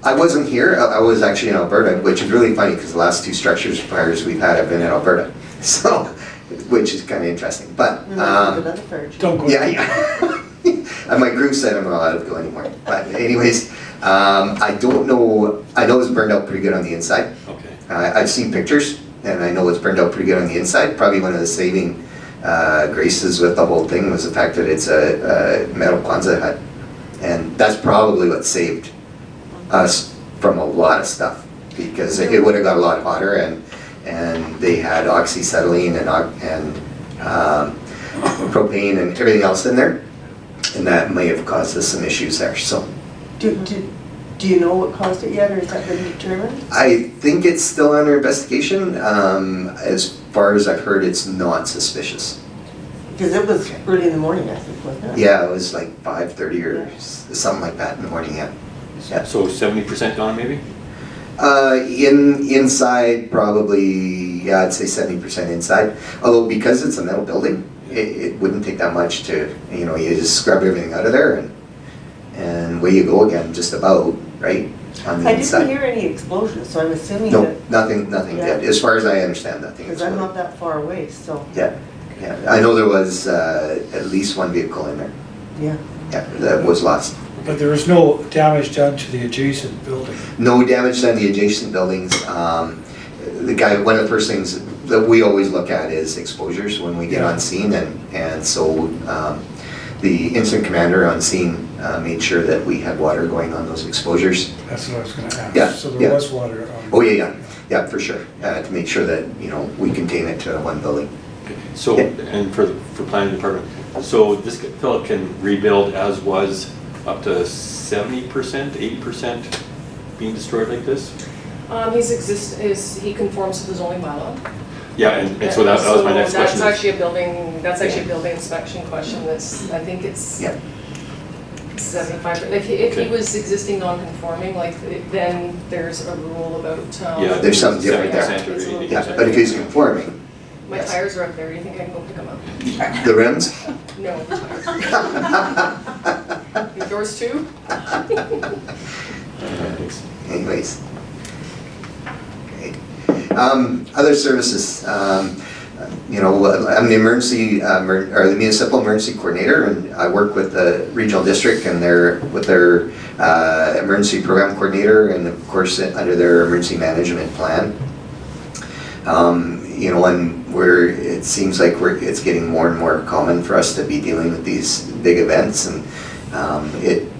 I wasn't here. I was actually in Alberta, which is really funny because the last two structures fires we've had have been in Alberta. So, which is kind of interesting. But Don't go. yeah. And my crew said I'm not allowed to go anymore. But anyways, I don't know. I know it's burned out pretty good on the inside. Okay. I've seen pictures, and I know it's burned out pretty good on the inside. Probably one of the saving graces with the whole thing was the fact that it's a metal Kwanzaa hut, and that's probably what saved us from a lot of stuff, because it would have got a lot hotter, and they had oxyacetylene and propane and everything else in there, and that may have caused us some issues there. So, Do you know what caused it yet, or has that been determined? I think it's still under investigation. As far as I've heard, it's not suspicious. Because it was early in the morning, I think, wasn't it? Yeah, it was like 5:30 or something like that in the morning. Yeah. So 70% gone, maybe? Inside probably, yeah, I'd say 70% inside. Although because it's a metal building, it wouldn't take that much to, you just scrub everything out of there and away you go again, just about, right? On the I inside. didn't hear any explosions, so I'm assuming No, that, nothing Yeah. did. As far as I understand, nothing. because I'm not that far away, so, Yeah. I know there was at least one vehicle in there. yeah. Yeah, that was lost. But there was no damage done to the adjacent building. No damage done to the adjacent buildings. One of the first things that we always look at is exposures when we get on scene, and so the incident commander on scene made sure that we had water going on those exposures. That's what I was gonna ask. Yeah, So yeah. there was water on. Oh, yeah, for sure, to make sure that, we contain it to one building. So, Yeah. and for planning department, so this fellow can rebuild as was up to 70%, 80% being destroyed like this? He conforms to the zoning bylaw. Yeah, and so that was my next question. That's actually a building inspection question. I think it's Yeah. 75. If he was existing non-conforming, then there's a rule about. Yeah, There's something different there. 70% or It's a little 80%. Yeah, but if he's conforming, My yes. tires are up there. Do you think I can go pick them up? The rims? No, the tires. Yours too? Anyways, Other services, you know, I'm the the municipal emergency coordinator, and I work with the regional district and with their emergency program coordinator, and of course under their emergency management plan. You know, and it seems like it's getting more and more common for us to be dealing with these big events, and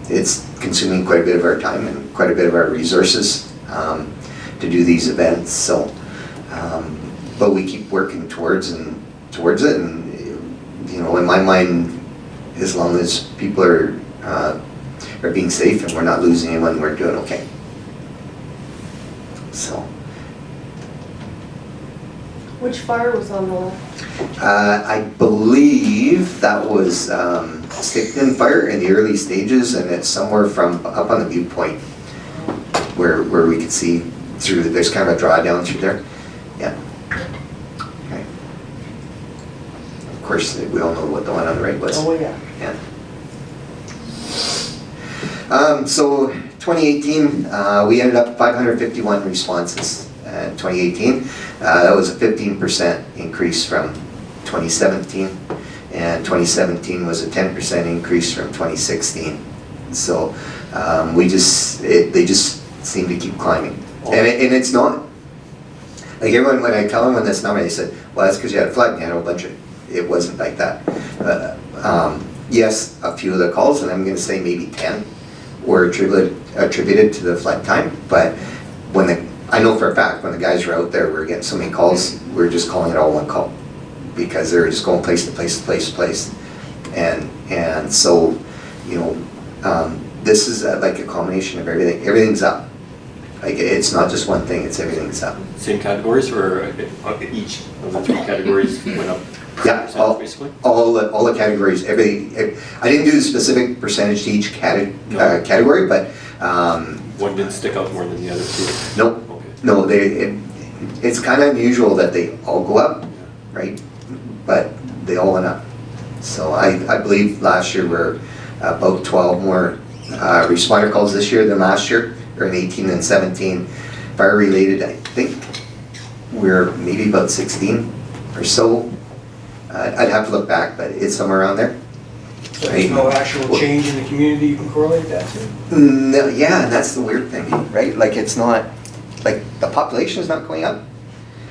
it's consuming quite a bit of our time and quite a bit of our resources to do these events. So, but we keep working towards it, and you know, in my mind, as long as people are being safe and we're not losing anyone, we're doing okay. So. Which fire was on the left? I believe that was Stickton Fire in the early stages, and it's somewhere from up on the viewpoint where we could see through. There's kind of a drawdown through there. Yeah. Okay. Of course, we all know what the one on the right was. Oh, yeah. Yeah. So 2018, we ended up 551 responses in 2018. That was a 15% increase from 2017, and 2017 was a 10% increase from 2016. So they just seem to keep climbing, and it's not like everyone, when I tell them this number, they said, "Well, that's because you had a flood and you had a whole bunch of." It wasn't like that. Yes, a few of the calls, and I'm going to say maybe 10, were attributed to the flood time, but I know for a fact when the guys were out there, we were getting so many calls, we were just calling it all one call because they were just going place to place to place to place. And so, you know, this is like a combination of everything. Everything's up. Like, it's not just one thing, it's everything's up. Same categories, or each of the 3 categories went up? Yeah, Basically? all the categories, I didn't do the specific percentage to each category, but. One didn't stick out more than the other 2? Nope. No, it's kind of unusual that they all go up, right? But they all went up. So I believe last year we're about 12 more responder calls this year than last year, or in 18 and 17. Fire related, I think we're maybe about 16 or so. I'd have to look back, but it's somewhere around there. So there's no actual change in the community you can correlate that to? No, yeah, and that's the weird thing, right? Like, it's not, like, the population is not going up.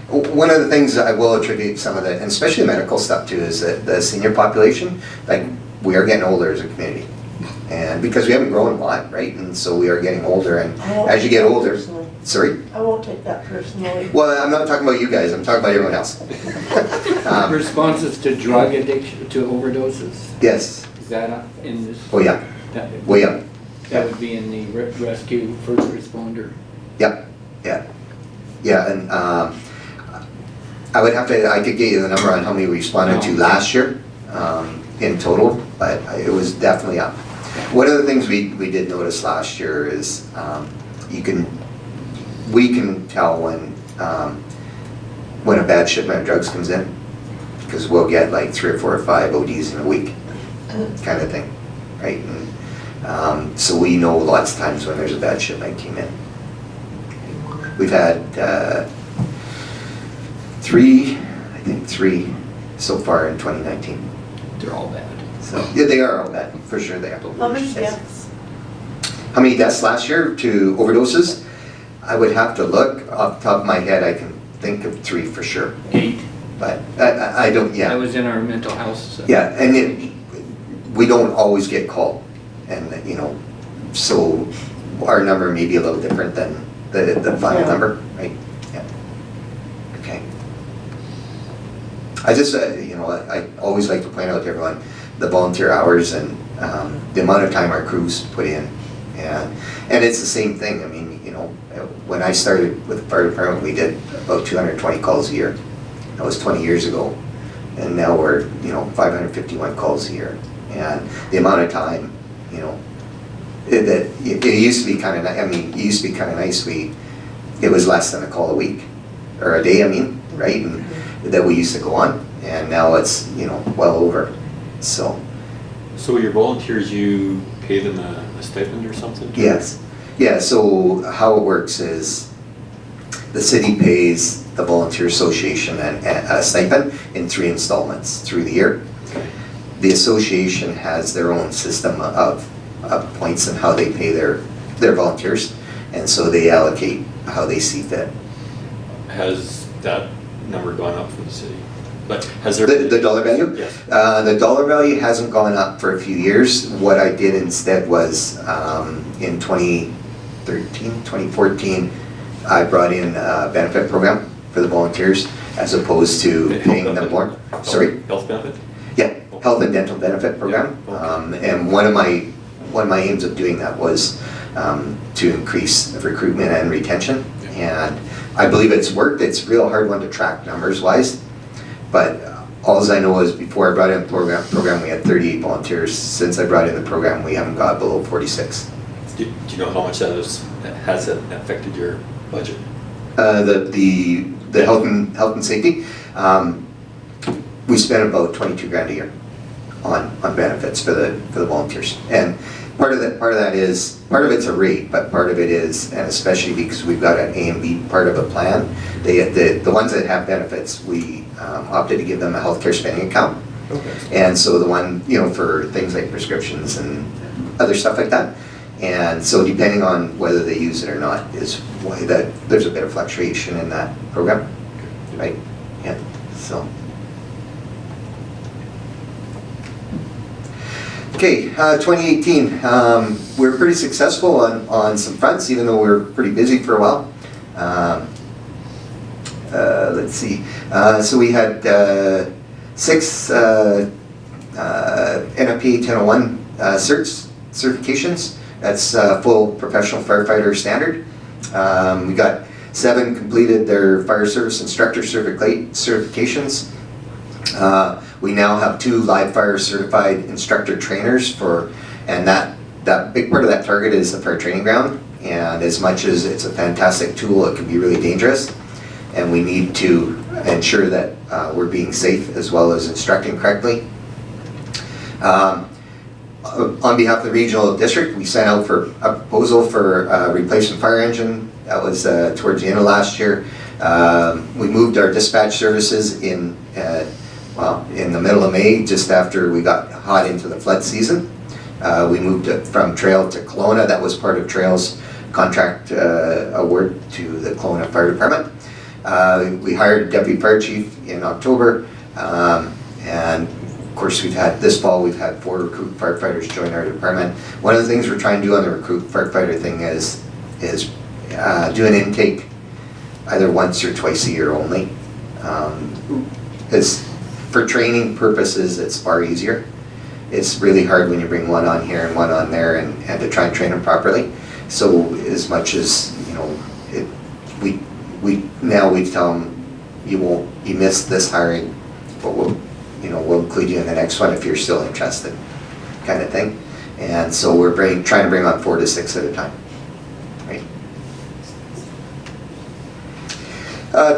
One of the things I will attribute some of the, and especially medical stuff too, is that the senior population, like, we are getting older as a community. And because we haven't grown a lot, right? And so we are getting older, and as you get older, sorry? I won't take that personally. Well, I'm not talking about you guys, I'm talking about everyone else. Responses to drug addiction, to overdoses? Yes. Is that up in this? Oh, yeah. Way up. That would be in the rescue first responder. Yep, yeah. Yeah, and I could get you the number on how many we responded to last year in total, but it was definitely up. One of the things we did notice last year is we can tell when a bad shipment of drugs comes in, because we'll get like 3 or 4 or 5 ODs in a week, kind of thing, right? And, so we know lots of times when there's a bad shipment came in. We've had 3 so far in 2019. They're all bad. So yeah, they are all bad, for sure they are. How many deaths? How many deaths last year to overdoses? I would have to look. Off the top of my head, I can think of 3 for sure. 8. But I don't, yeah. That was in our mental health. Yeah, and we don't always get called. And, you know, so our number may be a little different than the final number, right? Yeah. Okay. I just, you know, I always like to point out to everyone the volunteer hours and the amount of time our crews put in. And it's the same thing. I mean, you know, when I started with the fire department, we did about 220 calls a year. That was 20 years ago. And now we're, you know, 551 calls a year. And the amount of time, you know, it used to be kind of, I mean, it used to be kind of nice. It was less than a call a week, or a day, I mean, right? And that we used to go on. And now it's, you know, well over. So your volunteers, you pay them a stipend or something? Yes. Yeah, so how it works is the city pays the Volunteer Association a stipend in 3 installments through the year. The association has their own system of points and how they pay their volunteers, and so they allocate how they see fit. Has that number gone up for the city? But has there? The dollar value? Yes. The dollar value hasn't gone up for a few years. What I did instead was in 2014, I brought in a benefit program for the volunteers as opposed to paying them more. Sorry? Health benefit? Yeah, health and dental benefit program. And one of my aims of doing that was to increase recruitment and retention. And I believe it's worked. It's a real hard one to track numbers wise. But all I know is before I brought in the program, we had 38 volunteers. Since I brought in the program, we haven't got below 46. Do you know how much that has affected your budget? The health and safety, we spend about 22 grand a year on benefits for the volunteers. And part of it's a rate, but part of it is, and especially because we've got an A and B part of a plan, the ones that have benefits, we opted to give them a healthcare spending account. Okay. And so the one, for things like prescriptions and other stuff like that. And so depending on whether they use it or not is why there's a bit of fluctuation in that program, right? Yeah, so. Okay, 2018, we were pretty successful on some fronts, even though we were pretty busy for a while. Let's see, so we had 6 NFPA 1001 certifications. That's full professional firefighter standard. We got 7 completed their fire service instructor certifications. We now have 2 live fire certified instructor trainers and that big part of that target is the fire training ground. And as much as it's a fantastic tool, it can be really dangerous. And we need to ensure that we're being safe as well as instructing correctly. On behalf of the regional district, we sent out for a proposal for a replacement fire engine. That was towards the end of last year. We moved our dispatch services in the middle of May, just after we got hot into the flood season. We moved it from Trail to Kelowna. That was part of Trail's contract award to the Kelowna Fire Department. We hired a deputy fire chief in October, and of course this fall we've had 4 recruit firefighters join our department. One of the things we're trying to do on the recruit firefighter thing is do an intake either once or twice a year only. Because for training purposes it's far easier. It's really hard when you bring one on here and one on there and to try and train them properly. So as much as we tell them you missed this hiring, but we'll include you in the next one if you're still interested, kind of thing. And so we're trying to bring on 4 to 6 at a time. Right.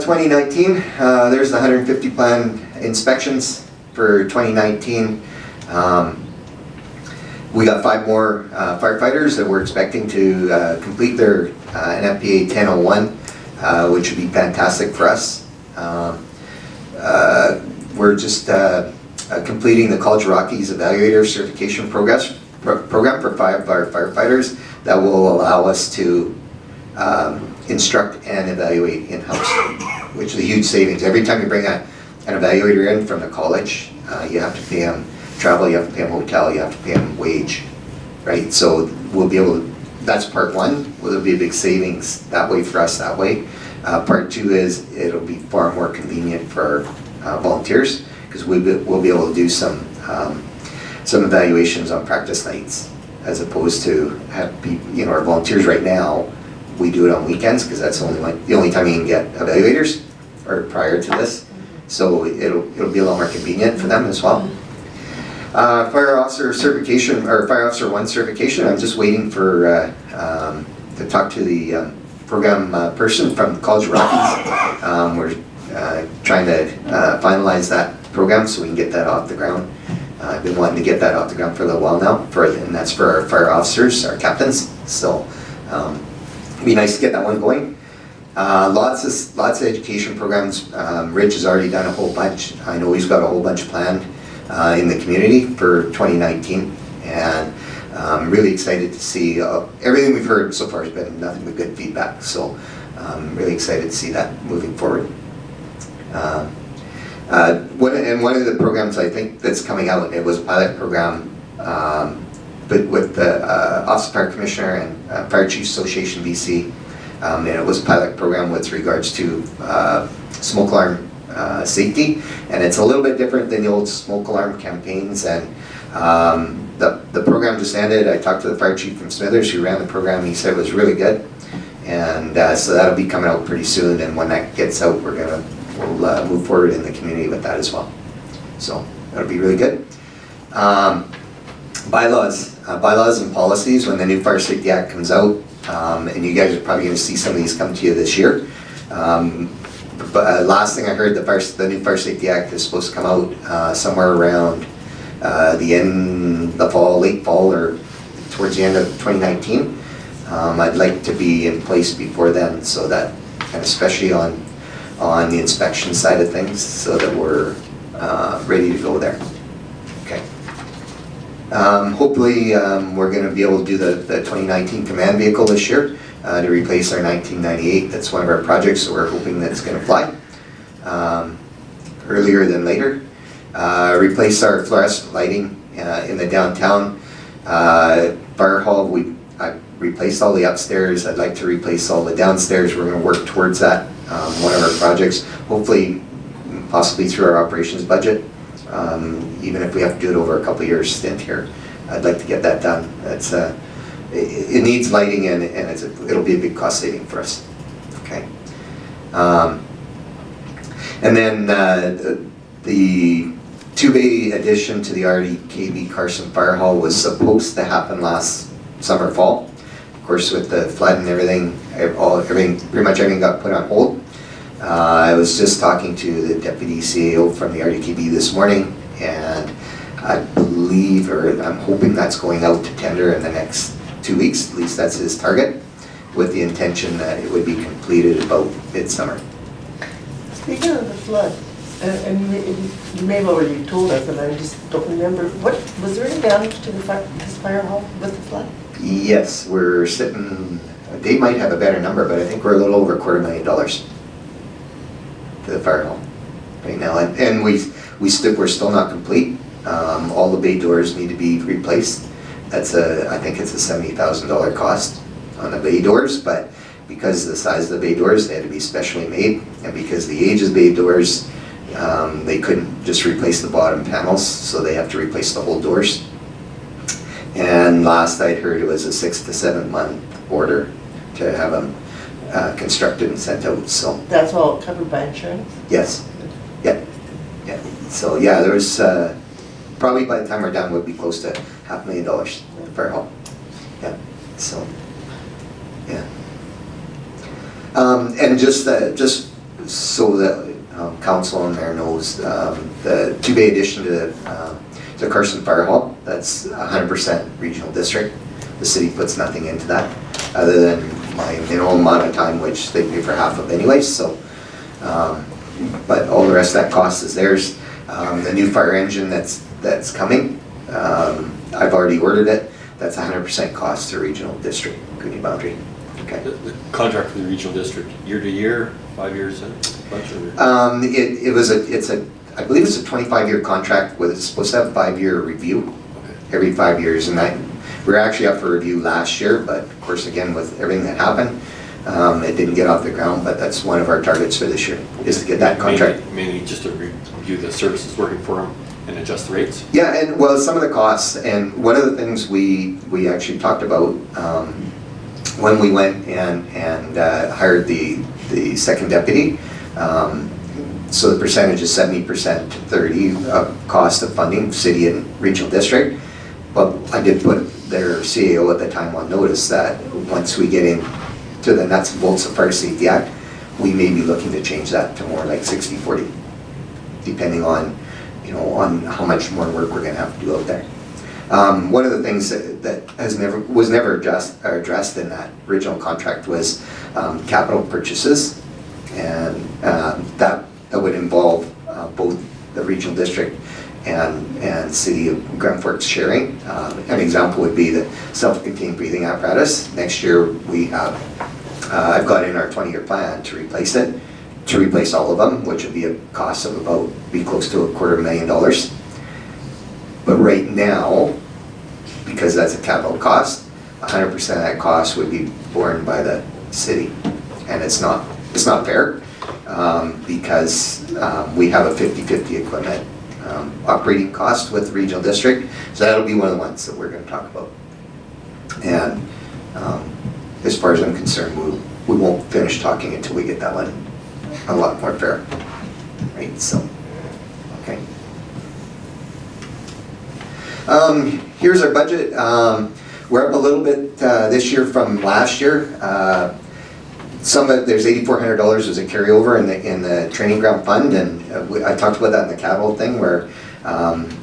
2019, there's the 150 planned inspections for 2019. We got 5 more firefighters that we're expecting to complete their NFPA 1001. Which would be fantastic for us. We're just completing the College of Rockies Evaluator Certification program for 5 of our firefighters that will allow us to instruct and evaluate in-house, which is a huge savings. Every time you bring an evaluator in from the college, you have to pay them travel, you have to pay them hotel, you have to pay them wage, right? So we'll be able to, that's part 1. There'll be a big savings that way for us that way. Part 2 is it'll be far more convenient for volunteers because we'll be able to do some evaluations on practice nights as opposed to our volunteers right now. We do it on weekends because that's the only time you can get evaluators, or prior to this. So it'll be a lot more convenient for them as well. Fire officer certification, or Fire Officer 1 certification, I'm just waiting for to talk to the program person from the College of Rockies. We're trying to finalize that program so we can get that off the ground. I've been wanting to get that off the ground for a little while now, and that's for our fire officers, our captains. So it'd be nice to get that one going. Lots of education programs. Rich has already done a whole bunch. I know he's got a whole bunch planned in the community for 2019, and I'm really excited to see everything we've heard so far has been nothing but good feedback. So I'm really excited to see that moving forward. One of the programs I think that's coming out, it was a pilot program, but with the Office of Fire Commissioner and Fire Chiefs Association BC. And it was a pilot program with regards to smoke alarm safety, and it's a little bit different than the old smoke alarm campaigns. And the program just ended. I talked to the fire chief from Smithers who ran the program. He said it was really good, and so that'll be coming out pretty soon. And when that gets out, we'll move forward in the community with that as well. So that'll be really good. Bylaws and policies. When the new Fire Safety Act comes out. And you guys are probably going to see some of these come to you this year. But last thing I heard, the new Fire Safety Act is supposed to come out somewhere around the fall, late fall, or towards the end of 2019. I'd like to be in place before then, so that, and especially on the inspection side of things, so that we're ready to go there. Okay. Hopefully we're going to be able to do the 2019 command vehicle this year to replace our 1998. That's one of our projects, so we're hoping that it's going to fly earlier than later. Replace our fluorescent lighting in the downtown fire hall. I replaced all the upstairs. I'd like to replace all the downstairs. We're going to work towards that. One of our projects, hopefully, possibly through our operations budget. Even if we have to do it over a couple of years stint here, I'd like to get that done. It needs lighting, and it'll be a big cost saving for us. Okay. And then the 2-bay addition to the RDKB Carson Fire Hall was supposed to happen last summer, fall. Of course, with the flood and everything, pretty much everything got put on hold. I was just talking to the deputy CAO from the RDKB this morning, and I believe, or I'm hoping that's going out to tender in the next 2 weeks. At least that's his target, with the intention that it would be completed about midsummer. Speaking of the flood, and you may have already told us, and I just don't remember, was there any damage to this fire hall with the flood? Yes, we're sitting, they might have a better number, but I think we're a little over $250,000 to the fire hall right now. And we're still not complete. All the bay doors need to be replaced. I think it's a $70,000 cost on the bay doors, but because of the size of the bay doors, they had to be specially made, and because of the age of the bay doors, they couldn't just replace the bottom panels, so they have to replace the whole doors. And last I'd heard, it was a 6 to 7 month order to have them constructed and sent out. So that's all covered by insurance? Yes. Yeah. Yeah. So yeah, there was probably by the time we're done, would be close to $500,000 for hall. Yeah. So yeah. And just so that council and mayor knows, the 2-bay addition to Carson Fire Hall, that's 100% regional district. The city puts nothing into that other than my minimum amount of time, which they pay for half of anyways. So, but all the rest of that cost is theirs. The new fire engine that's coming, I've already ordered it. That's 100% cost to regional district, Cooney Boundary. Okay. The contract for the regional district, year to year, 5 years, a bunch of I believe it's a 25-year contract with, it's supposed to have a 5-year review every 5 years, and we're actually up for review last year, but of course, again, with everything that happened, it didn't get off the ground, but that's one of our targets for this year, is to get that contract. Mainly just to review the services working for them and adjust the rates? Yeah, and well, some of the costs, and one of the things we actually talked about when we went and hired the second deputy, so the percentage is 70% to 30% cost of funding, city and regional district. But I did put their CAO at the time on notice that once we get into the nuts and bolts of Fire Safety Act, we may be looking to change that to more like 60-40, depending on, on how much more work we're going to have to do out there. One of the things that was never addressed in that original contract was capital purchases, and that would involve both the regional district and city of Grand Forks sharing. An example would be the self-contained breathing apparatus. Next year we have, I've got in our 20-year plan to replace it, to replace all of them, which would be a cost of about, be close to $250,000. But right now, because that's a capital cost, 100% of that cost would be borne by the city. And it's not fair, because we have a 50-50 equipment operating cost with the regional district. So that'll be one of the ones that we're going to talk about. And as far as I'm concerned, we won't finish talking until we get that one a lot more fair. Right, so, okay. Here's our budget. We're up a little bit this year from last year. Some of there's $8,400 as a carryover in the training ground fund, and I talked about that in the capital thing, where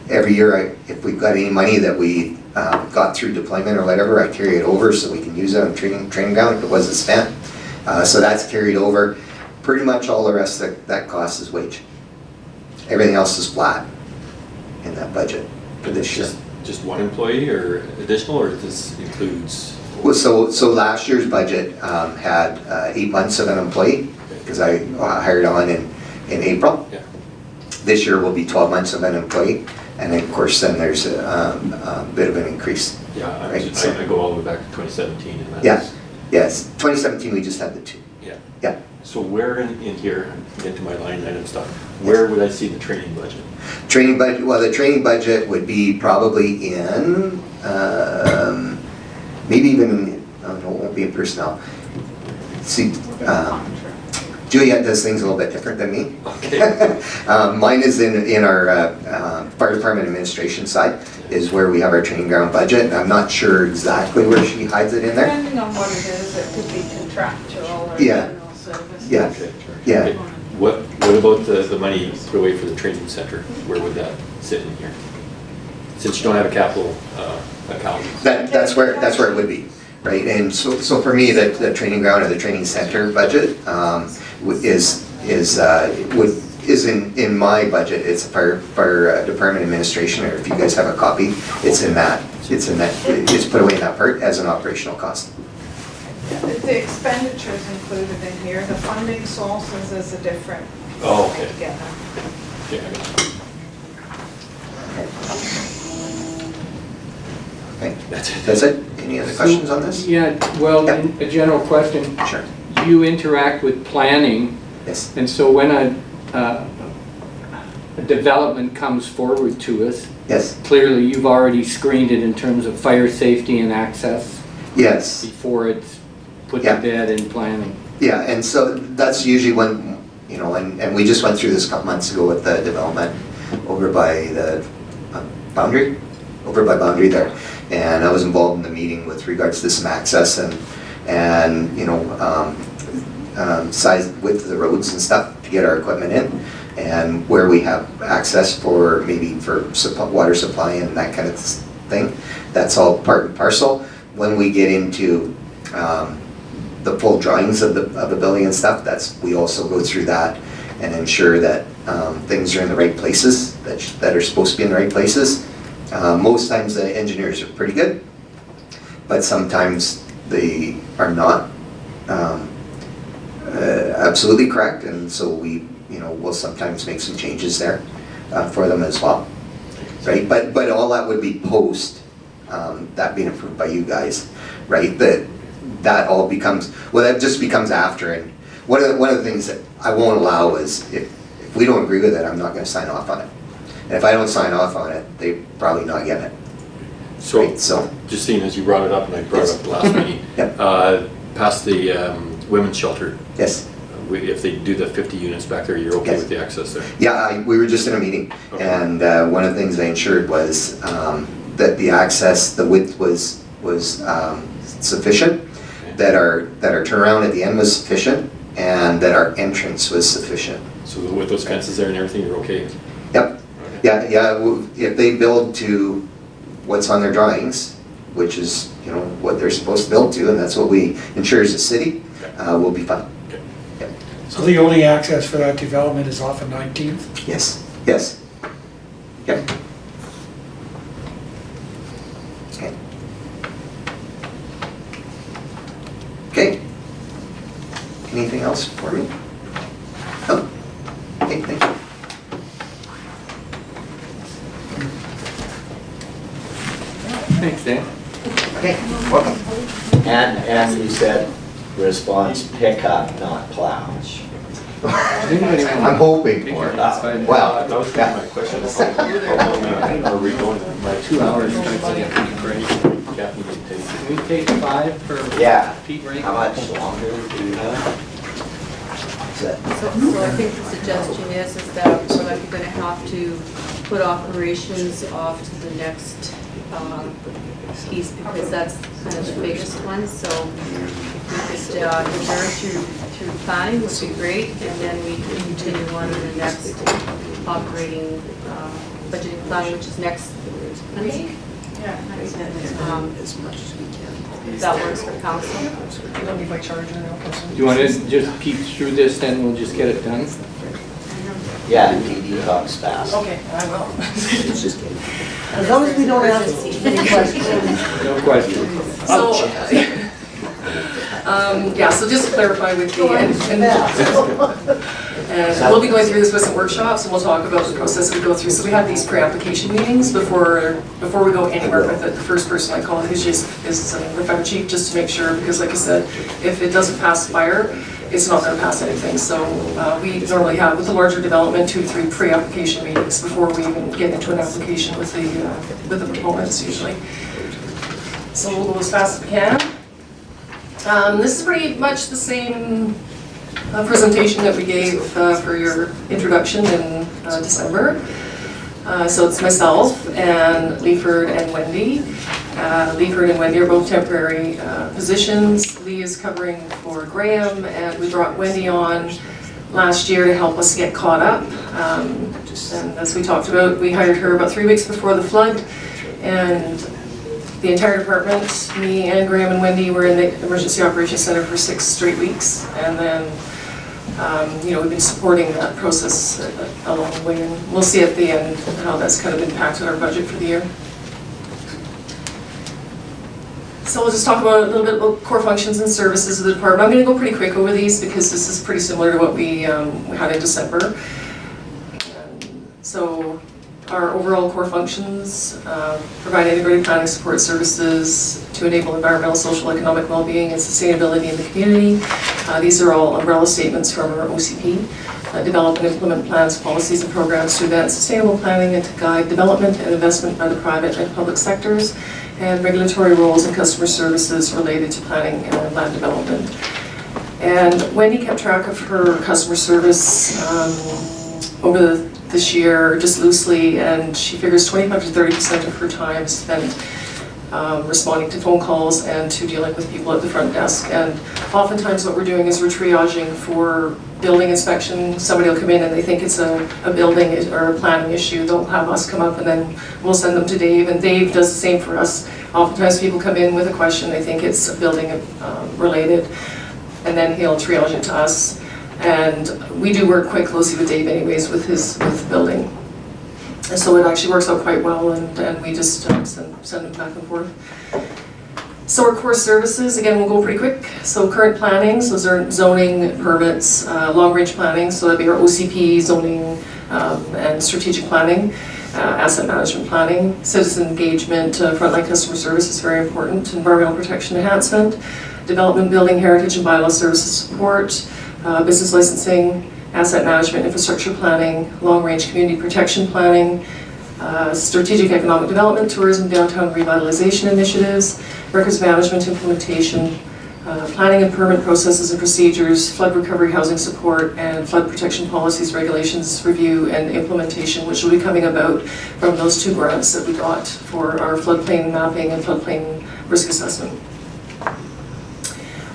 every year if we've got any money that we got through deployment or whatever, I carry it over so we can use it on training ground if it wasn't spent. So that's carried over. Pretty much all the rest of that cost is wage. Everything else is flat in that budget for this year. Just one employee or additional, or this includes? Well, so last year's budget had 8 months of an employee, because I hired on in April. Yeah. This year will be 12 months of an employee, and then, of course then there's a bit of an increase. Yeah, right? I go all the way back to 2017. And that's, Yeah, yes. 2017 we just had the 2. Yeah. Yeah. So where in here, into my line item stuff, where would I see the training budget? Training budget, well, the training budget would be probably in, maybe even, no, it won't be in personnel. See, Juliet does things a little bit different than me. Okay. Mine is in our fire department administration side, is where we have our training ground budget. I'm not sure exactly where she hides it in there. Depending on what it is, it could be contractual or Yeah. general service. Yeah, Okay. yeah. Okay. What about the money put away for the training center? Where would that sit in here? Since you don't have a capital account. That's where it would be, right? And so for me, the training ground or the training center budget is in my budget. It's a fire department administration, or if you guys have a copy, it's in that. It's put away in that part as an operational cost. The expenditures included in here, the funding sources is a different. Oh, okay. Together. Okay, I got it. Okay, that's it. Any other questions on this? Yeah, well, Yeah. a general question. Sure. You interact with planning, Yes. and so when a development comes forward to us, Yes. clearly you've already screened it in terms of fire safety and access Yes. before it's put Yeah. to bed in planning. Yeah, and so that's usually when, and we just went through this a couple months ago with the development over by the boundary, there. And I was involved in the meeting with regards to some access and size, width of the roads and stuff to get our equipment in. And where we have access for water supply and that kind of thing. That's all part and parcel. When we get into the full drawings of the building and stuff, we also go through that and ensure that things are in the right places, that are supposed to be in the right places. Most times the engineers are pretty good, but sometimes they are not absolutely correct, and so we'll sometimes make some changes there for them as well, right? But all that would be post that being approved by you guys, right? That all becomes, well, that just becomes after. And one of the things that I won't allow is if we don't agree with it, I'm not going to sign off on it. And if I don't sign off on it, they probably not get it. So, right? So just seeing as you brought it up, and I brought it up last meeting, Yep. past the women's shelter. Yes. If they do the 50 units back there, you're okay Yes. with the access there? Yeah, we were just in a meeting, Okay. and one of the things I ensured was that the access, the width was sufficient, Okay. that our turnaround at the end was sufficient, and that our entrance was sufficient. So with those fences there and everything, you're okay? Yep. Okay. Yeah. If they build to what's on their drawings, which is, what they're supposed to build to, and that's what we ensure as a city, we'll be fine. So the only access for that development is off of 19th? Yes, yes. Yep. Okay. Okay. Anything else for me? No? Okay, thank you. Thanks, Dan. Okay, welcome. And you said response pickup, not plows. I'm hoping for it. Well, That was kind of my question. How long are we going? About 2 hours trying to get Pete ready. Kathy did take. Can we take 5 for Yeah. Pete ready? How much longer do you have? So I think the suggestion is that we're likely gonna have to put operations off to the next piece because that's kind of the biggest one, so if we could adjourn through planning would be great, and then we can continue on to the next operating budgeting planning, which is next week. If that works for council. Do you want to just keep through this, then we'll just get it done? Yeah, DD talks fast. Okay, I will. As long as we don't ask any questions. No questions. So, yeah, so just to clarify with the, and we'll be going through this with some workshops, and we'll talk about the process that we go through. So we have these pre-application meetings before we go anywhere with it. The first person I call is the fire chief, just to make sure, because like I said, if it doesn't pass fire, it's not gonna pass anything. So we normally have, with the larger development, 2 to 3 pre-application meetings before we even get into an application with the proponents usually. So we'll go as fast as we can. This is pretty much the same presentation that we gave for your introduction in December. So it's myself and Leaford and Wendy. Leaford and Wendy are both temporary positions. Lee is covering for Graham, and we brought Wendy on last year to help us get caught up. And as we talked about, we hired her about 3 weeks before the flood, and the entire department, me and Graham and Wendy, were in the Emergency Operations Center for 6 straight weeks, and then we've been supporting that process along the way, and we'll see at the end how that's kind of impacted our budget for the year. So we'll just talk about a little bit about core functions and services of the department. I'm going to go pretty quick over these because this is pretty similar to what we had in December. So our overall core functions provide integrated planning support services to enable environmental, social, economic well-being and sustainability in the community. These are all umbrella statements from our OCP. Develop and implement plans, policies, and programs to advance sustainable planning and to guide development and investment by the private and public sectors, and regulatory roles and customer services related to planning and land development. And Wendy kept track of her customer service over this year, just loosely, and she figures 25 to 30% of her time spent responding to phone calls and to dealing with people at the front desk. And oftentimes what we're doing is we're triaging for building inspection. Somebody will come in and they think it's a building or a planning issue. They'll have us come up and then we'll send them to Dave, and Dave does the same for us. Oftentimes people come in with a question, they think it's building related, and then he'll triage it to us. And we do work quite closely with Dave anyways with building. And so it actually works out quite well, and we just send them back and forth. So our core services, again, we'll go pretty quick. So current planning, so those are zoning, permits, long-range planning, so that'd be our OCP, zoning, and strategic planning, asset management planning, citizen engagement, frontline customer service is very important, environmental protection enhancement, development, building, heritage, and bylaw services support, business licensing, asset management, infrastructure planning, long-range community protection planning, strategic economic development, tourism, downtown revitalization initiatives, records management implementation, planning and permit processes and procedures, flood recovery housing support, and flood protection policies, regulations, review, and implementation, which will be coming about from those 2 grants that we got for our floodplain mapping and floodplain risk assessment.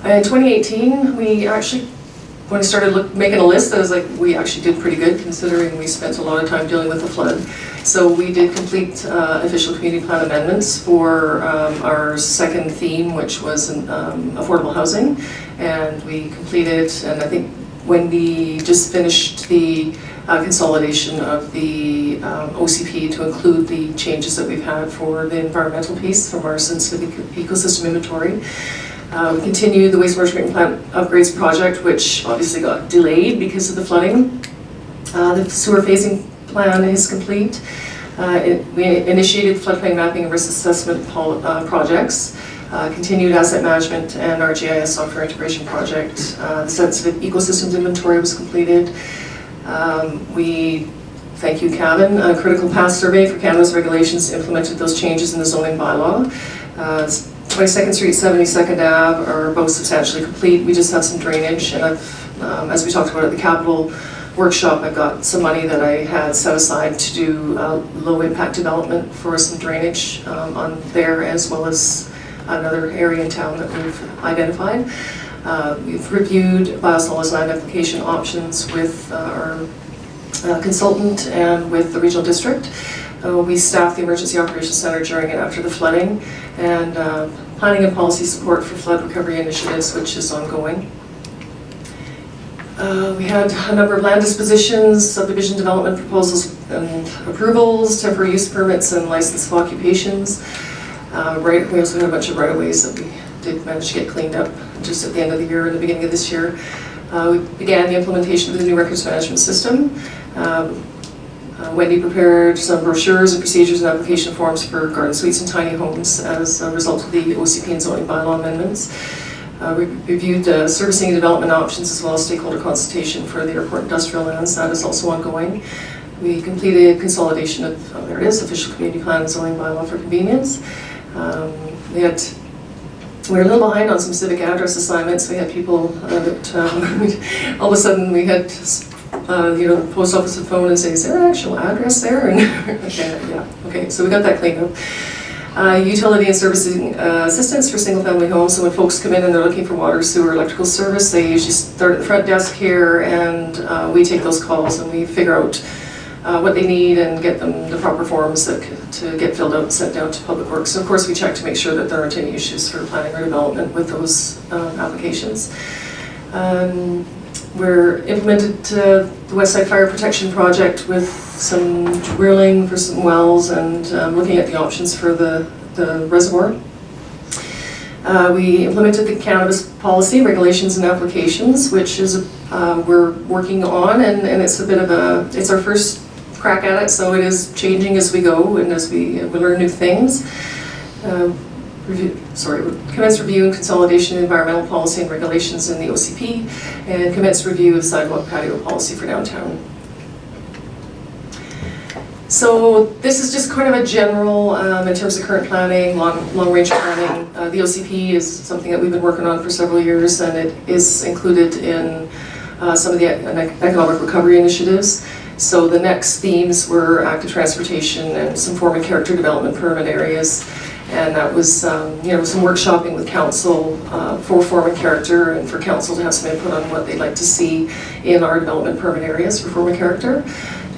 In 2018, we actually when I started making a list, I was like, we actually did pretty good considering we spent a lot of time dealing with the flood. So we did complete official community plan amendments for our second theme, which was affordable housing. And we completed, and I think Wendy just finished the consolidation of the OCP to include the changes that we've had for the environmental piece from our sensitive ecosystem inventory. We continued the waste management plant upgrades project, which obviously got delayed because of the flooding. The sewer phasing plan is complete. We initiated floodplain mapping and risk assessment projects, continued asset management and our GIS software integration project. The sensitive ecosystems inventory was completed. We, thank you Kevin, a critical path survey for Canada's regulations implemented those changes in the zoning bylaw. 22nd Street, 72nd Ave are both substantially complete. We just have some drainage, and I've, as we talked about at the capital workshop, I've got some money that I had set aside to do low impact development for some drainage on there, as well as another area in town that we've identified. We've reviewed biosolids land application options with our consultant and with the regional district. We staffed the Emergency Operations Center during and after the flooding, and planning and policy support for flood recovery initiatives, which is ongoing. We had a number of land dispositions, subdivision development proposals and approvals, temporary use permits and license of occupations. We also had a bunch of right-of-ways that we did manage to get cleaned up just at the end of the year and the beginning of this year. We began the implementation of the new records management system. Wendy prepared some brochures and procedures and application forms for garden suites and tiny homes as a result of the OCP and zoning bylaw amendments. We reviewed servicing and development options as well as stakeholder consultation for the airport industrial lands. That is also ongoing. We completed consolidation of, there it is, official community plan and zoning bylaw for convenience. We were a little behind on some civic address assignments. We had people that all of a sudden we had the post office would phone and say, is there an actual address there? And okay, so we got that cleaned up. Utility and servicing assistance for single family homes. So when folks come in and they're looking for water, sewer, electrical service, they usually start at the front desk here, and we take those calls and we figure out what they need and get them the proper forms to get filled out and sent down to Public Works. So of course we check to make sure that there aren't any issues for planning or development with those applications. We're implemented the West Side Fire Protection Project with some drilling for some wells and looking at the options for the reservoir. We implemented the cannabis policy, regulations and applications, which is we're working on, and it's a bit of it's our first crack at it, so it is changing as we go and as we learn new things. Commence review and consolidation of environmental policy and regulations in the OCP, and commence review of sidewalk patio policy for downtown. So this is just kind of a general, in terms of current planning, long-range planning. The OCP is something that we've been working on for several years, and it is included in some of the economic recovery initiatives. So the next themes were active transportation and some form and character development permit areas. And that was, some workshopping with council for form and character, and for council to have some input on what they'd like to see in our development permit areas for form and character.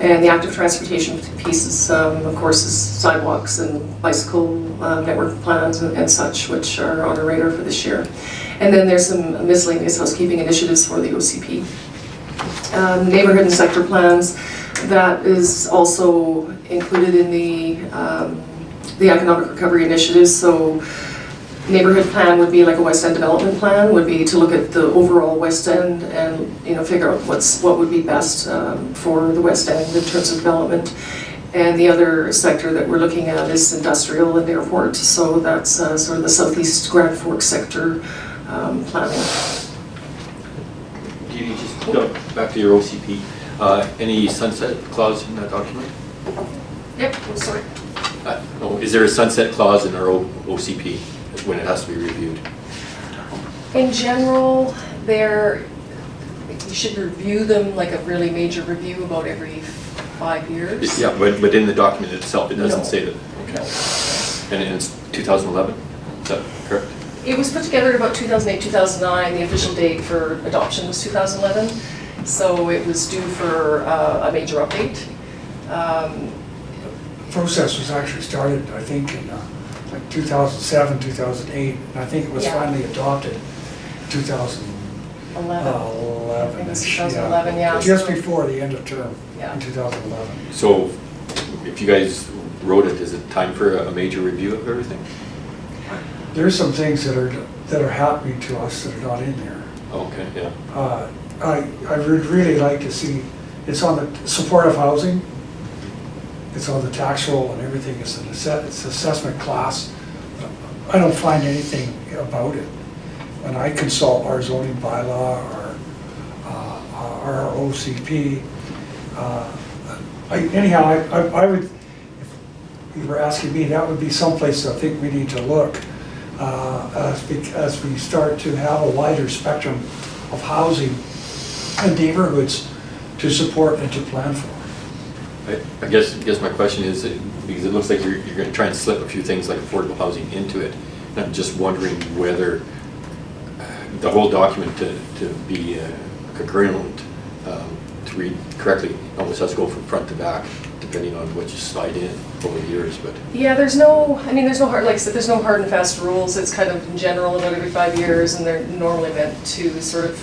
And the active transportation pieces, of course, is sidewalks and bicycle network plans and such, which are on our radar for this year. And then there's some miscellaneous housekeeping initiatives for the OCP. Neighborhood and sector plans, that is also included in the economic recovery initiatives. So neighborhood plan would be like a West End development plan, would be to look at the overall West End and figure out what would be best for the West End in terms of development. And the other sector that we're looking at is industrial and airport. So that's sort of the Southeast Grand Forks sector planning. Katie, just go back to your OCP. Any sunset clause in that document? Yep, sorry. No, is there a sunset clause in our OCP when it has to be reviewed? In general, you should review them like a really major review about every 5 years. Yeah, but in the document itself, it doesn't No. say that. Okay. And it's 2011, is that correct? It was put together about 2008, 2009. The official date for adoption was 2011. So it was due for a major update. Process was actually started, I think, in like 2007, 2008, and I think it was Yeah. finally adopted in 2011. 11. I think it was 2011, yeah. Just before the end of term, Yeah. in 2011. So if you guys wrote it, is it time for a major review of everything? There's some things that are happening to us that are not in there. Okay, yeah. I would really like to see, it's on the supportive housing, it's on the tax roll and everything, it's assessment class. I don't find anything about it. When I consult our zoning bylaw or our OCP, I would, if you were asking me, that would be someplace I think we need to look as we start to have a wider spectrum of housing and neighborhoods to support and to plan for. I guess my question is, because it looks like you're going to try and slip a few things like affordable housing into it. And I'm just wondering whether the whole document to be congruent, to read correctly, almost has to go from front to back, depending on what you slide in over the years, but. Yeah, there's no hard, like I said, there's no hard and fast rules. It's kind of in general about every 5 years, and they're normally meant to sort of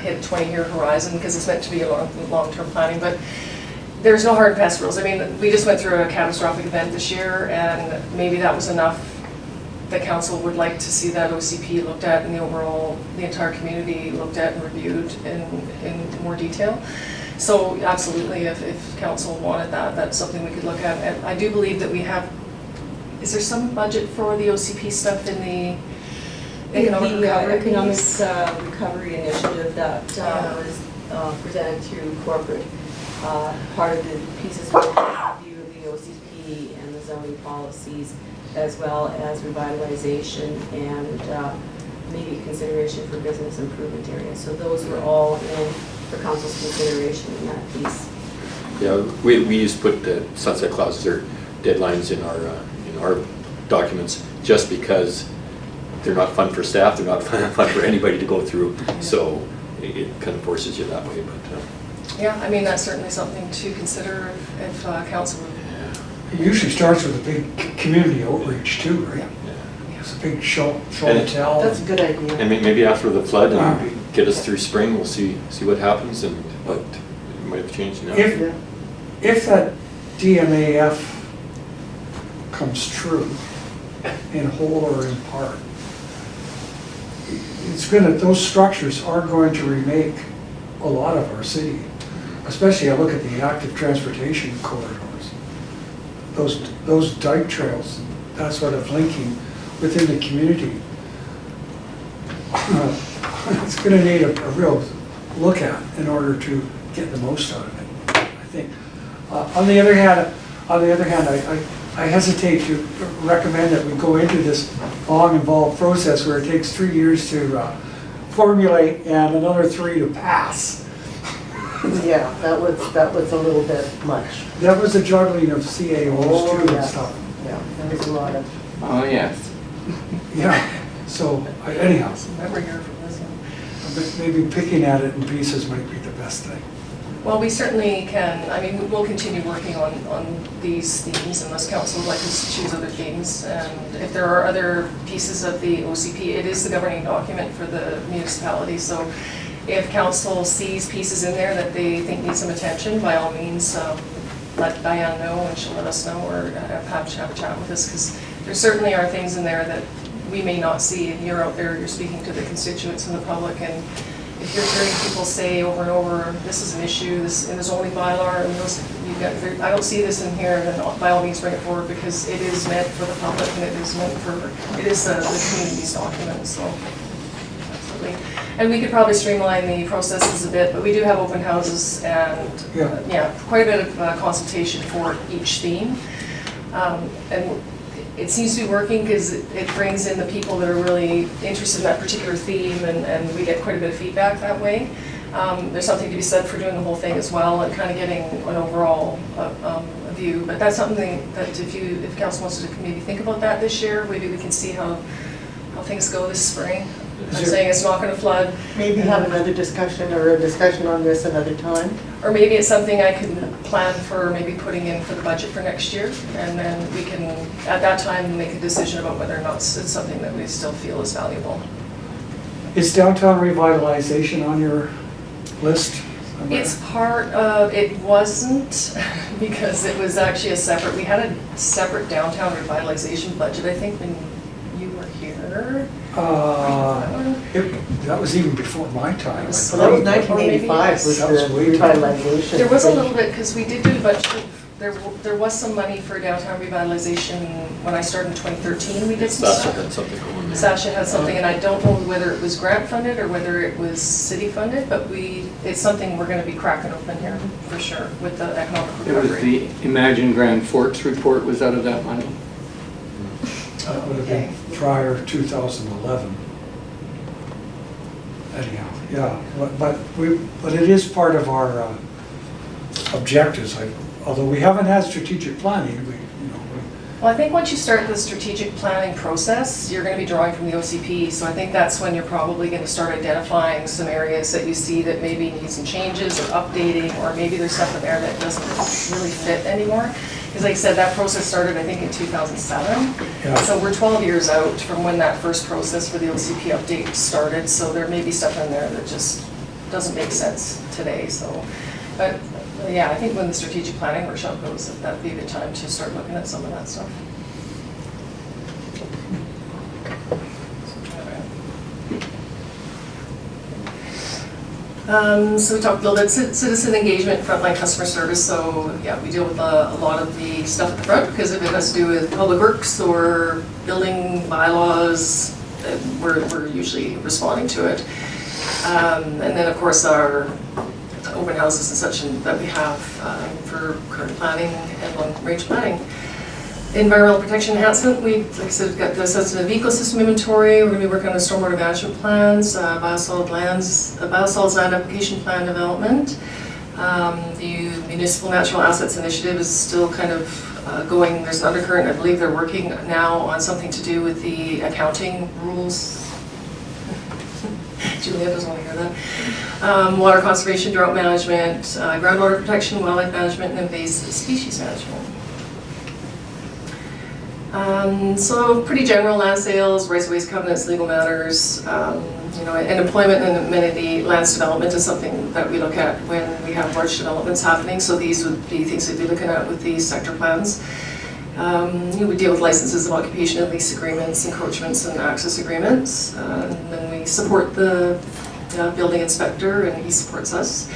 hit 20-year horizon because it's meant to be a long-term planning, but there's no hard and fast rules. I mean, we just went through a catastrophic event this year, and maybe that was enough. The council would like to see that OCP looked at and the entire community looked at and reviewed in more detail. So absolutely, if council wanted that, that's something we could look at. And I do believe that we have, is there some budget for the OCP stuff in the economic recovery? Economic recovery initiative that was presented through corporate. Part of the pieces were a review of the OCP and the zoning policies, as well as revitalization and maybe consideration for business improvement areas. So those were all in for council's consideration in that piece. Yeah, we used to put the sunset clauses or deadlines in our documents just because they're not fun for staff, they're not fun for anybody to go through. So it kind of forces you that way. But yeah, I mean, that's certainly something to consider if council would. It usually starts with a big community outreach too, right? Yeah. It's a big show and tell. That's a good idea. And maybe after the flood and get us through spring, we'll see what happens, but it might have changed now. If that DMAF comes true, in whole or in part, those structures are going to remake a lot of our city. Especially I look at the active transportation corridors. Those dike trails, that sort of linking within the community. It's going to need a real look at in order to get the most out of it, I think. On the other hand, I hesitate to recommend that we go into this long involved process where it takes 3 years to formulate and another 3 to pass. Yeah, that was a little bit much. That was a juggling of CAOs too and yeah. stuff. Yeah, there was a lot of. Oh, yes. Yeah, so anyhow, Never hear from this one. maybe picking at it in pieces might be the best thing. Well, we certainly can, I mean, we'll continue working on these themes unless council would like us to choose other themes. And if there are other pieces of the OCP, it is the governing document for the municipality. So if council sees pieces in there that they think need some attention, by all means, let Diane know and she'll let us know, or have a chat with us, because there certainly are things in there that we may not see. And you're out there, you're speaking to the constituents and the public, and if you're hearing people say over and over, this is an issue, this in the zoning bylaw, and I don't see this in here, then by all means bring it forward, because it is meant for the public and it is the community's document, so absolutely. And we could probably streamline the processes a bit, but we do have open houses and quite a bit of consultation for each theme. And it seems to be working because it brings in the people that are really interested in that particular theme, and we get quite a bit of feedback that way. There's something to be said for doing the whole thing as well and kind of getting an overall view. But that's something that if council wants to maybe think about that this year, maybe we can see how how things go this spring. I'm there- saying it's not gonna flood, Maybe have another discussion or a discussion on this another time. or maybe it's something I can plan for maybe putting in for the budget for next year, and then we can, at that time, make a decision about whether or not it's something that we still feel is valuable. Is downtown revitalization on your list? It's part of, it wasn't, because it was actually a separate, we had a separate downtown revitalization budget, I think, when you were here. That was even before my time. I So Well, that was believe. 1985 was That was the way too- revitalization. There was a little bit, because we did do a bunch of, there was some money for downtown revitalization when I started in 2013, we did some Sasha stuff. had something going there. Sasha had something, and I don't know whether it was grant funded or whether it was city funded, but it's something we're gonna be cracking open here, for sure, with the economic It was recovery. the Imagine Grand Forks report was out of that money. That would have been prior 2011. Anyhow, yeah, but it is part of our objectives. Although we haven't had strategic planning, Well, I think once you start the strategic planning process, you're gonna be drawing from the OCP, so I think that's when you're probably gonna start identifying some areas that you see that maybe need some changes or updating, or maybe there's stuff in there that doesn't really fit anymore. Because like I said, that process started, I think, in 2007. Yeah. So we're 12 years out from when that first process for the OCP update started, so there may be stuff in there that just doesn't make sense today, so. But yeah, I think when the strategic planning workshop goes, that'd be a good time to start looking at some of that stuff. So we talked a little bit citizen engagement, frontline customer service. So yeah, we deal with a lot of the stuff at the front because if it has to do with public works or building bylaws, we're usually responding to it. And then of course our open houses and such that we have for current planning and long-range planning. Environmental protection enhancement, like I said, we've got the sensitive ecosystem inventory, we're going to be working on the stormwater management plans, biosolids land application plan development. The municipal natural assets initiative is still kind of going, there's an undercurrent, I believe they're working now on something to do with the accounting rules. Julia doesn't want to hear that. Water conservation, drought management, groundwater protection, wildlife management, and invasive species management. So pretty general land sales, rights of ways covenants, legal matters, and employment and amenity lands development is something that we look at when we have large developments happening. So these would be things we'd be looking at with these sector plans. We deal with licenses of occupation and lease agreements, encroachments and access agreements. And then we support the building inspector and he supports us.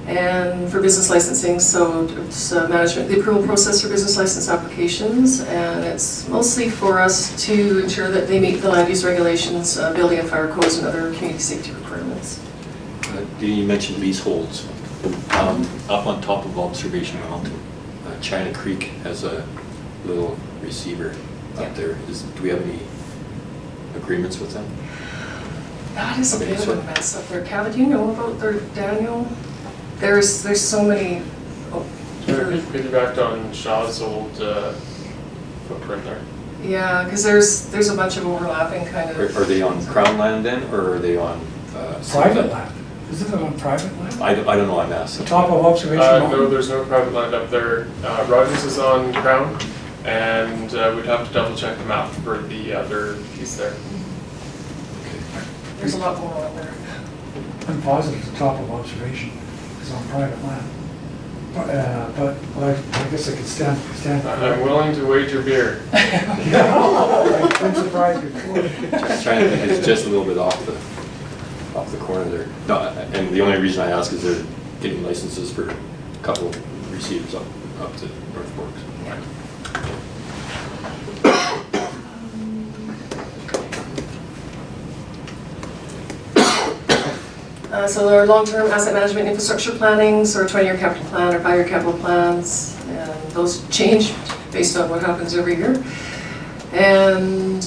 And for business licensing, so it's management, the approval process for business license applications, and it's mostly for us to ensure that they meet the land use regulations, building and fire codes, and other community safety requirements. You mentioned leaseholds. Up on top of Observation Mountain, China Creek has a little receiver up there. Do we have any agreements with them? That is a bit of a mess up there. Kevin, do you know about their Daniel? There's so many. They're piggybacked on Shaw's old footprint there. Yeah, because there's a bunch of overlapping kind of. Are they on Crown land then, or are they on? private land. Isn't it on private land? I don't know, I'm asking. Top of Observation No, Mountain? there's no private land up there. Rogers is on Crown, and we'd have to double check the map for the other piece there. There's a lot more on there. I'm positive the top of Observation is on private land. But well, I guess I could stand. I'm willing to wager beer. I've been surprised before. Just trying to think, it's just a little bit off the corner there. No, and the only reason I ask is they're getting licenses for a couple of receivers up to North Forks. So our long-term asset management infrastructure planning, so our 20-year capital plan, our 5-year capital plans, and those change based on what happens every year. And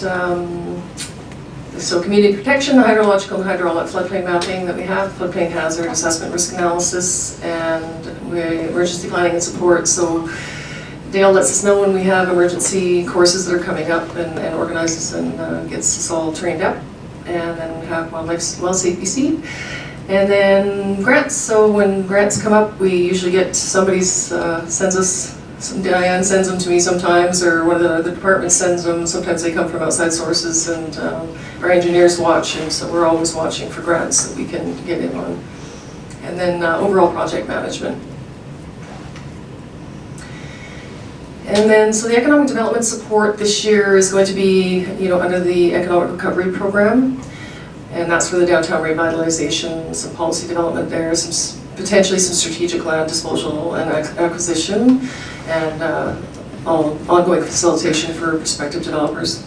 so community protection, hydrological and hydraulic floodplain mapping that we have, floodplain hazard assessment risk analysis, and emergency planning and support. So Dale lets us know when we have emergency courses that are coming up and organizes and gets us all trained up. And then we have wildlife well safety seed. And then grants, so when grants come up, we usually get somebody's, sends us, Diane sends them to me sometimes, or one of the other departments sends them. Sometimes they come from outside sources, and our engineers watch, and so we're always watching for grants that we can get in on. And then overall project management. And then, so the economic development support this year is going to be, under the economic recovery program. And that's for the downtown revitalization, some policy development there, potentially some strategic land disposal and acquisition, and ongoing facilitation for prospective developers.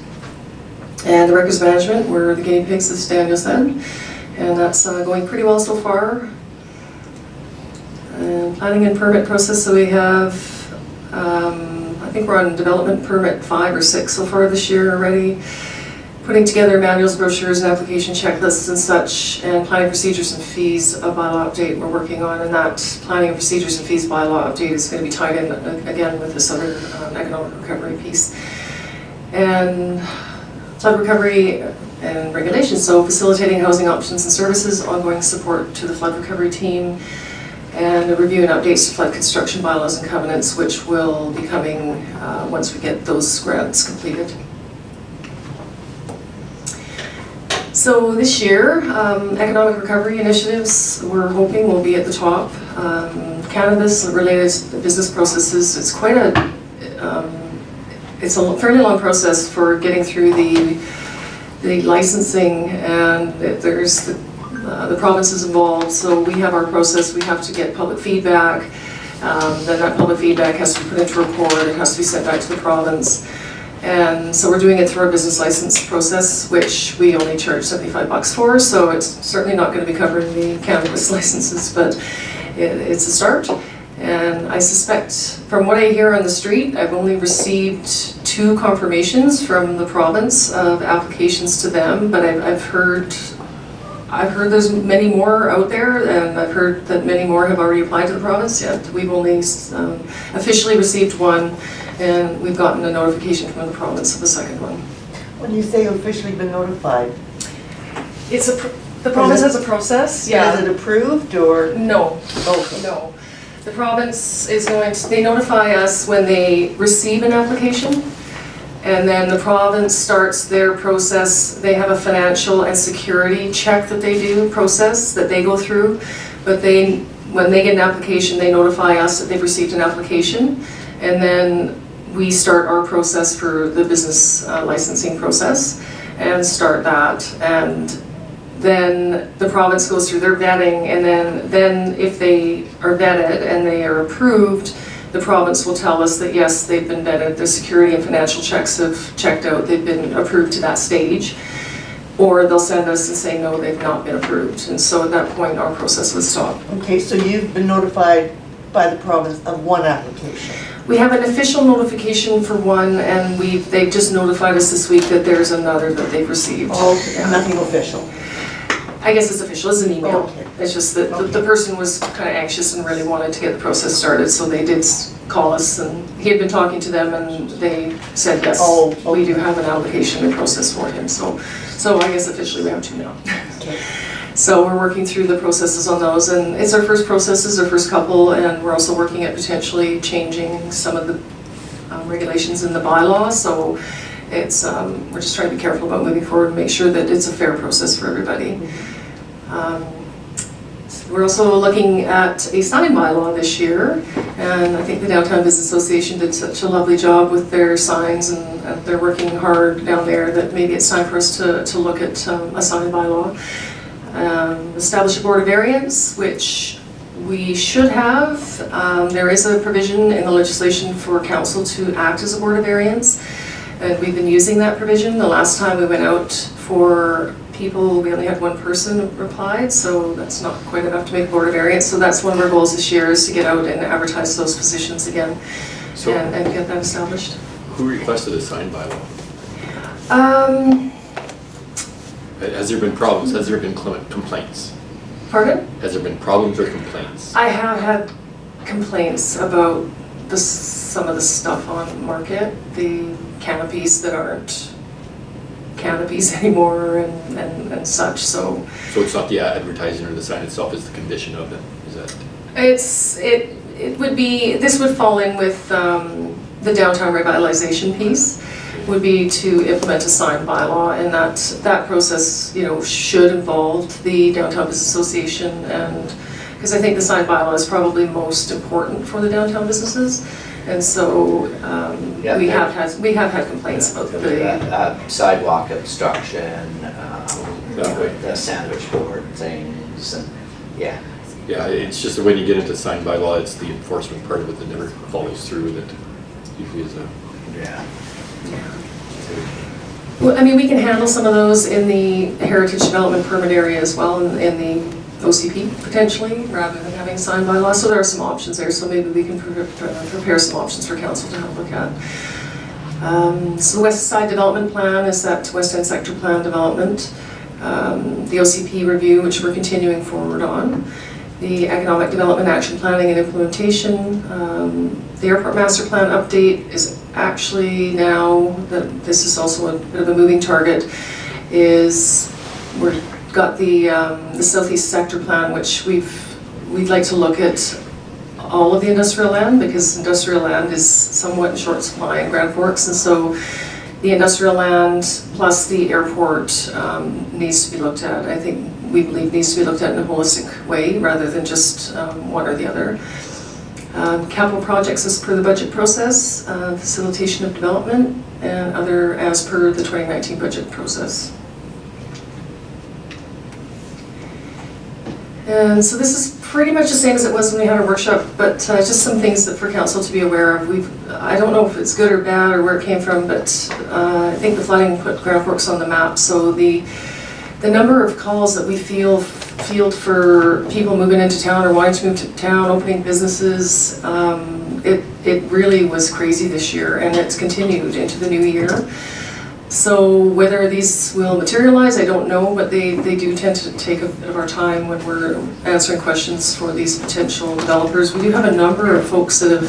And the records management, we're the guinea pigs, as Daniel said, and that's going pretty well so far. And planning and permit process, so we have, I think we're on development permit 5 or 6 so far this year already. Putting together manuals, brochures, and application checklists and such, and planning procedures and fees, a bylaw update we're working on, and that planning and procedures and fees bylaw update is going to be tied in again with this other economic recovery piece. And flood recovery and regulations, so facilitating housing options and services, ongoing support to the flood recovery team, and a review and updates to flood construction bylaws and covenants, which will be coming once we get those grants completed. So this year, economic recovery initiatives, we're hoping will be at the top. Cannabis-related business processes, it's quite a, it's a fairly long process for getting through the licensing, and there's the province is involved, so we have our process, we have to get public feedback, then that public feedback has to be put into a report, it has to be sent back to the province. And so we're doing it through our business license process, which we only charge $75 for, so it's certainly not going to be covering the cannabis licenses, but it's a start. And I suspect, from what I hear on the street, I've only received 2 confirmations from the province of applications to them, but I've heard there's many more out there, and I've heard that many more have already applied to the province. Yet we've only officially received 1. And we've gotten a notification from the province of the second one. When you say officially been notified? It's the province has a process, yeah. Is it approved or? No. Okay. No. The province is going to, they notify us when they receive an application, and then the province starts their process. They have a financial and security check that they do, process that they go through, but when they get an application, they notify us that they've received an application, and then we start our process for the business licensing process and start that. And then the province goes through their vetting, and then if they are vetted and they are approved, the province will tell us that yes, they've been vetted, the security and financial checks have checked out, they've been approved to that stage. Or they'll send us and say, no, they've not been approved. And so at that point, our process would stop. Okay, so you've been notified by the province of 1 application? We have an official notification for 1, and they've just notified us this week that there's another that they've received. Oh, yeah. Nothing official? I guess it's official, it's an email. Okay. It's just that the person was kind of anxious and really wanted to get the process started, so they did call us, and he had been talking to them, and they said, yes, we do have an application in process for him. So I guess officially we have 2 now. Okay. So we're working through the processes on those, and it's our first processes, our first couple, and we're also working at potentially changing some of the regulations in the bylaw. So it's we're just trying to be careful about moving forward and make sure that it's a fair process for everybody. We're also looking at a sign bylaw this year, and I think the Downtown Business Association did such a lovely job with their signs, and they're working hard down there that maybe it's time for us to look at a sign bylaw. Establish a board of variance, which we should have. There is a provision in the legislation for council to act as a board of variance, and we've been using that provision. The last time we went out for people, we only had 1 person replied, so that's not quite enough to make a board of variance. So that's one of our goals this year, is to get out and advertise those positions again, and get that established. Who requested a sign bylaw? Has there been problems? Has there been complaints? Pardon? Has there been problems or complaints? I have had complaints about the some of the stuff on market, the canopies that aren't canopies anymore and such, so. So it's not the advertising or the sign itself, it's the condition of it, is that? It would be, this would fall in with the downtown revitalization piece, would be to implement a sign bylaw, and that process, you know, should involve the Downtown Business Association, and, because I think the sign bylaw is probably most important for the downtown businesses, and so Yeah, we have had complaints about the. Sidewalk obstruction, with the sandwich board things, and, yeah. Yeah, it's just that when you get into sign by law, it's the enforcement part of it that never follows through, that usually is a. Yeah. Well, I mean, we can handle some of those in the heritage development permit area as well, in the OCP potentially, rather than having signed by law. So there are some options there, so maybe we can prepare some options for council to have a look at. So the West Side Development Plan is that West End Sector Plan development. The OCP review, which we're continuing forward on. The Economic Development Action Planning and Implementation. The Airport Master Plan update is actually now, this is also a bit of a moving target, is we've got the Southeast Sector Plan, which we'd like to look at all of the industrial land, because industrial land is somewhat in short supply in Grand Forks, and so the industrial land plus the airport needs to be looked at. I think we believe needs to be looked at in a holistic way rather than just one or the other. Capital projects as per the budget process, facilitation of development, and other as per the 2019 budget process. And so this is pretty much the same as it was when we had our workshop, but just some things that for council to be aware of. I don't know if it's good or bad or where it came from, but I think the flooding put Grand Forks on the map. So the number of calls that we field for people moving into town or wanting to move to town, opening businesses, it really was crazy this year, and it's continued into the new year. So whether these will materialize, I don't know, but they do tend to take a bit of our time when we're answering questions for these potential developers. We do have a number of folks that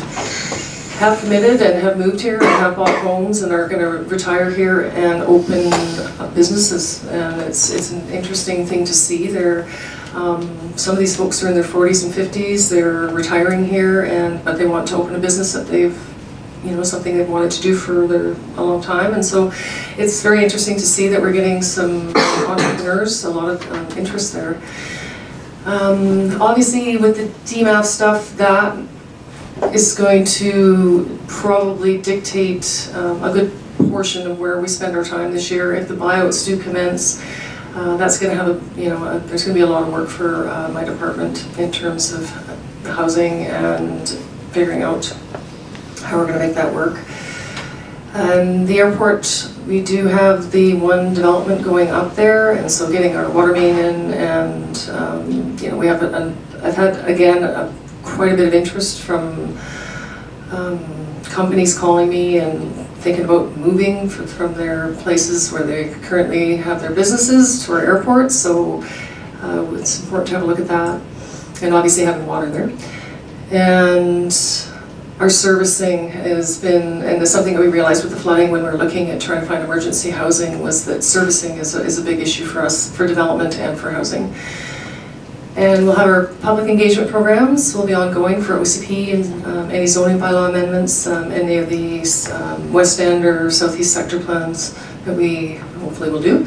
have committed and have moved here and have bought homes and are going to retire here and open businesses, and it's an interesting thing to see. Some of these folks are in their 40s and 50s, they're retiring here, but they want to open a business that they've, something they've wanted to do for a long time, and so it's very interesting to see that we're getting some entrepreneurs, a lot of interest there. Obviously with the DMAF stuff, that is going to probably dictate a good portion of where we spend our time this year. If the buyouts do commence, that's going to have there's going to be a lot of work for my department in terms of the housing and figuring out how we're going to make that work. And the airport, we do have the one development going up there, and so getting our water main in, and we have I've had again quite a bit of interest from companies calling me and thinking about moving from their places where they currently have their businesses to our airport, so it's important to have a look at that, and obviously having water there. And our servicing has been, and it's something that we realized with the flooding when we were looking at trying to find emergency housing, was that servicing is a big issue for us, for development and for housing. And we'll have our public engagement programs will be ongoing for OCP and any zoning bylaw amendments, any of these West End or Southeast Sector plans that we hopefully will do.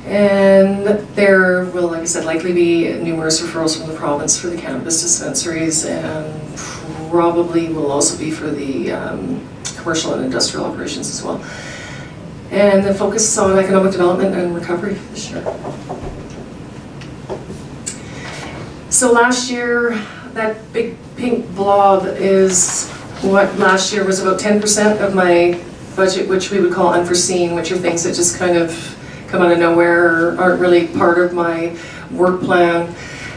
And there will, like I said, likely be numerous referrals from the province for the cannabis dispensaries, and probably will also be for the commercial and industrial operations as well. And the focus is on economic development and recovery this year. So last year, that big pink blob is what last year was about 10% of my budget, which we would call unforeseen, which are things that just kind of come out of nowhere or aren't really part of my work plan.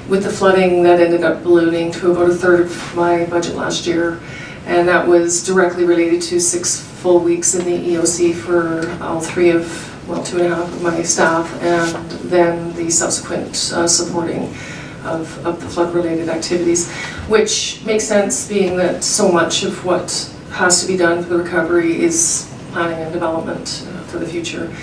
With the flooding, that ended up ballooning to about a third of my budget last year, and that was directly related to 6 full weeks in the EOC for all 2.5 of my staff, and then the subsequent supporting of the flood-related activities, which makes sense being that so much of what has to be done for the recovery is planning and development for the future.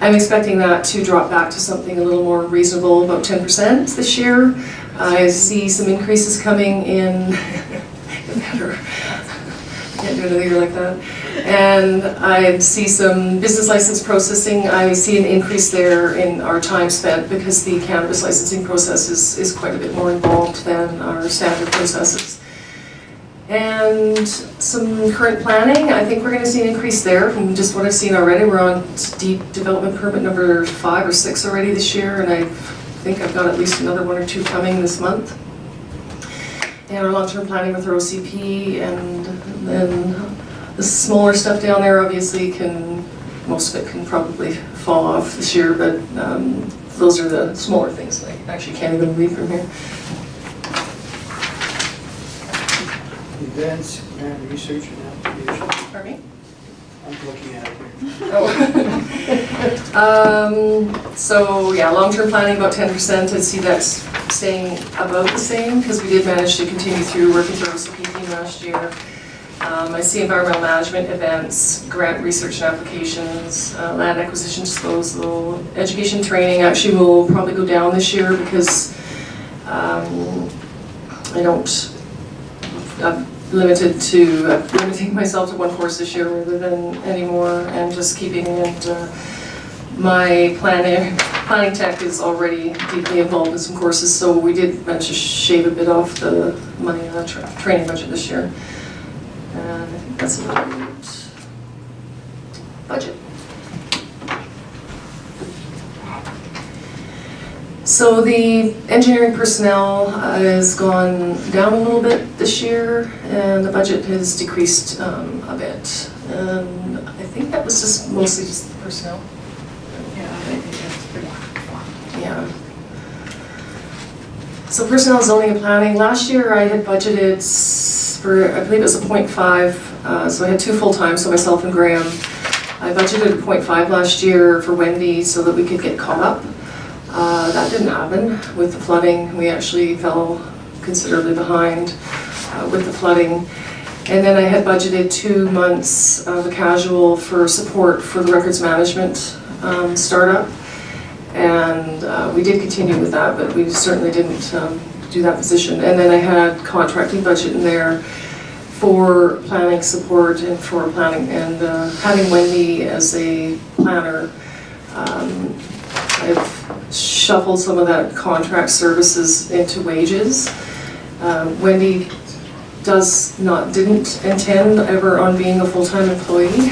I'm expecting that to drop back to something a little more reasonable, about 10% this year. I see some increases coming in, better, can't do another year like that. And I see some business license processing. I see an increase there in our time spent because the cannabis licensing process is quite a bit more involved than our standard processes. And some current planning, I think we're going to see an increase there from just what I've seen already. We're on deep development permit number 5 or 6 already this year, and I think I've got at least another 1 or 2 coming this month. And our long-term planning with our OCP, and then the smaller stuff down there obviously most of it can probably fall off this year, but those are the smaller things. I actually can't even read from here. Events, and research and application. Pardon me? I'm looking at it here. So yeah, long-term planning about 10%. I'd see that staying about the same because we did manage to continue through working through OCP team last year. I see environmental management events, grant research and applications, land acquisition disposal, education training actually will probably go down this year because I'm limiting myself to 1 course this year rather than any more, and just keeping it. My planning tech is already deeply involved in some courses, so we did manage to shave a bit off the money in the training budget this year. And I think that's about budget. So the engineering personnel has gone down a little bit this year, and the budget has decreased a bit. And I think that was just mostly just the personnel. Yeah, I think that's pretty fun. Yeah. So personnel, zoning, and planning. Last year I had budgeted for, I believe it was a 0.5, so I had 2 full-time, so myself and Graham. I budgeted a 0.5 last year for Wendy so that we could get caught up. That didn't happen with the flooding. We actually fell considerably behind with the flooding. And then I had budgeted 2 months of a casual for support for the records management startup. And we did continue with that, but we certainly didn't do that position. And then I had contracting budget in there for planning support and for planning, and having Wendy as a planner. I've shuffled some of that contract services into wages. Wendy didn't intend ever on being a full-time employee.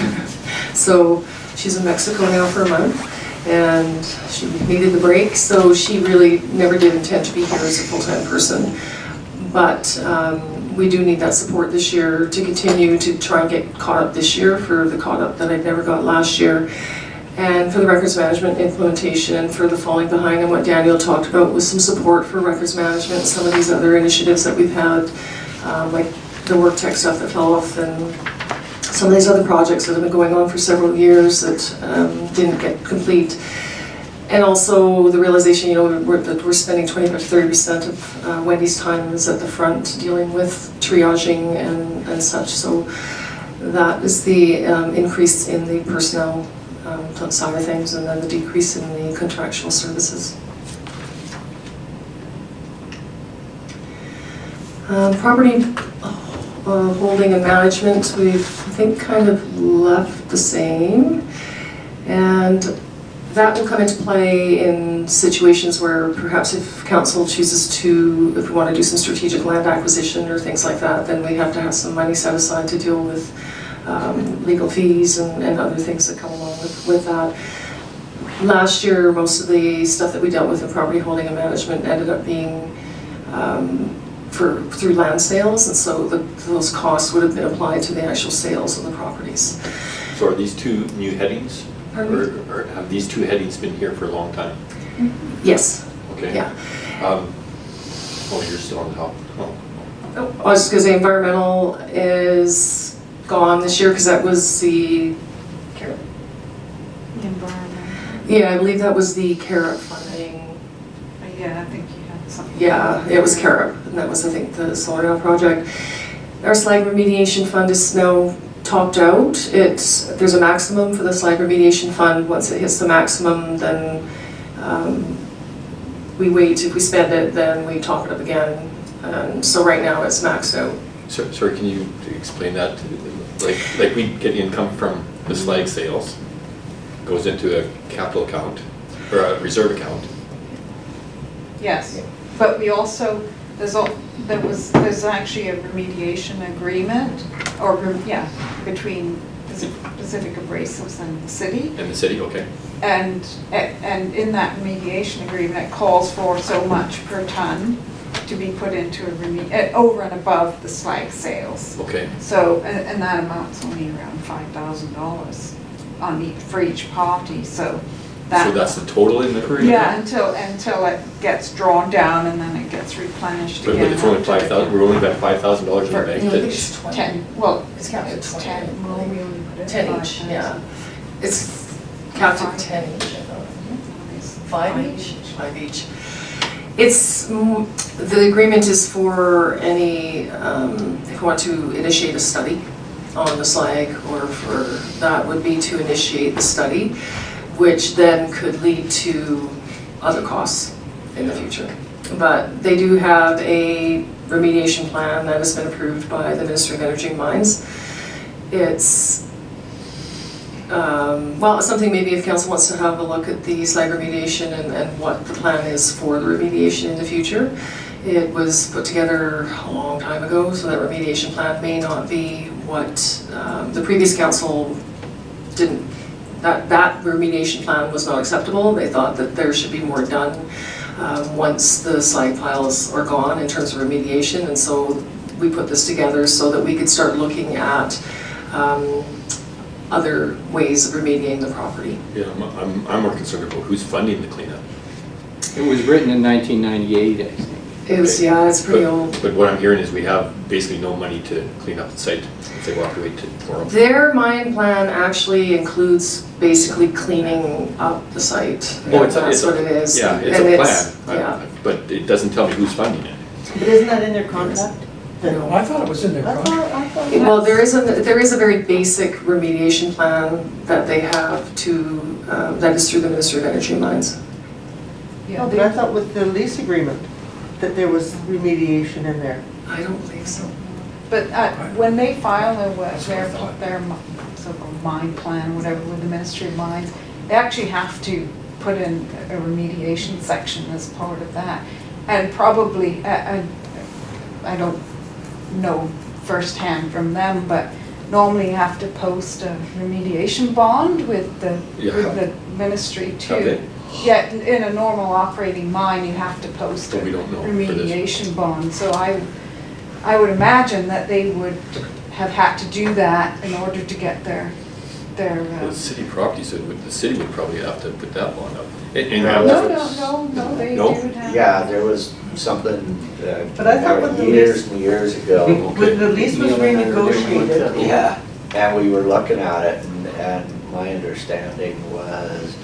So she's in Mexico now for a month, and she needed the break, so she really never did intend to be here as a full-time person. But we do need that support this year to continue to try and get caught up this year for the caught up that I never got last year. And for the records management implementation, for the falling behind, and what Daniel talked about was some support for records management, some of these other initiatives that we've had, like the work tech stuff that fell off, and some of these other projects that have been going on for several years that didn't get complete. And also the realization, that we're spending 20 to 30% of Wendy's time is at the front dealing with triaging and such. So that is the increase in the personnel side of things, and then the decrease in the contractual services. Property holding and management, we've, I think, kind of left the same. And that will come into play in situations where perhaps if council chooses to, if we want to do some strategic land acquisition or things like that, then we have to have some money set aside to deal with legal fees and other things that come along with that. Last year, most of the stuff that we dealt with in property holding and management ended up being through land sales, and so those costs would have been applied to the actual sales of the properties. So are these 2 new headings? Or have these 2 headings been here for a long time? Yes. Okay. Yeah. You're still on top. I was just going to say environmental is gone this year because that was the CARET. Environment. Yeah, I believe that was the CARET funding. Yeah, I think you had something. Yeah, it was CARET, and that was, I think, the solar project. Our slag remediation fund is now topped out. There's a maximum for the slag remediation fund. Once it hits the maximum, then we wait. If we spend it, then we top it up again. And so right now it's maxed out. Sorry, can you explain that? Like we get income from the slag sales, goes into a capital account, or a reserve account. Yes, but we also, there's actually a remediation agreement, or, between Pacific Abrasives and the city. And the city, okay. And in that remediation agreement, it calls for so much per ton to be put into over and above the slag sales. Okay. So, and that amount's only around $5,000 for each party, so that. So that's the total in the agreement? Yeah, until it gets drawn down and then it gets replenished But again. it's only 5,000, we're only got $5,000 in the bank. No, I think it's 20. 10, well, It's capped at 20. 10, well, we only put in 10 each, 5,000. yeah. It's capped at 10 each, I thought. 5 each? 5 each. The agreement is for any, if you want to initiate a study on the slag, or for that would be to initiate the study, which then could lead to other costs in the future. But they do have a remediation plan that has been approved by the Ministry of Energy and Mines. It's it's something maybe if council wants to have a look at the slag remediation and what the plan is for the remediation in the future. It was put together a long time ago, so that remediation plan may not be what the previous council didn't, that remediation plan was not acceptable. They thought that there should be more done once the slag piles are gone in terms of remediation, and so we put this together so that we could start looking at other ways of remediating the property. Yeah, I'm more concerned about who's funding the cleanup. It was written in 1998, I think. It was, yeah, it's pretty old. But what I'm hearing is we have basically no money to clean up the site if they walk away tomorrow. Their mine plan actually includes basically cleaning up the site. Oh, it's That's what it is. Yeah, it's And a plan, yeah. but it doesn't tell me who's funding it. But isn't that in their contract? Oh, I thought it was in their contract. Well, there is a very basic remediation plan that they have to, that is through the Ministry of Energy and Mines. No, but I thought with the lease agreement that there was remediation in there. I don't think so. But when they file their so-called mine plan, whatever, with the Ministry of Mines, they actually have to put in a remediation section as part of that. And probably, I don't know firsthand from them, but normally you have to post a remediation bond with the ministry too. Okay. Yet in a normal operating mine, you have to post a But we don't know for this. remediation bond. So I would imagine that they would have had to do that in order to get their. Well, it's city property, so the city would probably have to put that bond up. No, they No? do have. Yeah, there was something But I thought with the years lease- and years ago. When the lease was renegotiated, Yeah, and we were looking at it, and my understanding was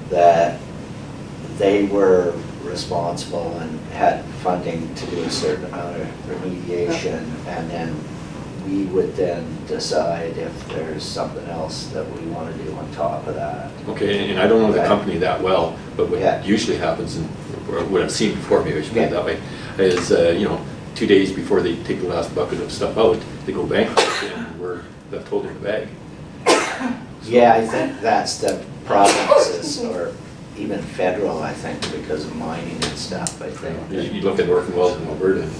that they were responsible and had funding to do a certain amount of remediation, and then we would then decide if there's something else that we want to do on top of that. Okay, and I don't know the Okay. company that well, but what Yeah. usually happens, and what I've seen before, maybe I should put it that way, is, 2 days before they take the last bucket of stuff out, they go bankrupt and we're left holding the bag. Yeah, I think that's the provinces, or even federal, I think, because of mining and stuff, I think. You look at Orphan Wells in Alberta and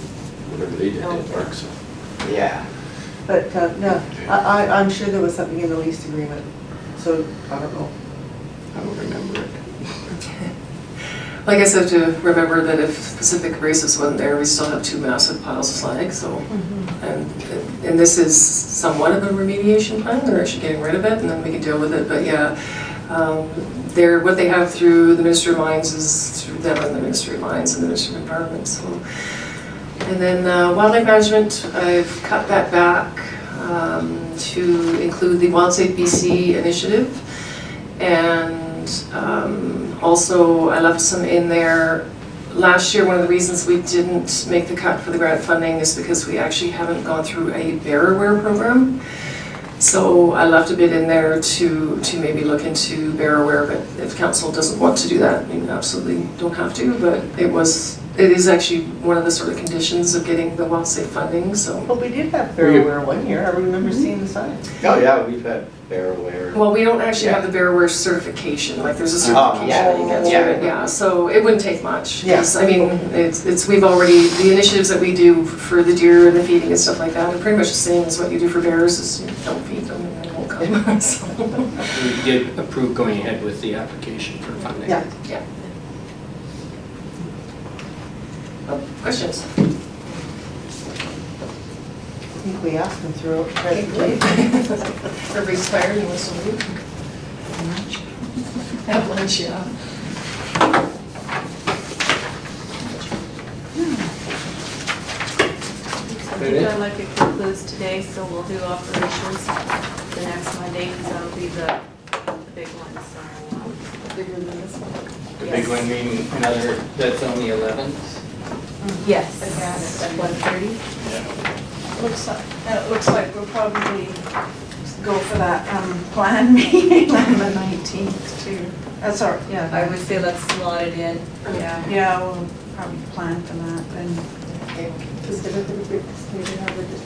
whatever they did didn't work, so. Yeah. but no, I'm sure there was something in the lease agreement, so I don't know. I don't remember it. Like I said, to remember that if Pacific Abrasives wasn't there, we still have 2 massive piles of slag, so. And this is somewhat of a remediation plan, they're actually getting rid of it, and then we can deal with it, but yeah. What they have through the Ministry of Mines is through them and the Ministry of Mines and the Ministry of Environment, so. And then wildlife management, I've cut that back to include the Wild Safe BC initiative. And also I left some in there last year, one of the reasons we didn't make the cut for the grant funding is because we actually haven't gone through a bear-aware program. So I left a bit in there to maybe look into bear-aware, but if council doesn't want to do that, you absolutely don't have to, but it is actually one of the sort of conditions of getting the well-safe funding, so. But we did have Bearware one year, I remember seeing the sign. Oh, yeah, we've had Bearware. Well, we don't actually have the bear-aware certification, like there's a certification yeah. that you get through it, yeah, so it wouldn't take much. Yeah. 'Cause, I mean, we've already, the initiatives that we do for the deer and the feeding and stuff like that are pretty much the same as what you do for bears, is you don't feed them and they won't come, so. We did approve going ahead with the application for funding. Yeah. Yeah. Oh, questions? I think we asked them throughout the presentation. Everybody's tired and wants to leave. Have lunch, yeah. I think I'd like it concludes today, so we'll do operations the next Monday, because that'll be the big one, so. Bigger than this one? The big one being another, that's on the 11th. Yes, at 1:30. It looks like we'll probably go for that plan meeting on the 19th too. That's our, yeah. I would say let's slot it in, yeah. Yeah, we'll probably plan for that then.